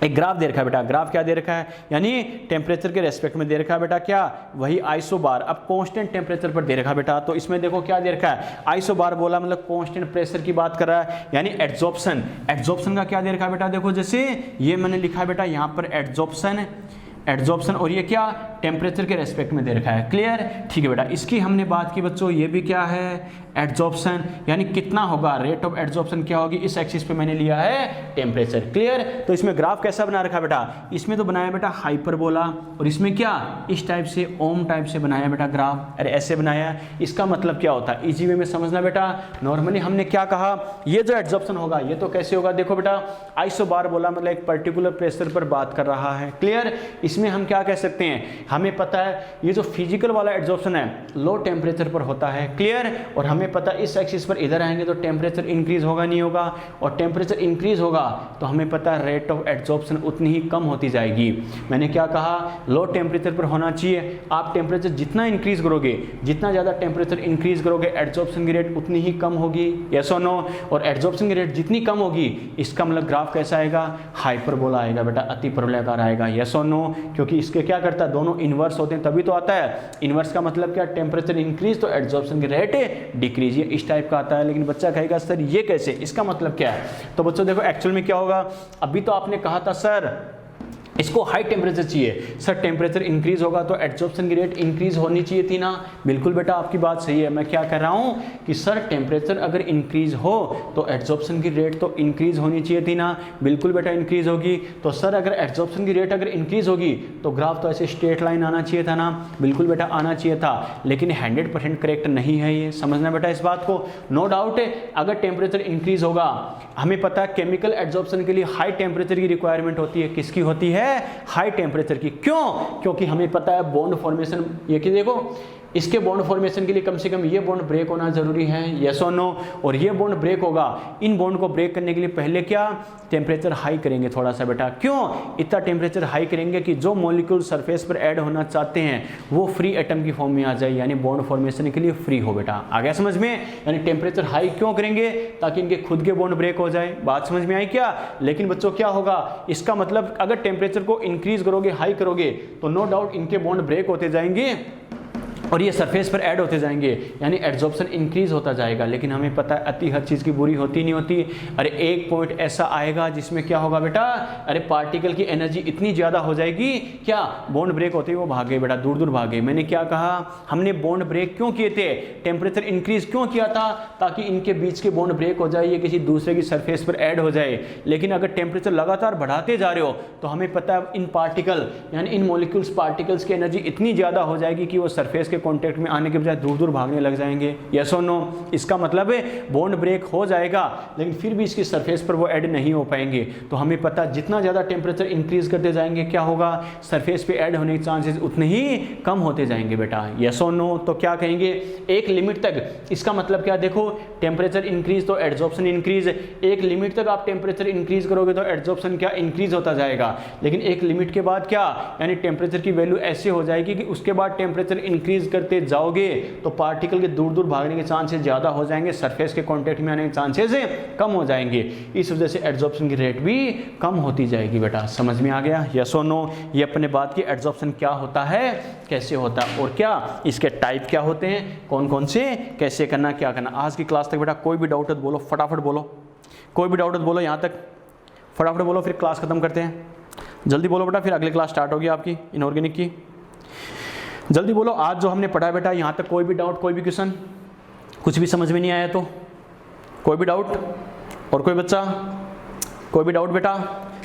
एक ग्राफ दे रखा है बेटा। ग्राफ क्या दे रखा है, यानी टेम्परेचर के रेस्पेक्ट में दे रखा है बेटा, क्या वही आइसोबार। अब कांस्टेंट टेम्परेचर पर दे रखा है बेटा, तो इसमें देखो क्या दे रखा है, आइसोबार बोला मतलब कांस्टेंट प्रेशर की बात कर रहा है, यानी एड्सॉर्प्शन। एड्सॉर्प्शन का क्या दे रखा है बेटा, देखो जैसे ये मैंने लिखा है बेटा यहाँ पर एड्सॉर्प्शन एड्जॉर्प्शन और ये क्या टेम्परेचर के रेस्पेक्ट में दे रखा है। क्लियर, ठीक है बेटा। इसकी हमने बात की बच्चों, ये भी क्या है एड्जॉर्प्शन, यानी कितना होगा रेट ऑफ एड्जॉर्प्शन क्या होगी, इस एक्सिस पे मैंने लिया है टेम्परेचर। क्लियर, तो इसमें ग्राफ कैसा बना रखा बेटा, इसमें तो बनाया बेटा हाइपरबोला, और इसमें क्या इस टाइप से ओम टाइप से बनाया बेटा ग्राफ, अरे ऐसे बनाया। इसका मतलब क्या होता है, इजी वे में समझना बेटा। नॉर्मली हमने क्या कहा, ये जो एड्जॉर्प्शन होगा ये तो कैसे होगा, देखो बेटा आइसोबार बोला मतलब एक पर्टिकुलर प्रेशर पर बात कर रहा है। क्लियर, इसमें हम क्या कह सकते हैं, हमें पता है ये जो फिजिकल वाला एड्जॉर्प्शन है लो टेम्परेचर पर होता है। क्लियर, और हमें पता है इस एक्सिस पर इधर आएंगे तो टेम्परेचर इंक्रीज होगा नहीं होगा, और टेम्परेचर इंक्रीज होगा तो हमें पता है रेट ऑफ एड्जॉर्प्शन उतनी ही कम होती जाएगी। मैंने क्या कहा, लो टेम्परेचर पर होना चाहिए। आप टेम्परेचर जितना इंक्रीज करोगे, जितना ज़्यादा टेम्परेचर इंक्रीज करोगे एड्जॉर्प्शन की रेट उतनी ही कम होगी, यस और नो। और एड्जॉर्प्शन की रेट जितनी कम होगी इसका मतलब ग्राफ कैसा आएगा, हाइपरबोला आएगा बेटा, अति परवलयाकार आएगा, यस और नो। क्योंकि इसके क्या करता है, दोनों इन्वर्स होते हैं तभी तो आता है। इन्वर्स का मतलब क्या, टेम्परेचर इंक्रीज तो एड्जॉर्प्शन की रेट डिक्रीज, ये इस टाइप का आता है। लेकिन बच्चा कहेगा सर ये कैसे, इसका मतलब क्या है, तो बच्चों देखो एक्चुअल में क्या होगा, अभी तो आपने कहा था सर इसको हाई टेम्परेचर चाहिए, सर टेम्परेचर इंक्रीज होगा तो एड्जॉर्प्शन की रेट इंक्रीज होनी चाहिए थी ना। बिल्कुल बेटा आपकी बात सही है। मैं क्या कर रहा हूँ कि सर टेम्परेचर अगर इंक्रीज हो तो एड्जॉर्प्शन की रेट तो इंक्रीज होनी चाहिए थी ना। बिल्कुल बेटा इंक्रीज होगी। तो सर अगर एड्जॉर्प्शन की रेट अगर इंक्रीज होगी तो ग्राफ तो ऐसे स्ट्रेट लाइन आना चाहिए था ना। बिल्कुल बेटा आना चाहिए था, लेकिन 100% करेक्ट नहीं है ये, समझना बेटा इस बात को। नो डाउट है अगर टेम्परेचर इंक्रीज होगा, हमें पता है केमिकल एड्जॉर्प्शन के लिए हाई टेम्परेचर की रिक्वायरमेंट होती है। किसकी होती है, हाई टेम्परेचर की। क्यों, क्योंकि हमें पता है बॉन्ड फॉर्मेशन, ये कि देखो इसके बॉन्ड फॉर्मेशन के लिए कम से कम ये बॉन्ड ब्रेक होना जरूरी है, यस और नो। और ये बॉन्ड ब्रेक होगा, इन बॉन्ड को ब्रेक करने के लिए पहले क्या टेम्परेचर हाई करेंगे थोड़ा सा बेटा। क्यों इतना टेम्परेचर हाई करेंगे कि जो मॉलिक्यूल सरफेस पर ऐड होना चाहते हैं वो फ्री एटम की फॉर्म में आ जाए, यानी बॉन्ड फॉर्मेशन के लिए फ्री हो बेटा। आ गया समझ में, यानी टेम्परेचर हाई क्यों करेंगे, ताकि इनके खुद के बॉन्ड ब्रेक हो जाए। बात समझ में आई क्या। लेकिन बच्चों क्या होगा, इसका मतलब अगर टेम्परेचर को इंक्रीज करोगे, हाई करोगे, तो नो डाउट इनके बॉन्ड ब्रेक होते जाएंगे और ये सरफेस पर ऐड होते जाएंगे, यानी एड्जॉर्प्शन इंक्रीज होता जाएगा। लेकिन हमें पता है अति हर चीज़ की बुरी होती नहीं होती। अरे एक पॉइंट ऐसा आएगा जिसमें क्या होगा बेटा, अरे पार्टिकल की एनर्जी इतनी ज़्यादा हो जाएगी, क्या बॉन्ड ब्रेक होते ही वो भागे बेटा, दूर दूर भागे। मैंने क्या कहा, हमने बॉन्ड ब्रेक क्यों किए थे, टेम्परेचर इंक्रीज क्यों किया था, ताकि इनके बीच के बॉन्ड ब्रेक हो जाए, ये किसी दूसरे की सरफेस पर ऐड हो जाए। लेकिन अगर टेम्परेचर लगातार बढ़ाते जा रहे हो तो हमें पता है इन पार्टिकल यानी इन मॉलिक्यूल्स पार्टिकल्स की एनर्जी इतनी ज़्यादा हो जाएगी कि वो सरफेस के कॉन्टेक्ट में आने के बजाय दूर दूर भागने लग जाएंगे, यस और नो। इसका मतलब है बॉन्ड ब्रेक हो जाएगा लेकिन फिर भी इसकी सरफेस पर वो ऐड नहीं हो पाएंगे। तो हमें पता जितना ज़्यादा टेम्परेचर इंक्रीज करते जाएंगे क्या होगा, सरफेस पे ऐड होने के चांसेस उतने ही कम होते जाएंगे बेटा, यस और नो। तो क्या कहेंगे, एक लिमिट तक, इसका मतलब क्या, देखो टेम्परेचर इंक्रीज तो एड्जॉर्प्शन इंक्रीज, एक लिमिट तक आप टेम्परेचर इंक्रीज करोगे तो एड्जॉर्प्शन क्या इंक्रीज होता जाएगा। लेकिन एक लिमिट के बाद क्या, यानी टेम्परेचर की वैल्यू ऐसे हो जाएगी कि उसके बाद टेम्परेचर इंक्रीज करते जाओगे तो पार्टिकल के दूर दूर भागने के चांसेस ज़्यादा हो जाएंगे, सरफेस के कांटेक्ट में आने के चांसेस कम हो जाएंगे। इस वजह से एड्जॉर्प्शन की रेट भी कम होती जाएगी बेटा। समझ में आ गया, यस और नो। ये अपने बात की एड्जॉर्प्शन क्या होता है, कैसे होता है, और क्या इसके टाइप क्या होते हैं, कौन कौन से, कैसे करना, क्या करना। आज की क्लास तक बेटा कोई भी डाउट है तो बोलो, फटाफट बोलो, कोई भी डाउट है तो बोलो, यहाँ तक फटाफट बोलो, फिर क्लास खत्म करते हैं। जल्दी बोलो बेटा, फिर अगली क्लास स्टार्ट होगी आपकी इनऑर्गेनिक की। जल्दी बोलो, आज जो हमने पढ़ा है बेटा यहाँ तक कोई भी डाउट, कोई भी क्वेश्चन, कुछ भी समझ में नहीं आया तो कोई भी डाउट, और कोई बच्चा, कोई भी डाउट बेटा,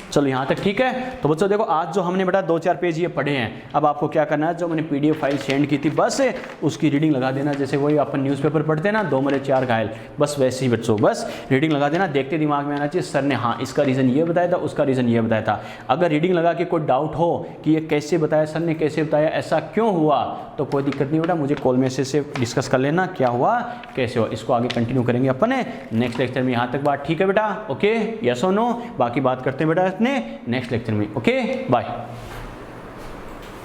चलो यहाँ तक ठीक है। तो बच्चों देखो आज जो हमने बेटा 2-4 पेज ये पढ़े हैं, अब आपको क्या करना है, जो मैंने PDF फाइल सेंड की थी बस उसकी रीडिंग लगा देना। जैसे वही अपन न्यूज़पेपर पढ़ते हैं ना, 2 मरे 4 घायल, बस वैसे ही बच्चों बस रीडिंग लगा देना। देखते दिमाग में आना चाहिए सर ने हाँ इसका रीज़न ये बताया था, उसका रीज़न ये बताया था। अगर रीडिंग लगा के कोई डाउट हो कि ये कैसे बताया, सर ने कैसे बताया, ऐसा क्यों हुआ, तो कोई दिक्कत नहीं बेटा, मुझे कॉल मैसेज से डिस्कस कर लेना क्या हुआ कैसे हुआ। इसको आगे कंटिन्यू करेंगे अपन नेक्स्ट लेक्चर में। यहाँ तक बात ठीक है बेटा, ओके, यस और नो। बाकी बात करते हैं बेटा अपने नेक्स्ट लेक्चर में, ओके बाय।